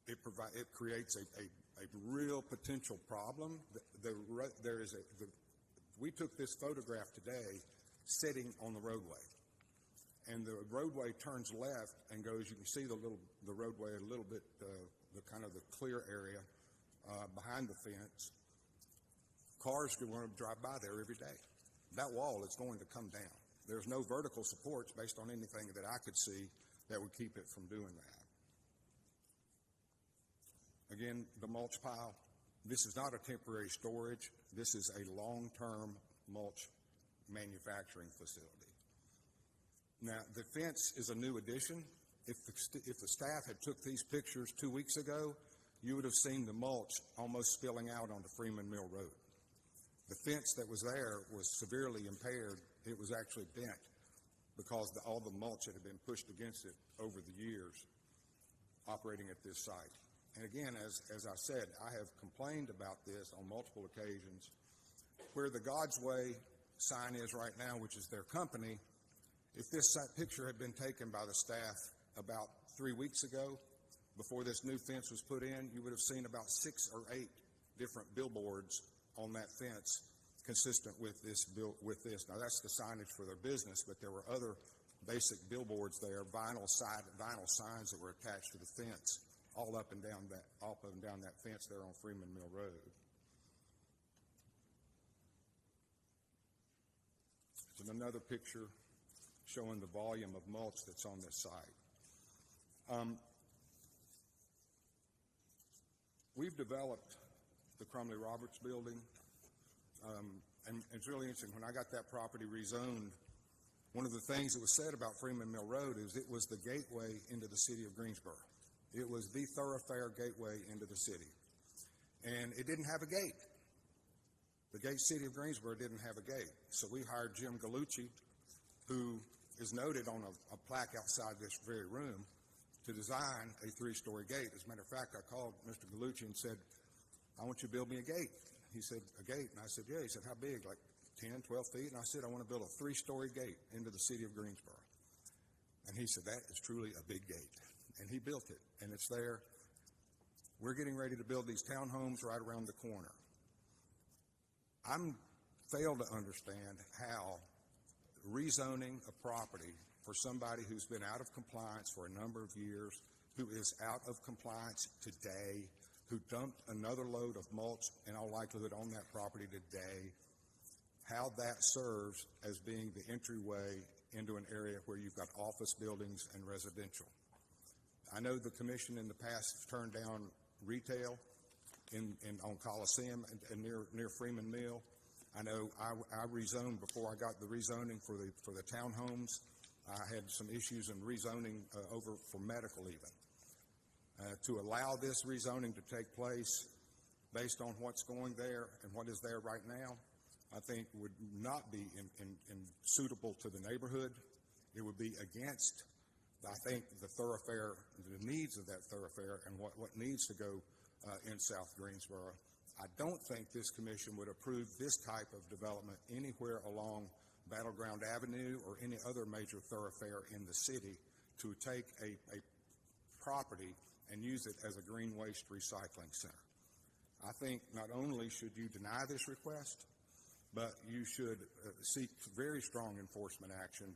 V: It creates a real potential problem. We took this photograph today sitting on the roadway, and the roadway turns left and goes. You can see the roadway a little bit, the kind of the clear area behind the fence. Cars are going to drive by there every day. That wall is going to come down. There's no vertical supports based on anything that I could see that would keep it from doing that. Again, the mulch pile. This is not a temporary storage. This is a long-term mulch manufacturing facility. Now, the fence is a new addition. If the staff had took these pictures 2 weeks ago, you would have seen the mulch almost spilling out onto Freeman Mill Road. The fence that was there was severely impaired. It was actually bent because all the mulch that had been pushed against it over the years operating at this site. And again, as I said, I have complained about this on multiple occasions. Where the God's Way sign is right now, which is their company, if this picture had been taken by the staff about 3 weeks ago, before this new fence was put in, you would have seen about 6 or 8 different billboards on that fence consistent with this. Now, that's the signage for their business, but there were other basic billboards there, vinyl signs that were attached to the fence, all up and down that fence there on Freeman Mill Road. There's another picture showing the volume of mulch that's on this site. We've developed the Crumley Roberts building, and it's really interesting. When I got that property rezoned, one of the things that was said about Freeman Mill Road is it was the gateway into the city of Greensboro. It was the thoroughfare gateway into the city. And it didn't have a gate. The city of Greensboro didn't have a gate. So we hired Jim Gallucci, who is noted on a plaque outside this very room, to design a 3-story gate. As a matter of fact, I called Mr. Gallucci and said, I want you to build me a gate. He said, a gate? And I said, yeah. He said, how big? Like 10, 12 feet? And I said, I want to build a 3-story gate into the city of Greensboro. And he said, that is truly a big gate. And he built it, and it's there. We're getting ready to build these townhomes right around the corner. I'm failed to understand how rezoning a property for somebody who's been out of compliance for a number of years, who is out of compliance today, who dumped another load of mulch in all likelihood on that property today, how that serves as being the entryway into an area where you've got office buildings and residential. I know the commission in the past has turned down retail on Coliseum and near Freeman Mill. I know I rezoned before I got the rezoning for the townhomes. I had some issues in rezoning over for medical even. To allow this rezoning to take place based on what's going there and what is there right now, I think would not be suitable to the neighborhood. It would be against, I think, the thoroughfare, the needs of that thoroughfare and what needs to go in South Greensboro. I don't think this commission would approve this type of development anywhere along Battleground Avenue or any other major thoroughfare in the city to take a property and use it as a green waste recycling center. I think not only should you deny this request, but you should seek very strong enforcement action,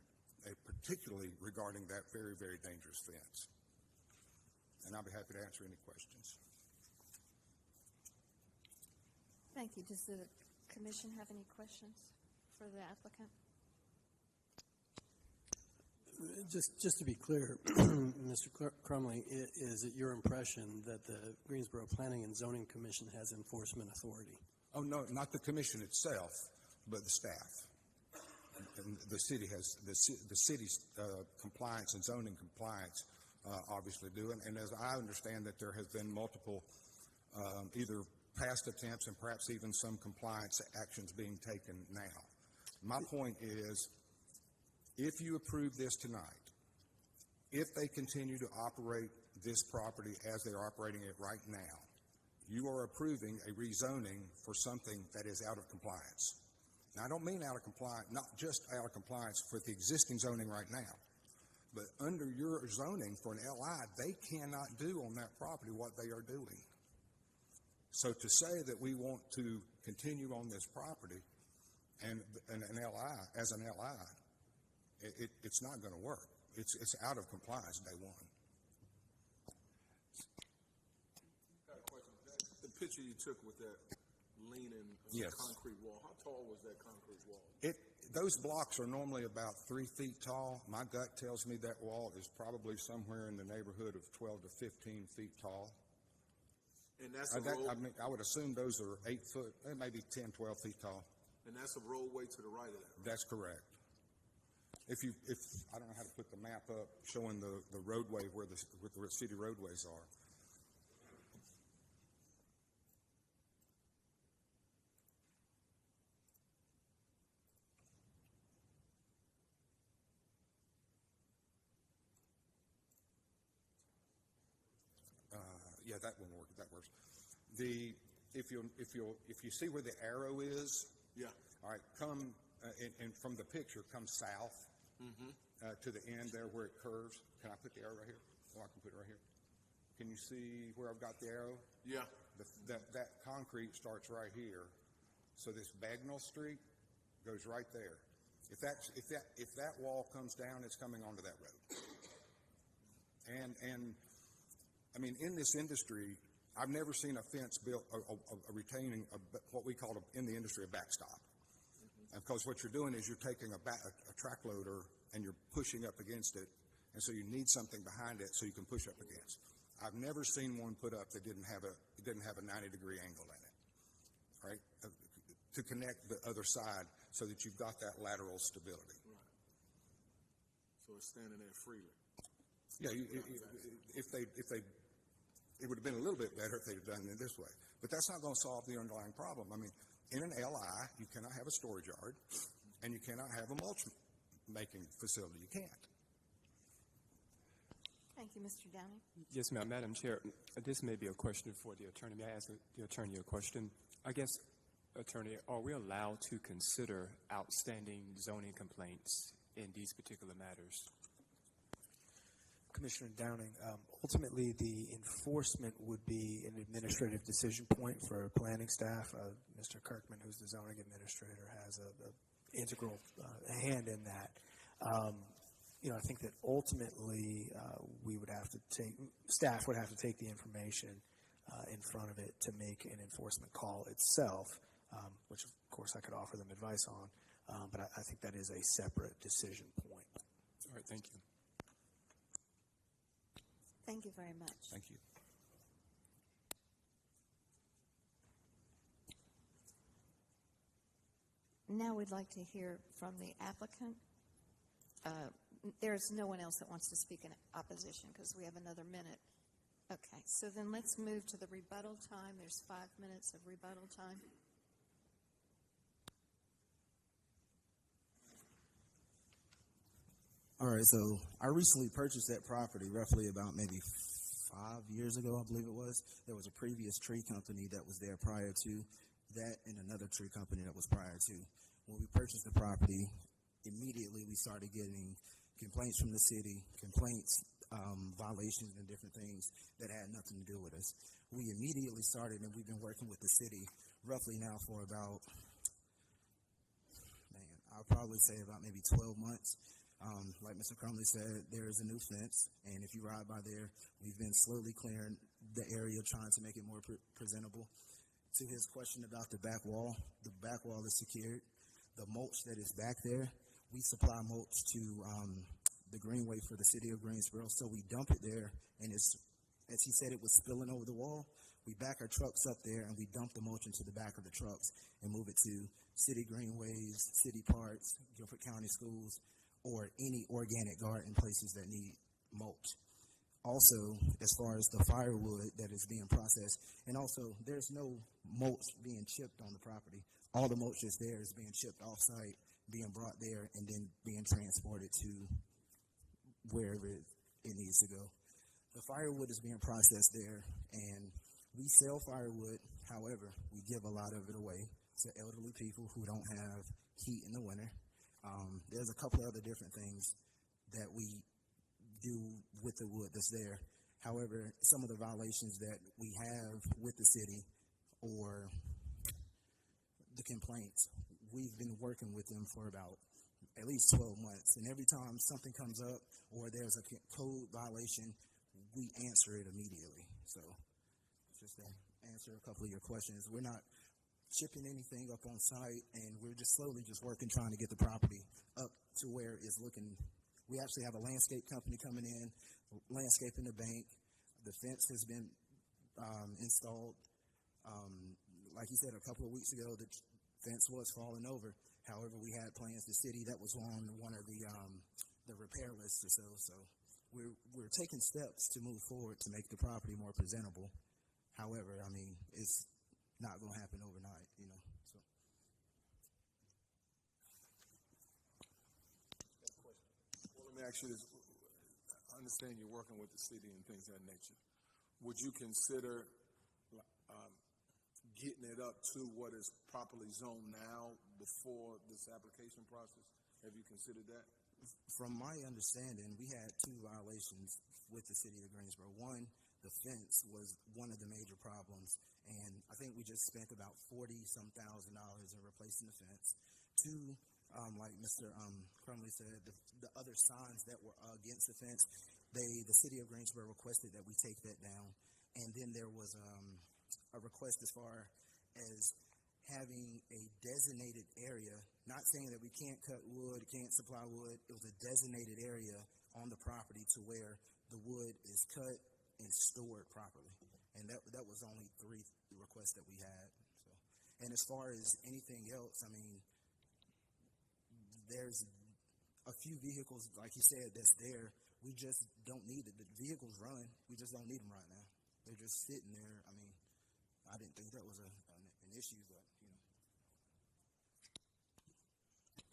V: particularly regarding that very, very dangerous fence. And I'll be happy to answer any questions.
A: Thank you. Does the commission have any questions for the applicant?
I: Just to be clear, Mr. Crumley, is it your impression that the Greensboro Planning and Zoning Commission has enforcement authority?
V: Oh, no, not the commission itself, but the staff. And the city has, the city's compliance and zoning compliance obviously do. And as I understand that there has been multiple either past attempts and perhaps even some compliance actions being taken now. My point is, if you approve this tonight, if they continue to operate this property as they're operating it right now, you are approving a rezoning for something that is out of compliance. Now, I don't mean out of compliance, not just out of compliance for the existing zoning right now, but under your zoning for an LI, they cannot do on that property what they are doing. So to say that we want to continue on this property and an LI, as an LI, it's not going to work. It's out of compliance day one.
G: Got a question. The picture you took with that leaning
V: Yes.
G: concrete wall, how tall was that concrete wall?
V: Those blocks are normally about 3 feet tall. My gut tells me that wall is probably somewhere in the neighborhood of 12 to 15 feet tall.
G: And that's a road,
V: I would assume those are 8 foot, maybe 10, 12 feet tall.
G: and that's a roadway to the right of that. Right?
V: That's correct. If I don't know how to put the map up showing the roadway where the city roadways are. Yeah, that one works. That works. If you see where the arrow is,
G: Yeah.
V: all right, come and from the picture, come south to the end there where it curves. Can I put the arrow right here? Oh, I can put it right here. Can you see where I've got the arrow?
G: Yeah.
V: That concrete starts right here. So this Bagnell Street goes right there. If that wall comes down, it's coming onto that road. And I mean, in this industry, I've never seen a fence built, a retaining, what we call in the industry a backstop. Because what you're doing is you're taking a track loader and you're pushing up against it, and so you need something behind it so you can push up against. I've never seen one put up that didn't have a 90-degree angle in it, right? To connect the other side so that you've got that lateral stability.
G: Right. So it's standing there freely.
V: Yeah, it would have been a little bit better if they'd have done it this way. But that's not going to solve the underlying problem. I mean, in an LI, you cannot have a storage yard, and you cannot have a mulch-making facility. You can't.
A: Thank you, Mr. Downey.
H: Yes, ma'am. Madam Chair, this may be a question for the attorney. May I ask the attorney a question? I guess, attorney, are we allowed to consider outstanding zoning complaints in these particular matters?
F: Commissioner Downing, ultimately the enforcement would be an administrative decision point for planning staff. Mr. Kirkman, who's the zoning administrator, has an integral hand in that. I think that ultimately staff would have to take the information in front of it to make an enforcement call itself. which of course I could offer them advice on, but I think that is a separate decision point.
H: All right, thank you.
A: Thank you very much.
V: Thank you.
A: Now we'd like to hear from the applicant. There's no one else that wants to speak in opposition because we have another minute. Okay, so then let's move to the rebuttal time. There's 5 minutes of rebuttal time.
K: All right, so I recently purchased that property roughly about maybe 5 years ago, I believe it was. There was a previous tree company that was there prior to that, and another tree company that was prior to. When we purchased the property, immediately we started getting complaints from the city, violations and different things that had nothing to do with us. We immediately started, and we've been working with the city roughly now for about, I'll probably say about maybe 12 months. Like Mr. Crumley said, there is a new fence, and if you ride by there, we've been slowly clearing the area, trying to make it more presentable. To his question about the back wall is secured. The mulch that is back there, we supply mulch to the Greenway for the city of Greensboro, so we dump it there, and it's, as he said, it was spilling over the wall. We back our trucks up there, and we dump the mulch into the back of the trucks and move it to city greenways, city parks, Guilford County schools, or any organic garden places that need mulch. Also, as far as the firewood that is being processed, and also there's no mulch being chipped on the property. All the mulch that's there is being chipped off-site, being brought there, and then being transported to wherever it needs to go. The firewood is being processed there, and we sell firewood. However, we give a lot of it away to elderly people who don't have heat in the winter. There's a couple of other different things that we do with the wood that's there. However, some of the violations that we have with the city or the complaints, we've been working with them for about at least 12 months. And every time something comes up or there's a code violation, we answer it immediately. So just to answer a couple of your questions, we're not chipping anything up on site, and we're just slowly just working, trying to get the property up to where it's looking. We actually have a landscape company coming in, landscaping the bank. The fence has been installed. Like you said, a couple of weeks ago, the fence was falling over. However, we had plans. The city that was on one of the repair lists or so. So we're taking steps to move forward to make the property more presentable. However, I mean, it's not going to happen overnight, you know. So.
G: Well, let me ask you this. I understand you're working with the city and things of that nature. Would you consider getting it up to what is properly zoned now before this application process? Have you considered that?
K: From my understanding, we had 2 violations with the city of Greensboro. One, the fence was one of the major problems, and I think we just spent about $40,000 in replacing the fence. 2, like Mr. Crumley said, the other signs that were against the fence, the city of Greensboro requested that we take that down, and then there was a request as far as having a designated area, not saying that we can't cut wood, can't supply wood. It was a designated area on the property to where the wood is cut and stored properly. And that was only 3 requests that we had. So, and as far as anything else, I mean, there's a few vehicles, like you said, that's there. We just don't need it. The vehicles run. We just don't need them right now. They're just sitting there. I mean, I didn't think that was an issue, but, you know.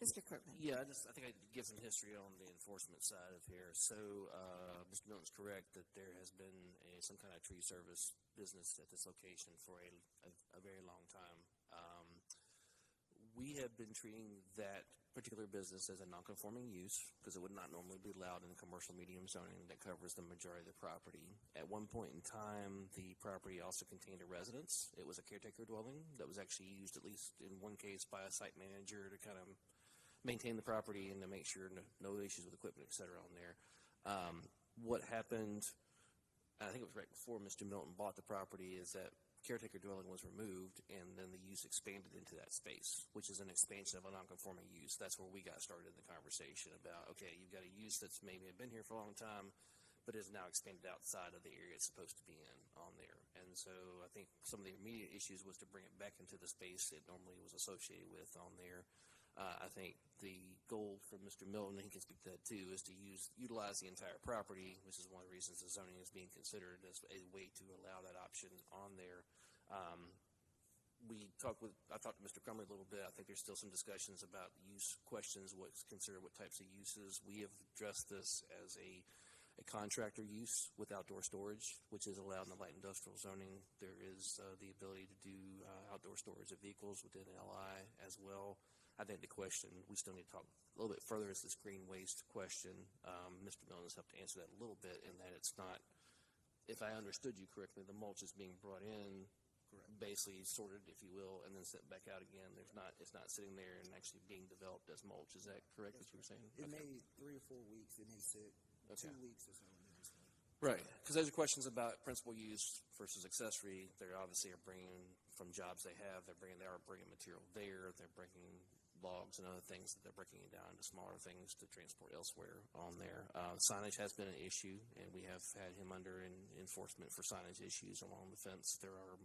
A: Mr. Kirkman.
C: Yeah, I think I could give some history on the enforcement side of here. So, Mr. Milton's correct that there has been some kind of tree service business at this location for a very long time. We have been treating that particular business as a non-conforming use because it would not normally be allowed in commercial medium zoning that covers the majority of the property. At one point in time, the property also contained a residence. It was a caretaker dwelling that was actually used, at least in one case, by a site manager to kind of maintain the property and to make sure no issues with equipment, et cetera, on there. What happened, I think it was right before Mr. Milton bought the property, is that caretaker dwelling was removed, and then the use expanded into that space, which is an expansion of a non-conforming use. That's where we got started in the conversation about, okay, you've got a use that's maybe been here for a long time, but is now expanded outside of the area it's supposed to be in on there. And so I think some of the immediate issues was to bring it back into the space it normally was associated with on there. I think the goal for Mr. Milton, and he can speak to that too, is to utilize the entire property, which is one of the reasons the zoning is being considered as a way to allow that option on there. I talked to Mr. Crumley a little bit. I think there's still some discussions about use questions, what's considered, what types of uses. We have addressed this as a contractor use with outdoor storage, which is allowed in the light industrial zoning. There is the ability to do outdoor storage of vehicles within LI as well. I think the question we still need to talk a little bit further is this green waste question. Mr. Milton has helped to answer that a little bit in that it's not, if I understood you correctly, the mulch is being brought in, basically sorted, if you will, and then sent back out again. It's not sitting there and actually being developed as mulch. Is that correct, what you were saying?
K: It may 3 or 4 weeks. It may sit 2 weeks or so.
C: Right, because there's questions about principal use versus accessory. They obviously are bringing from jobs they have. They are bringing material there. They're bringing logs and other things that they're breaking it down into smaller things to transport elsewhere on there. Signage has been an issue, and we have had him under enforcement for signage issues along the fence. There are,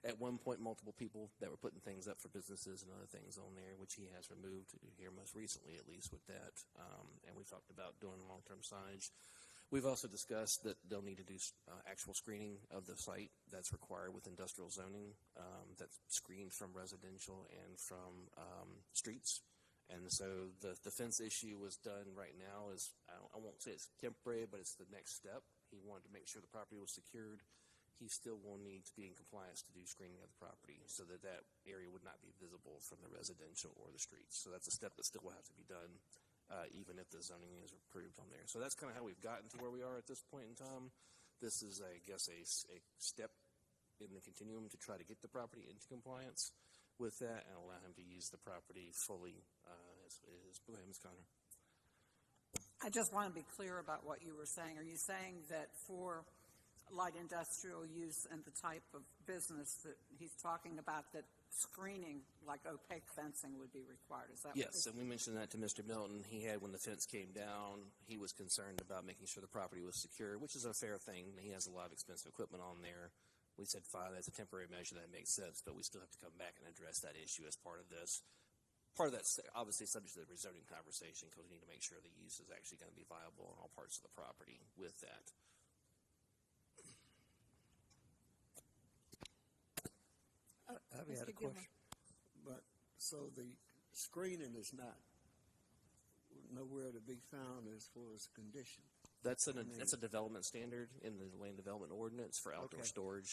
C: at one point, multiple people that were putting things up for businesses and other things on there, which he has removed here most recently, at least with that. And we talked about doing long-term signage. We've also discussed that they'll need to do actual screening of the site that's required with industrial zoning, that's screened from residential and from streets. And so the fence issue was done right now is, I won't say it's temporary, but it's the next step. He wanted to make sure the property was secured. He still will need to be in compliance to do screening of the property so that that area would not be visible from the residential or the streets. So that's a step that still will have to be done. Even if the zoning is approved on there. So that's kind of how we've gotten to where we are at this point in time. This is, I guess, a step in the continuum to try to get the property into compliance with that and allow him to use the property fully. Go ahead, Ms. Connor.
D: I just want to be clear about what you were saying. Are you saying that for light industrial use and the type of business that he's talking about, that screening, like opaque fencing, would be required? Is that
C: yes? And we mentioned that to Mr. Milton. He had, when the fence came down, he was concerned about making sure the property was secure, which is a fair thing. He has a lot of expensive equipment on there. We said, fine, that's a temporary measure, that makes sense, but we still have to come back and address that issue as part of this. Part of that's obviously subject to the rezoning conversation, because we need to make sure the use is actually going to be viable on all parts of the property with that.
E: I've had a question. But so the screening is not nowhere to be found as far as condition.
C: That's a development standard in the land development ordinance for outdoor storage.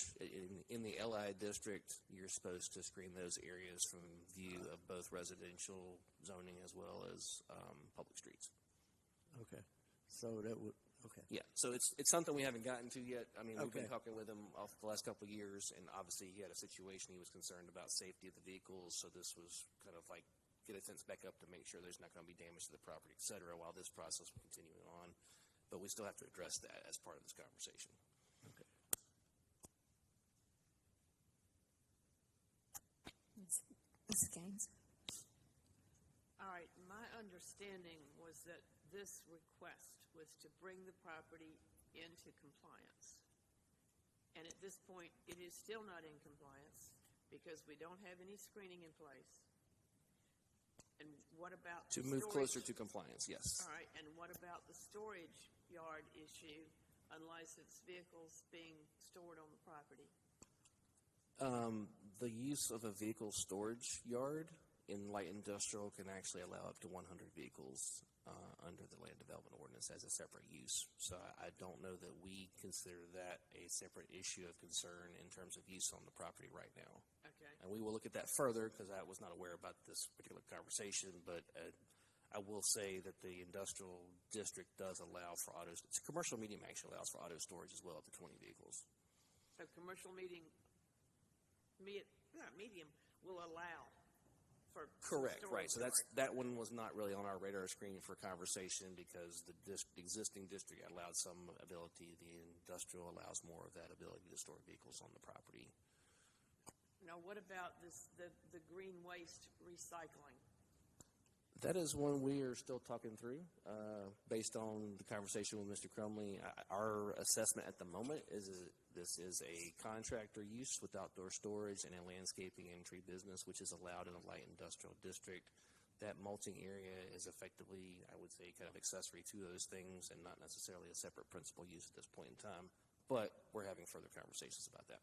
C: In the LI district, you're supposed to screen those areas from view of both residential zoning as well as public streets.
E: Okay. So that would, okay.
C: Yeah, so it's something we haven't gotten to yet. I mean, we've been talking with him off the last couple of years, and obviously he had a situation. He was concerned about safety of the vehicles, so this was kind of like get a fence back up to make sure there's not going to be damage to the property, et cetera, while this process will continue on. But we still have to address that as part of this conversation.
E: Okay.
A: Ms. Gaines?
J: All right, my understanding was that this request was to bring the property into compliance. And at this point, it is still not in compliance because we don't have any screening in place. And what about
C: to move closer to compliance? Yes.
J: All right, and what about the storage yard issue, unlicensed vehicles being stored on the property?
C: The use of a vehicle storage yard in light industrial can actually allow up to 100 vehicles under the land development ordinance as a separate use. So I don't know that we consider that a separate issue of concern in terms of use on the property right now.
J: Okay.
C: And we will look at that further because I was not aware about this particular conversation, but I will say that the industrial district does allow for autos. It's commercial medium actually allows for auto storage as well up to 20 vehicles.
J: So commercial medium will allow for
C: correct,
J: storage.
C: Right. So that one was not really on our radar screen for conversation because the existing district allowed some ability. The industrial allows more of that ability to store vehicles on the property.
J: Now, what about the green waste recycling?
C: That is one we are still talking through. Based on the conversation with Mr. Crumley, our assessment at the moment is this is a contractor use with outdoor storage and a landscaping and tree business, which is allowed in a light industrial district. That mulching area is effectively, I would say, kind of accessory to those things and not necessarily a separate principal use at this point in time. But we're having further conversations about that.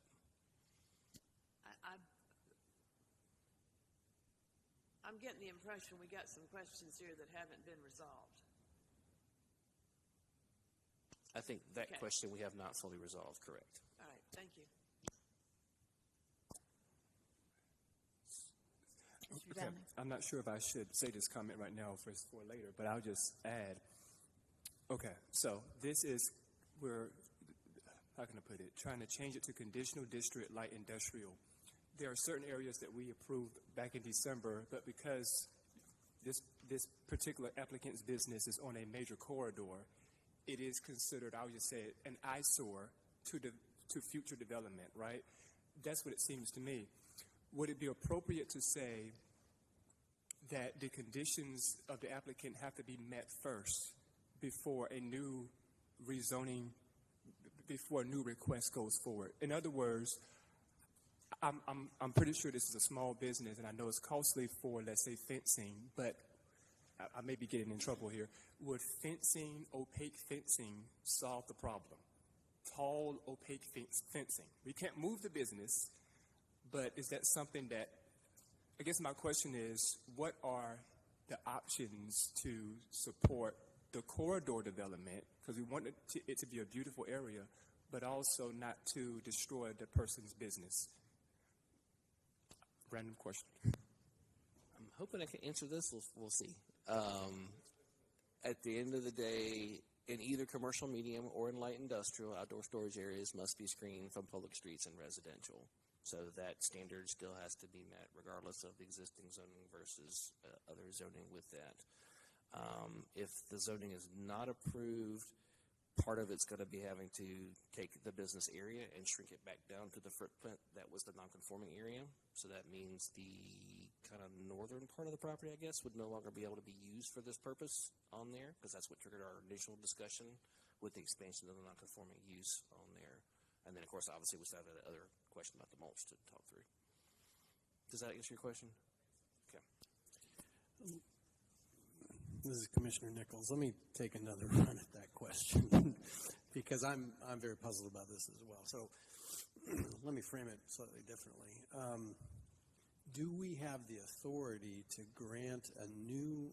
J: I'm getting the impression we got some questions here that haven't been resolved.
C: I think that
J: Okay.
C: question we have not fully resolved, correct.
J: All right, thank you.
H: Okay. I'm not sure if I should say this comment right now for later, but I'll just add. Okay, so this is, how can I put it, trying to change it to conditional district light industrial. There are certain areas that we approved back in December, but because this particular applicant's business is on a major corridor, it is considered, I would just say, an eyesore to future development, right? That's what it seems to me. Would it be appropriate to say that the conditions of the applicant have to be met first before a new rezoning, before a new request goes forward? In other words, I'm pretty sure this is a small business, and I know it's costly for, let's say, fencing, but I may be getting in trouble here. Would fencing, opaque fencing, solve the problem? Tall, opaque fencing. We can't move the business, but is that something that, I guess my question is, what are the options to support the corridor development? Because we want it to be a beautiful area, but also not to destroy the person's business. Random question.
C: I'm hoping I can answer this. We'll see. At the end of the day, in either commercial medium or in light industrial, outdoor storage areas must be screened from public streets and residential. So that standard still has to be met regardless of existing zoning versus other zoning with that. If the zoning is not approved, part of it's going to be having to take the business area and shrink it back down to the footprint that was the non-conforming area. So that means the kind of northern part of the property, I guess, would no longer be able to be used for this purpose on there, because that's what triggered our initial discussion with the expansion of the non-conforming use on there. And then, of course, obviously, we still have that other question about the mulch to talk through. Does that answer your question? Okay.
I: This is Commissioner Nichols. Let me take another run at that question because I'm very puzzled about this as well. So let me frame it slightly differently. Do we have the authority to grant a new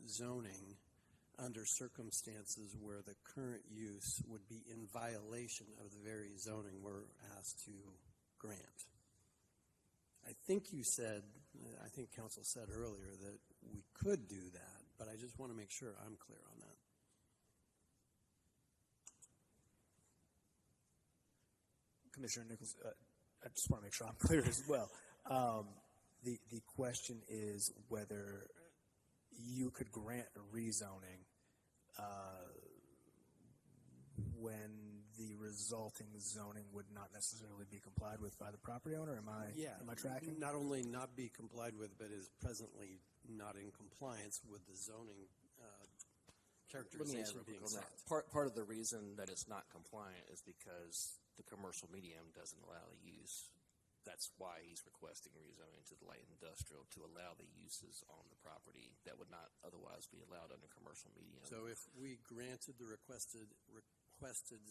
I: zoning under circumstances where the current use would be in violation of the very zoning we're asked to grant? I think you said, I think council said earlier that we could do that, but I just want to make sure I'm clear on that.
F: Commissioner Nichols, I just want to make sure I'm clear as well. The question is whether you could grant a rezoning when the resulting zoning would not necessarily be complied with by the property owner. Am I tracking?
I: Not only not be complied with, but is presently not in compliance with the zoning characterization being set.
C: Part of the reason that it's not compliant is because the commercial medium doesn't allow the use. That's why he's requesting rezoning to the light industrial to allow the uses on the property that would not otherwise be allowed under commercial medium.
I: So if we granted the requested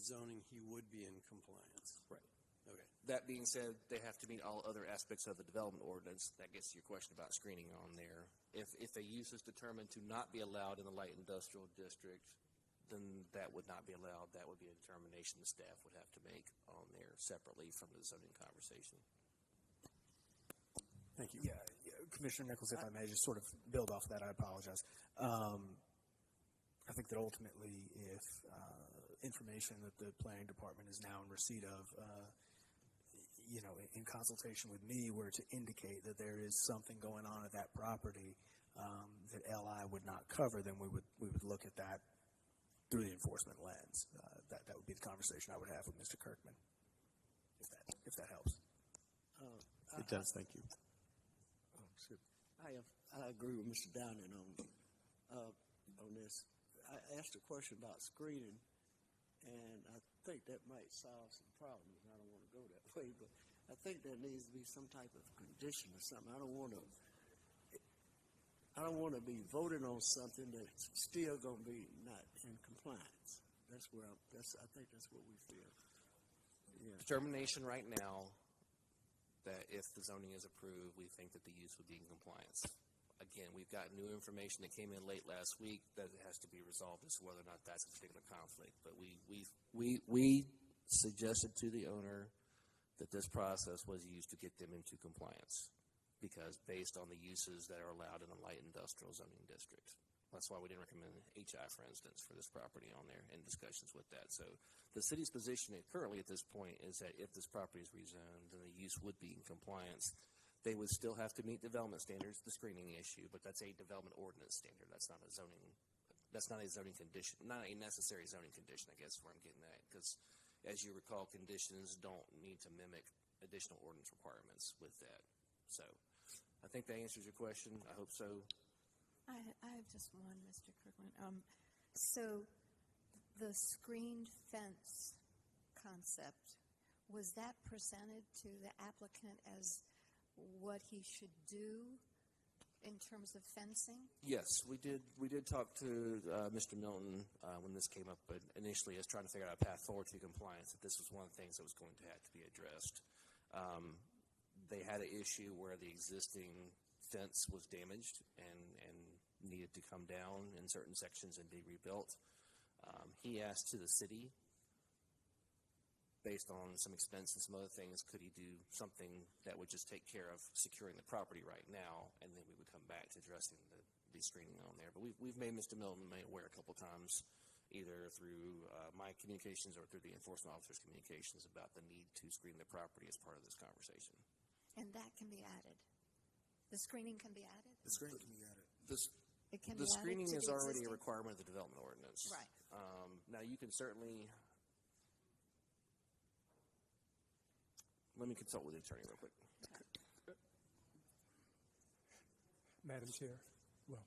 I: zoning, he would be in compliance.
C: Right.
I: Okay.
C: That being said, they have to meet all other aspects of the development ordinance. That gets to your question about screening on there. If a use is determined to not be allowed in the light industrial district, then that would not be allowed. That would be a determination the staff would have to make on there separately from the zoning conversation.
F: Thank you. Yeah, Commissioner Nichols, if I may just sort of build off that, I apologize. I think that ultimately, if information that the planning department is now in receipt of, in consultation with me, were to indicate that there is something going on at that property that LI would not cover, then we would look at that through the enforcement lens. That would be the conversation I would have with Mr. Kirkman, if that helps.
I: It does, thank you.
E: I agree with Mr. Downing on this. I asked a question about screening, and I think that might solve some problems. I don't want to go that way, but I think there needs to be some type of condition or something. I don't want to be voting on something that's still going to be not in compliance. I think that's what we feel. Yeah.
C: Determination right now that if the zoning is approved, we think that the use would be in compliance. Again, we've got new information that came in late last week that it has to be resolved as to whether or not that's a particular conflict. But we suggested to the owner that this process was used to get them into compliance, because based on the uses that are allowed in a light industrial zoning district. That's why we didn't recommend HI, for instance, for this property on there, in discussions with that. So the city's position currently at this point is that if this property is rezoned, then the use would be in compliance. They would still have to meet development standards, the screening issue, but that's a development ordinance standard. That's not a zoning condition, not a necessary zoning condition, I guess is where I'm getting at. Because as you recall, conditions don't need to mimic additional ordinance requirements with that. So I think that answers your question. I hope so.
A: I have just one, Mr. Kirkland. So the screened fence concept, was that presented to the applicant as what he should do in terms of fencing?
C: Yes, we did. We did talk to Mr. Milton when this came up, but initially as trying to figure out a path forward to compliance, that this was one of the things that was going to have to be addressed. They had an issue where the existing fence was damaged and needed to come down in certain sections and be rebuilt. He asked to the city, based on some expense and some other things, could he do something that would just take care of securing the property right now, and then we would come back to addressing the screening on there. But we've made Mr. Milton aware a couple times, either through my communications or through the enforcement officer's communications, about the need to screen the property as part of this conversation.
A: And that can be added? The screening can be added?
K: The screening can be added.
A: It can
C: The
A: be added
C: screening
A: to
C: is
A: the
C: already a
A: existing?
C: requirement of the development ordinance.
A: Right.
C: Now, you can certainly... Let me consult with the attorney real quick.
L: Madam Chair, well,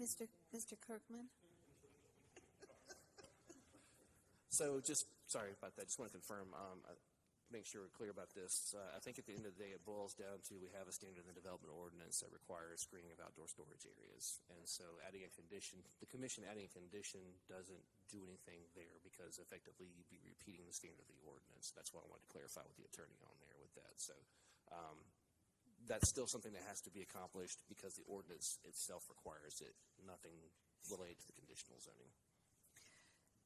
A: Mr. Kirkman?
C: So just, sorry about that, just want to confirm, make sure we're clear about this. I think at the end of the day, it boils down to we have a standard in the development ordinance that requires screening of outdoor storage areas. And so adding a condition, the commission adding a condition doesn't do anything there, because effectively you'd be repeating the standard of the ordinance. That's why I wanted to clarify with the attorney on there with that. So that's still something that has to be accomplished because the ordinance itself requires it, nothing related to the conditional zoning.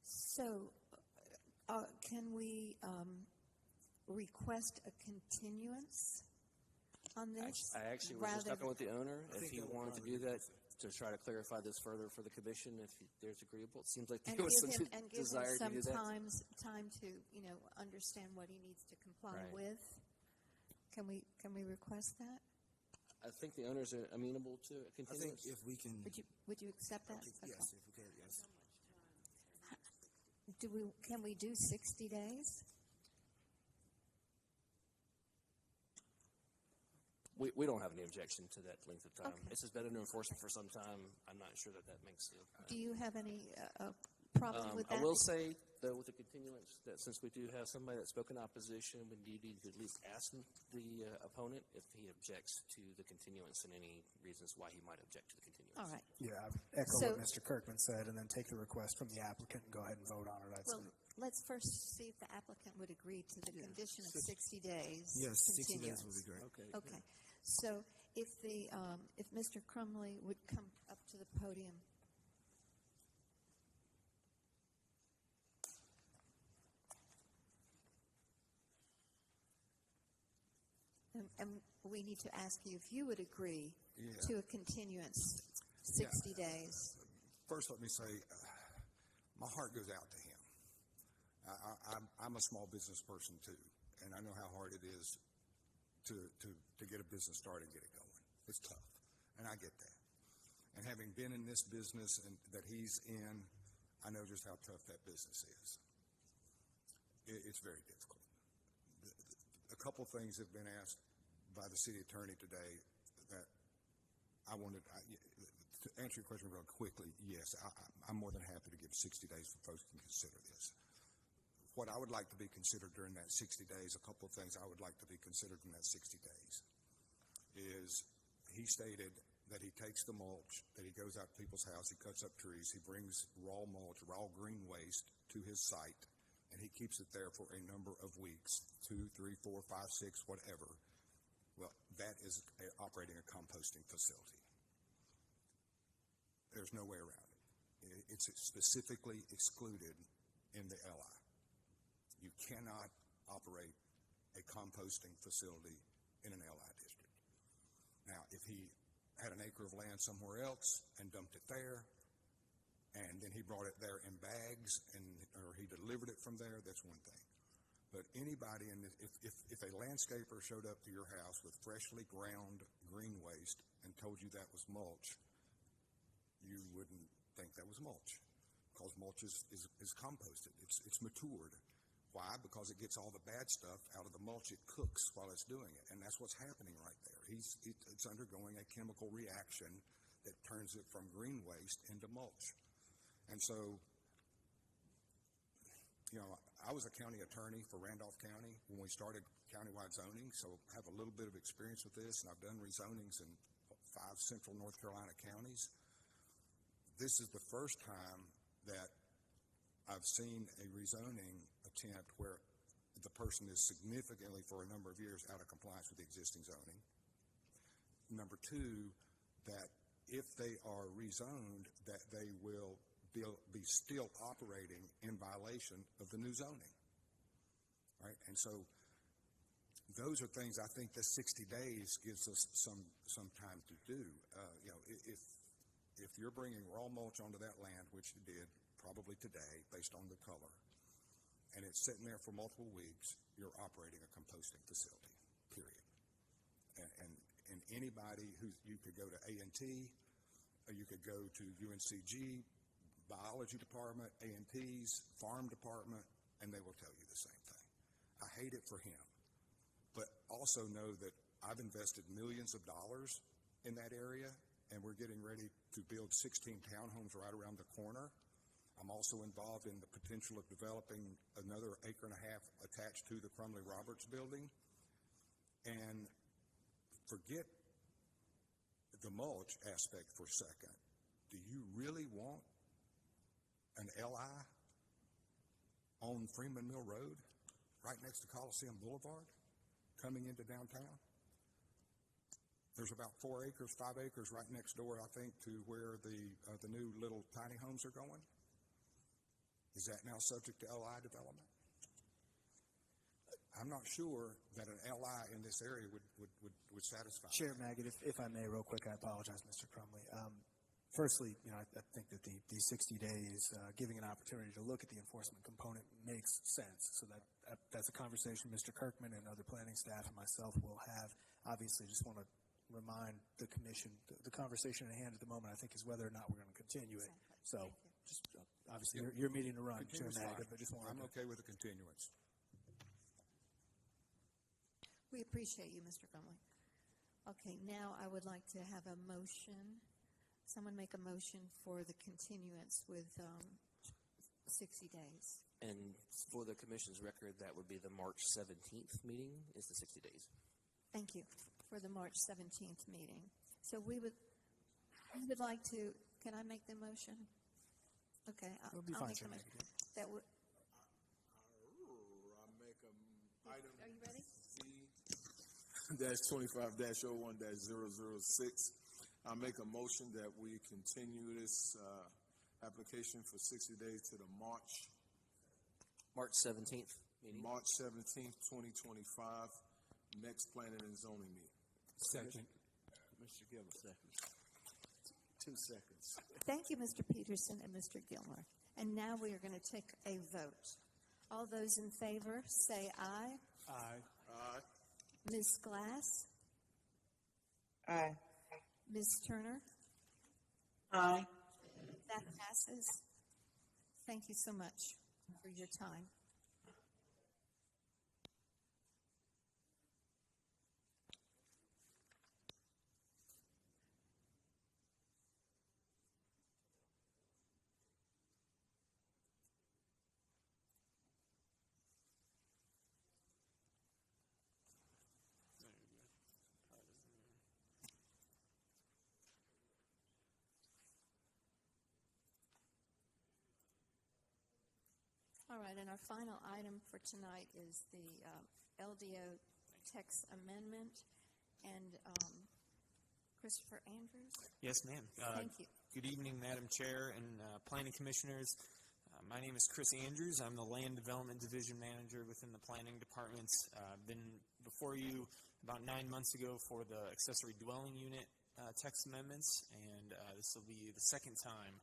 A: So can we request a continuance on this?
C: I actually was just talking with the owner, if he wanted to do that, to try to clarify this further for the commission, if there's agreeable. It seems like there was some desire to do that.
A: And give him some time to, understand what he needs to comply with. Can we request that?
C: I think the owners are amenable to a continuance.
K: I think if we can...
A: Would you accept that?
K: Yes, if we could, yes.
A: Can we do 60 days?
C: We don't have any objection to that length of time.
A: Okay.
C: This has been under enforcement for some time. I'm not sure that makes it.
A: Do you have any problem with that?
C: I will say, though, with the continuance, that since we do have somebody that spoke in opposition, we do need to at least ask the opponent if he objects to the continuance and any reasons why he might object to the continuance.
A: All right.
F: Yeah, I echo
A: So-
F: what Mr. Kirkman said, and then take the request from the applicant and go ahead and vote on it. I'd
A: Well,
F: say.
A: let's first see if the applicant would agree to the condition of 60 days.
K: Yes, 60 days would
A: continuance.
K: be great.
A: Okay. So if Mr. Crumley would come up to the podium. And we need to ask you if you would agree to a continuance 60 days.
V: First, let me say, my heart goes out to him. I'm a small business person too, and I know how hard it is to get a business started and get it going. It's tough, and I get that. And having been in this business and that he's in, I know just how tough that business is. It's very difficult. A couple things have been asked by the city attorney today that I wanted to answer your question real quickly. Yes, I'm more than happy to give 60 days for folks to consider this. What I would like to be considered during that 60 days, a couple of things I would like to be considered in that 60 days is he stated that he takes the mulch, that he goes out to people's house, he cuts up trees, he brings raw mulch, raw green waste to his site, and he keeps it there for a number of weeks, 2, 3, 4, 5, 6, whatever. Well, that is operating a composting facility. There's no way around it. It's specifically excluded in the LI. You cannot operate a composting facility in an LI district. Now, if he had an acre of land somewhere else and dumped it there, and then he brought it there in bags, or he delivered it from there, that's one thing. But anybody, if a landscaper showed up to your house with freshly ground green waste and told you that was mulch, you wouldn't think that was mulch, because mulch is composted. It's matured. Why? Because it gets all the bad stuff out of the mulch. It cooks while it's doing it, and that's what's happening right there. It's undergoing a chemical reaction that turns it from green waste into mulch. And so, you know, I was a county attorney for Randolph County when we started countywide zoning, so I have a little bit of experience with this, and I've done rezonings in 5 central North Carolina counties. This is the first time that I've seen a rezoning attempt where the person is significantly, for a number of years, out of compliance with the existing zoning. Number two, that if they are rezoned, that they will be still operating in violation of the new zoning, right? And so those are things I think the 60 days gives us some time to do. You know, if you're bringing raw mulch onto that land, which you did probably today based on the color, and it's sitting there for multiple weeks, you're operating a composting facility, period. And anybody you could go to A&T, or you could go to UNCG, biology department, A&T's, farm department, and they will tell you the same thing. I hate it for him, but also know that I've invested millions of dollars in that area, and we're getting ready to build 16 townhomes right around the corner. I'm also involved in the potential of developing another 1.5 acres attached to the Crumley Roberts building. And forget the mulch aspect for a second. Do you really want an LI on Freeman Mill Road, right next to Coliseum Boulevard, coming into downtown? There's about 4 acres, 5 acres right next door, I think, to where the new little tiny homes are going. Is that now subject to LI development? I'm not sure that an LI in this area would satisfy.
F: Chair Maggot, if I may, real quick, I apologize, Mr. Crumley. Firstly, you know, I think that the 60 days, giving an opportunity to look at the enforcement component makes sense. So that's a conversation Mr. Kirkman and other planning staff and myself will have. Obviously, just want to remind the commission, the conversation at hand at the moment, I think, is whether or not we're going to continue it. So, just obviously, your meeting to run, Chair Maggot, but just wanted
V: I'm okay with the continuance.
A: We appreciate you, Mr. Crumley. Okay, now I would like to have a motion. Someone make a motion for the continuance with 60 days.
C: And for the commission's record, that would be the March 17th meeting is the 60 days.
A: Thank you, for the March 17th meeting. So we would like to, can I make the motion? Okay, I'll
F: It'll be fine,
A: make the
F: Chair
A: motion.
F: Maggie.
A: That would,
G: I make a item
A: are you ready?
G: C-25-01-006. I make a motion that we continue this application for 60 days to the March
C: 17th meeting.
G: March 17th, 2025, next planning and zoning meeting.
L: Second.
E: Mr. Gilmer, seconds. 2 seconds.
A: Thank you, Mr. Peterson and Mr. Gilmer. And now we are going to take a vote. All those in favor, say aye.
L: Aye.
G: Aye.
A: Ms. Glass?
P: Aye.
A: Ms. Turner?
P: Aye.
A: That passes. Thank you so much for your time. All right, and our final item for tonight is the LDO text amendment. And Christopher Andrews?
N: Yes, ma'am.
A: Thank you.
N: Good evening, Madam Chair and Planning Commissioners. My name is Chris Andrews. I'm the Land Development Division Manager within the Planning Department. I've been before you about 9 months ago for the accessory dwelling unit text amendments, and this will be the second time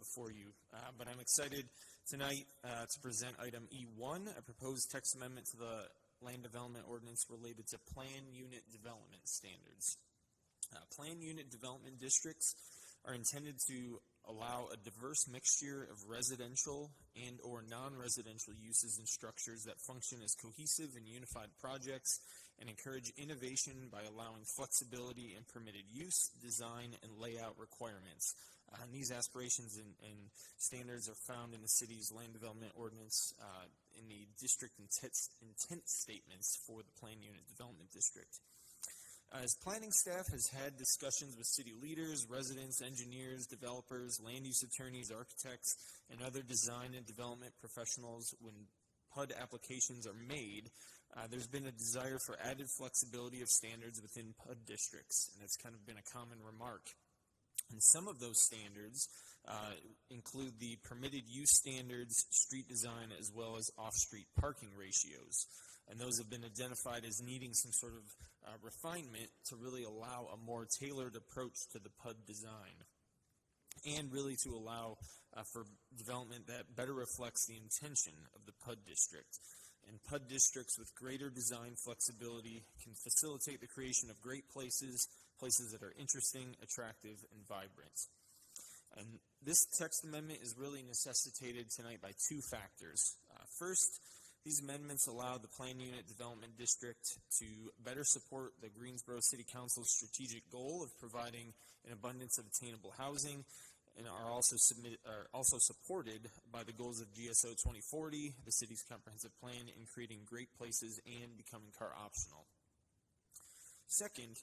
N: before you. But I'm excited tonight to present item E1, a proposed text amendment to the Land Development Ordinance related to plan unit development standards. Plan unit development districts are intended to allow a diverse mixture of residential and or non-residential uses and structures that function as cohesive and unified projects and encourage innovation by allowing flexibility in permitted use, design, and layout requirements. And these aspirations and standards are found in the city's land development ordinance in the district intent statements for the plan unit development district. As planning staff has had discussions with city leaders, residents, engineers, developers, land use attorneys, architects, and other design and development professionals when PUD applications are made, there's been a desire for added flexibility of standards within PUD districts, and that's kind of been a common remark. And some of those standards include the permitted use standards, street design, as well as off-street parking ratios. And those have been identified as needing some sort of refinement to really allow a more tailored approach to the PUD design, and really to allow for development that better reflects the intention of the PUD district. And PUD districts with greater design flexibility can facilitate the creation of great places that are interesting, attractive, and vibrant. And this text amendment is really necessitated tonight by two factors. First, these amendments allow the Plan Unit Development District to better support the Greensboro City Council's strategic goal of providing an abundance of attainable housing, and are also supported by the goals of GSO 2040, the city's comprehensive plan, in creating great places and becoming car optional. Second,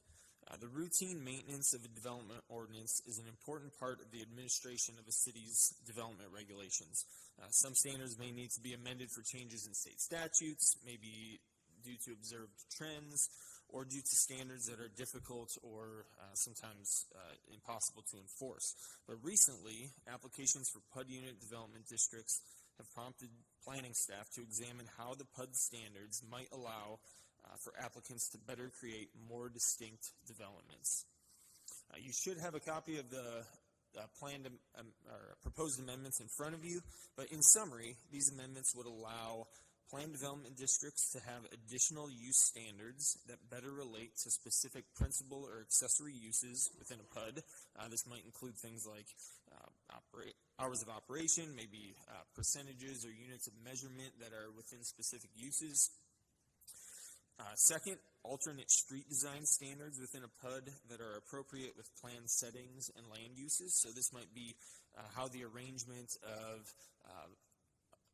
N: the routine maintenance of a development ordinance is an important part of the administration of a city's development regulations. Some standards may need to be amended for changes in state statutes, maybe due to observed trends, or due to standards that are difficult or sometimes impossible to enforce. But recently, applications for PUD unit development districts have prompted planning staff to examine how the PUD standards might allow for applicants to better create more distinct developments. You should have a copy of the proposed amendments in front of you, but in summary, these amendments would allow planned development districts to have additional use standards that better relate to specific principal or accessory uses within a PUD. This might include things like hours of operation, maybe percentages or units of measurement that are within specific uses. Second, alternate street design standards within a PUD that are appropriate with plan settings and land uses. So this might be how the arrangement of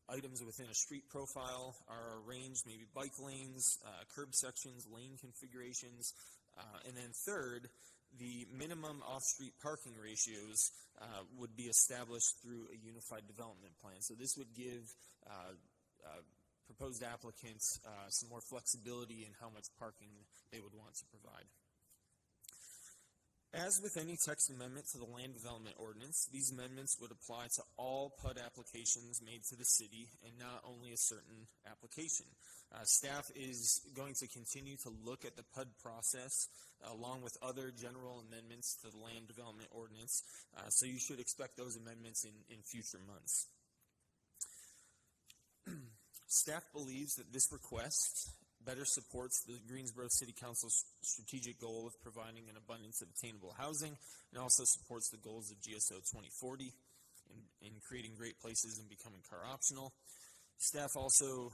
N: items within a street profile are arranged, maybe bike lanes, curb sections, lane configurations, and then third, the minimum off-street parking ratios would be established through a unified development plan. So this would give proposed applicants some more flexibility in how much parking they would want to provide. As with any text amendment to the land development ordinance, these amendments would apply to all PUD applications made to the city and not only a certain application. Staff is going to continue to look at the PUD process along with other general amendments to the land development ordinance, so you should expect those amendments in future months. Staff believes that this request better supports the Greensboro City Council's strategic goal of providing an abundance of attainable housing, and also supports the goals of GSO 2040 in creating great places and becoming car optional. Staff also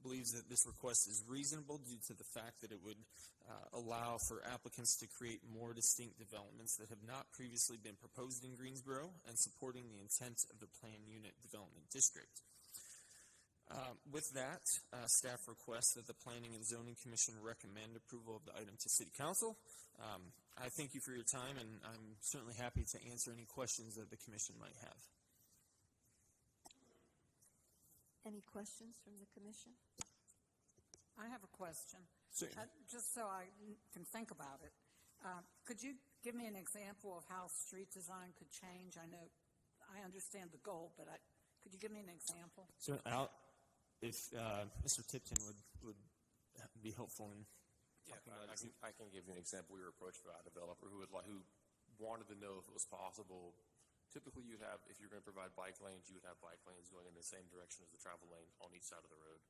N: believes that this request is reasonable due to the fact that it would allow for applicants to create more distinct developments that have not previously been proposed in Greensboro, and supporting the intent of the Plan Unit Development District. With that, staff requests that the Planning and Zoning Commission recommend approval of the item to City Council. I thank you for your time, and I'm certainly happy to answer any questions that the Commission might have.
A: Any questions from the Commission?
D: I have a question.
N: Certainly.
D: Just so I can think about it. Could you give me an example of how street design could change? I know, I understand the goal, but could you give me an example?
N: So, if Mr. Tipton would be helpful in talking about it.
M: I can give you an example. We were approached by a developer who wanted to know if it was possible. Typically, you'd have, if you're going to provide bike lanes, you would have bike lanes going in the same direction as the travel lane on each side of the road.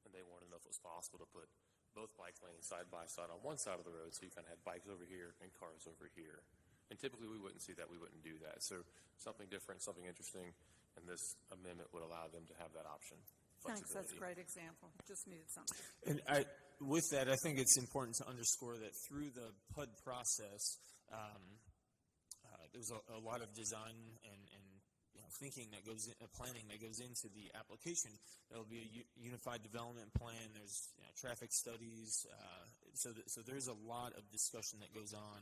M: And they wanted to know if it was possible to put both bike lanes side by side on one side of the road, so you kind of had bikes over here and cars over here. And typically, we wouldn't see that. We wouldn't do that. So something different, something interesting, and this amendment would allow them to have that option.
D: Thanks, that's a great example. Just needed something.
N: And with that, I think it's important to underscore that through the PUD process, there's a lot of design and thinking that goes in, planning that goes into the application. There will be a unified development plan. There's traffic studies. So there's a lot of discussion that goes on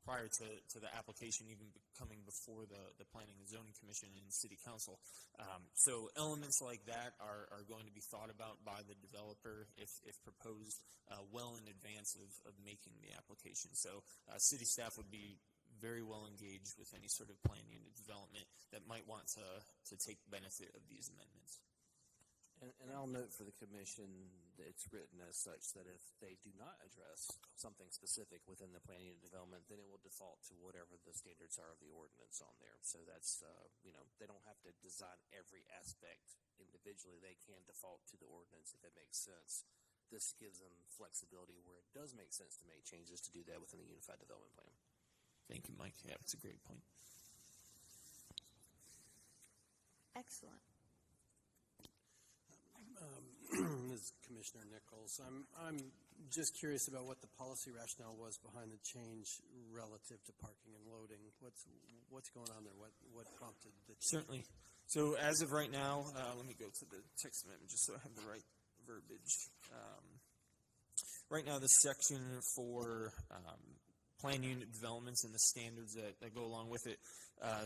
N: prior to the application even coming before the Planning and Zoning Commission and City Council. So elements like that are going to be thought about by the developer if proposed well in advance of making the application. So city staff would be very well engaged with any sort of plan unit development that might want to take benefit of these amendments.
C: And I'll note for the Commission that it's written as such that if they do not address something specific within the plan unit development, then it will default to whatever the standards are of the ordinance on there. So that's, they don't have to design every aspect individually. They can default to the ordinance if it makes sense. This gives them flexibility where it does make sense to make changes to do that within the Unified Development Plan.
N: Thank you, Mike. Yeah, that's a great point.
A: Excellent.
I: Ms. Commissioner Nichols, I'm just curious about what the policy rationale was behind the change relative to parking and loading. What's going on there? What prompted the change?
N: Certainly. So as of right now, let me go to the text amendment just so I have the right verbiage. Right now, the section for plan unit developments and the standards that go along with it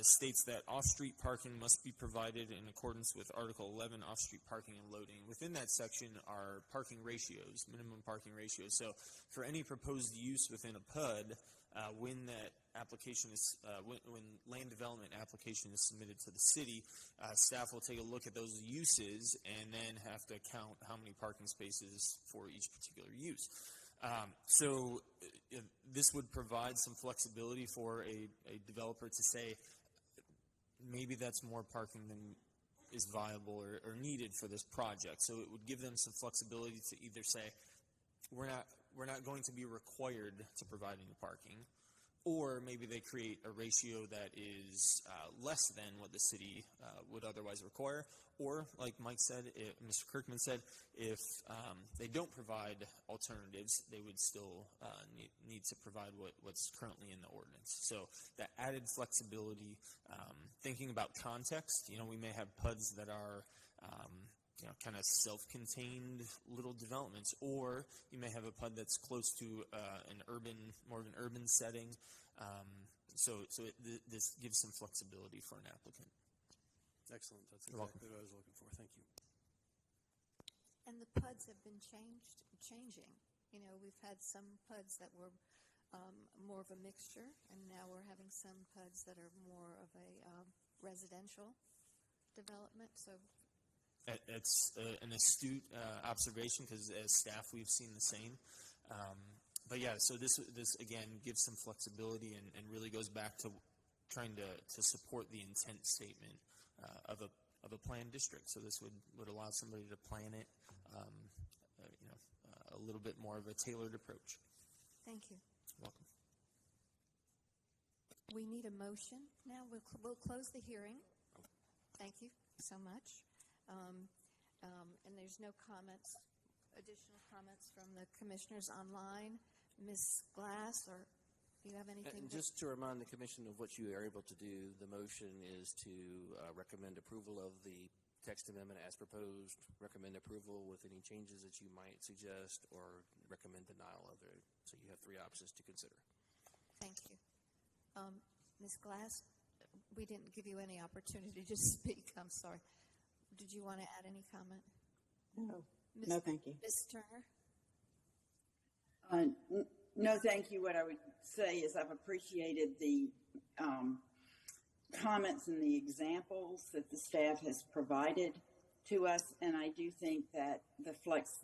N: states that off-street parking must be provided in accordance with Article 11, off-street parking and loading. Within that section are parking ratios, minimum parking ratios. So for any proposed use within a PUD, when that application is, when land development application is submitted to the city, staff will take a look at those uses and then have to count how many parking spaces for each particular use. So this would provide some flexibility for a developer to say maybe that's more parking than is viable or needed for this project. So it would give them some flexibility to either say we're not going to be required to provide any parking, or maybe they create a ratio that is less than what the city would otherwise require. Or, like Mike said, Mr. Kirkman said, if they don't provide alternatives, they would still need to provide what's currently in the ordinance. So that added flexibility, thinking about context, we may have PUDs that are kind of self-contained little developments, or you may have a PUD that's close to more of an urban setting. This gives some flexibility for an applicant.
I: Excellent. That's exactly what I was looking for. Thank you.
A: And the PUDs have been changing. We've had some PUDs that were more of a mixture, and now we're having some PUDs that are more of a residential development. So
N: it's an astute observation, because as staff we've seen the same. But yeah, so this again gives some flexibility and really goes back to trying to support the intent statement of a planned district. So this would allow somebody to plan it, a little bit more of a tailored approach.
A: Thank you.
N: Welcome.
A: We need a motion now. We'll close the hearing. Thank you so much. And there's no additional comments from the commissioners online. Ms. Glass, or do you have anything?
C: Just to remind the commission of what you are able to do, the motion is to recommend approval of the text amendment as proposed, recommend approval with any changes that you might suggest, or recommend denial of it. So you have three options to consider.
A: Thank you. Ms. Glass, we didn't give you any opportunity to speak. I'm sorry. Did you want to add any comment?
P: No. No, thank you.
A: Ms. Turner?
P: No, thank you. What I would say is I've appreciated the comments and the examples that the staff has provided to us, and I do think that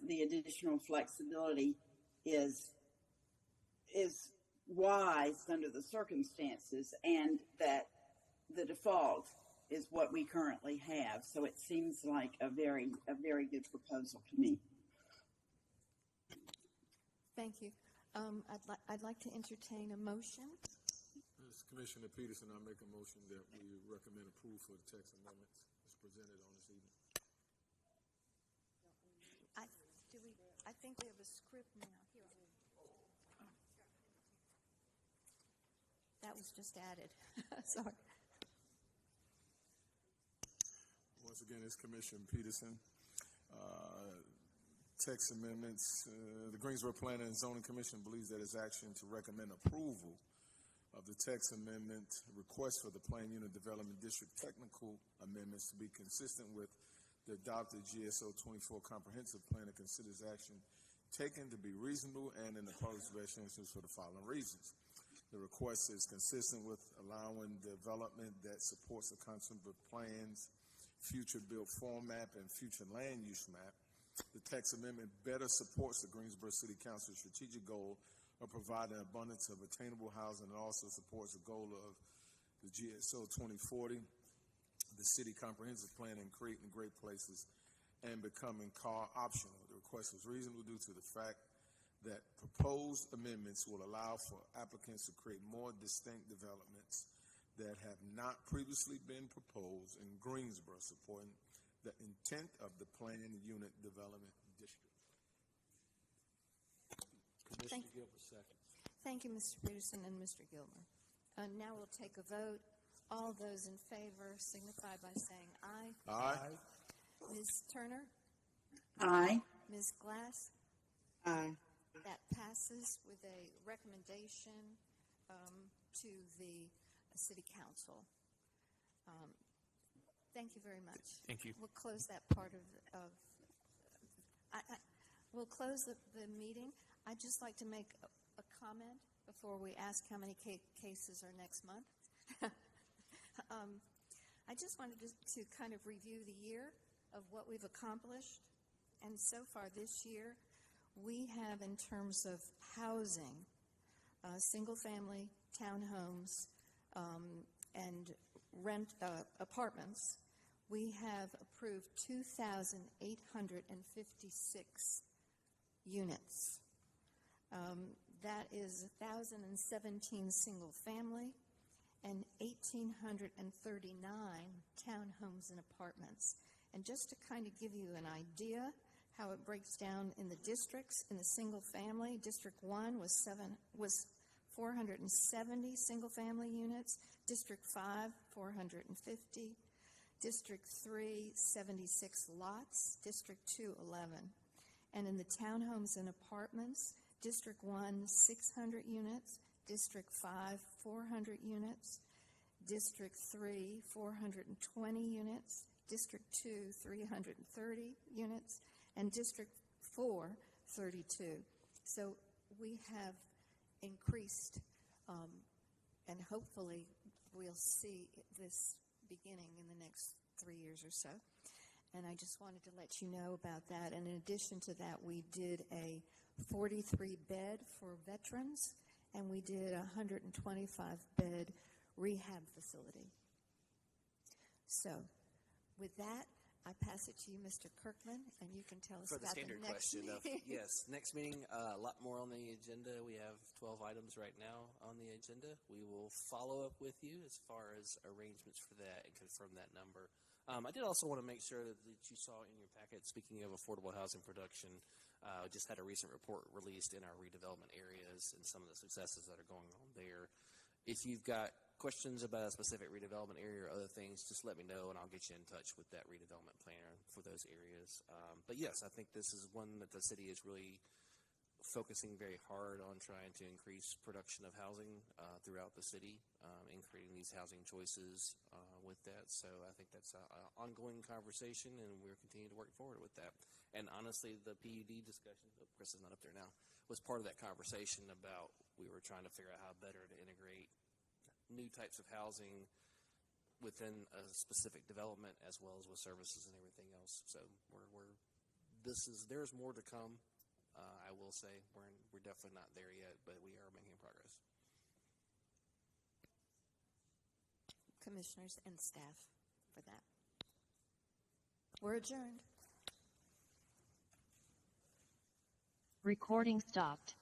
P: the additional flexibility is wise under the circumstances, and that the default is what we currently have. So it seems like a very good proposal to me.
A: Thank you. I'd like to entertain a motion.
G: This is Commissioner Peterson. I make a motion that we recommend approval for the text amendments as presented on this evening.
A: I think we have a script now. Here. That was just added. Sorry.
G: Once again, it's Commissioner Peterson. Text amendments. The Greensboro Planning and Zoning Commission believes that its action to recommend approval of the text amendment request for the Plain Unit Development District technical amendments to be consistent with the adopted GSO 24 comprehensive plan, and considers action taken to be reasonable and in the public's best interest for the following reasons. The request is consistent with allowing development that supports the concept of plans, future built form map, and future land use map. The text amendment better supports the Greensboro City Council's strategic goal of providing abundance of attainable housing, and also supports the goal of the GSO 2040, the city comprehensive plan, and creating great places and becoming car optional. The request is reasonable due to the fact that proposed amendments will allow for applicants to create more distinct developments that have not previously been proposed in Greensboro, supporting the intent of the Planned Unit Development District.
C: Commissioner Gilbert, second.
A: Thank you, Mr. Peterson and Mr. Gilmer. Now we'll take a vote. All those in favor signify by saying aye.
G: Aye.
A: Ms. Turner?
P: Aye.
A: Ms. Glass?
P: Aye.
A: That passes with a recommendation to the City Council. Thank you very much.
N: Thank you.
A: We'll close that part of we'll close the meeting. I'd just like to make a comment before we ask how many cases are next month. I just wanted to kind of review the year of what we've accomplished. And so far this year, we have, in terms of housing, single-family townhomes and rent apartments, we have approved 2,856 units. That is 1,017 single-family and 1,839 townhomes and apartments. And just to kind of give you an idea how it breaks down in the districts, in the single-family, District 1 was 470 single-family units, District 5, 450, District 3, 76 lots, District 2, 11. And in the townhomes and apartments, District 1, 600 units, District 5, 400 units, District 3, 420 units, District 2, 330 units, and District 4, 32. So we have increased, and hopefully we'll see this beginning in the next 3 years or so. And I just wanted to let you know about that. And in addition to that, we did a 43-bed for veterans, and we did a 125-bed rehab facility. So with that, I pass it to you, Mr. Kirkman, and you can tell us
C: For the
A: about
C: standard
A: the next
C: question of,
A: meeting.
C: yes, next meeting, a lot more on the agenda. We have 12 items right now on the agenda. We will follow up with you as far as arrangements for that and confirm that number. I did also want to make sure that you saw in your packet, speaking of affordable housing production, just had a recent report released in our redevelopment areas and some of the successes that are going on there. If you've got questions about a specific redevelopment area or other things, just let me know and I'll get you in touch with that redevelopment planner for those areas. But yes, I think this is one that the city is really focusing very hard on, trying to increase production of housing throughout the city and creating these housing choices with that. So I think that's an ongoing conversation, and we're continuing to work forward with that. And honestly, the PUD discussion, Chris is not up there now, was part of that conversation about we were trying to figure out how better to integrate new types of housing within a specific development as well as with services and everything else. So there's more to come. I will say we're definitely not there yet, but we are making progress.
A: Commissioners and staff for that. We're adjourned.
Q: Recording stopped.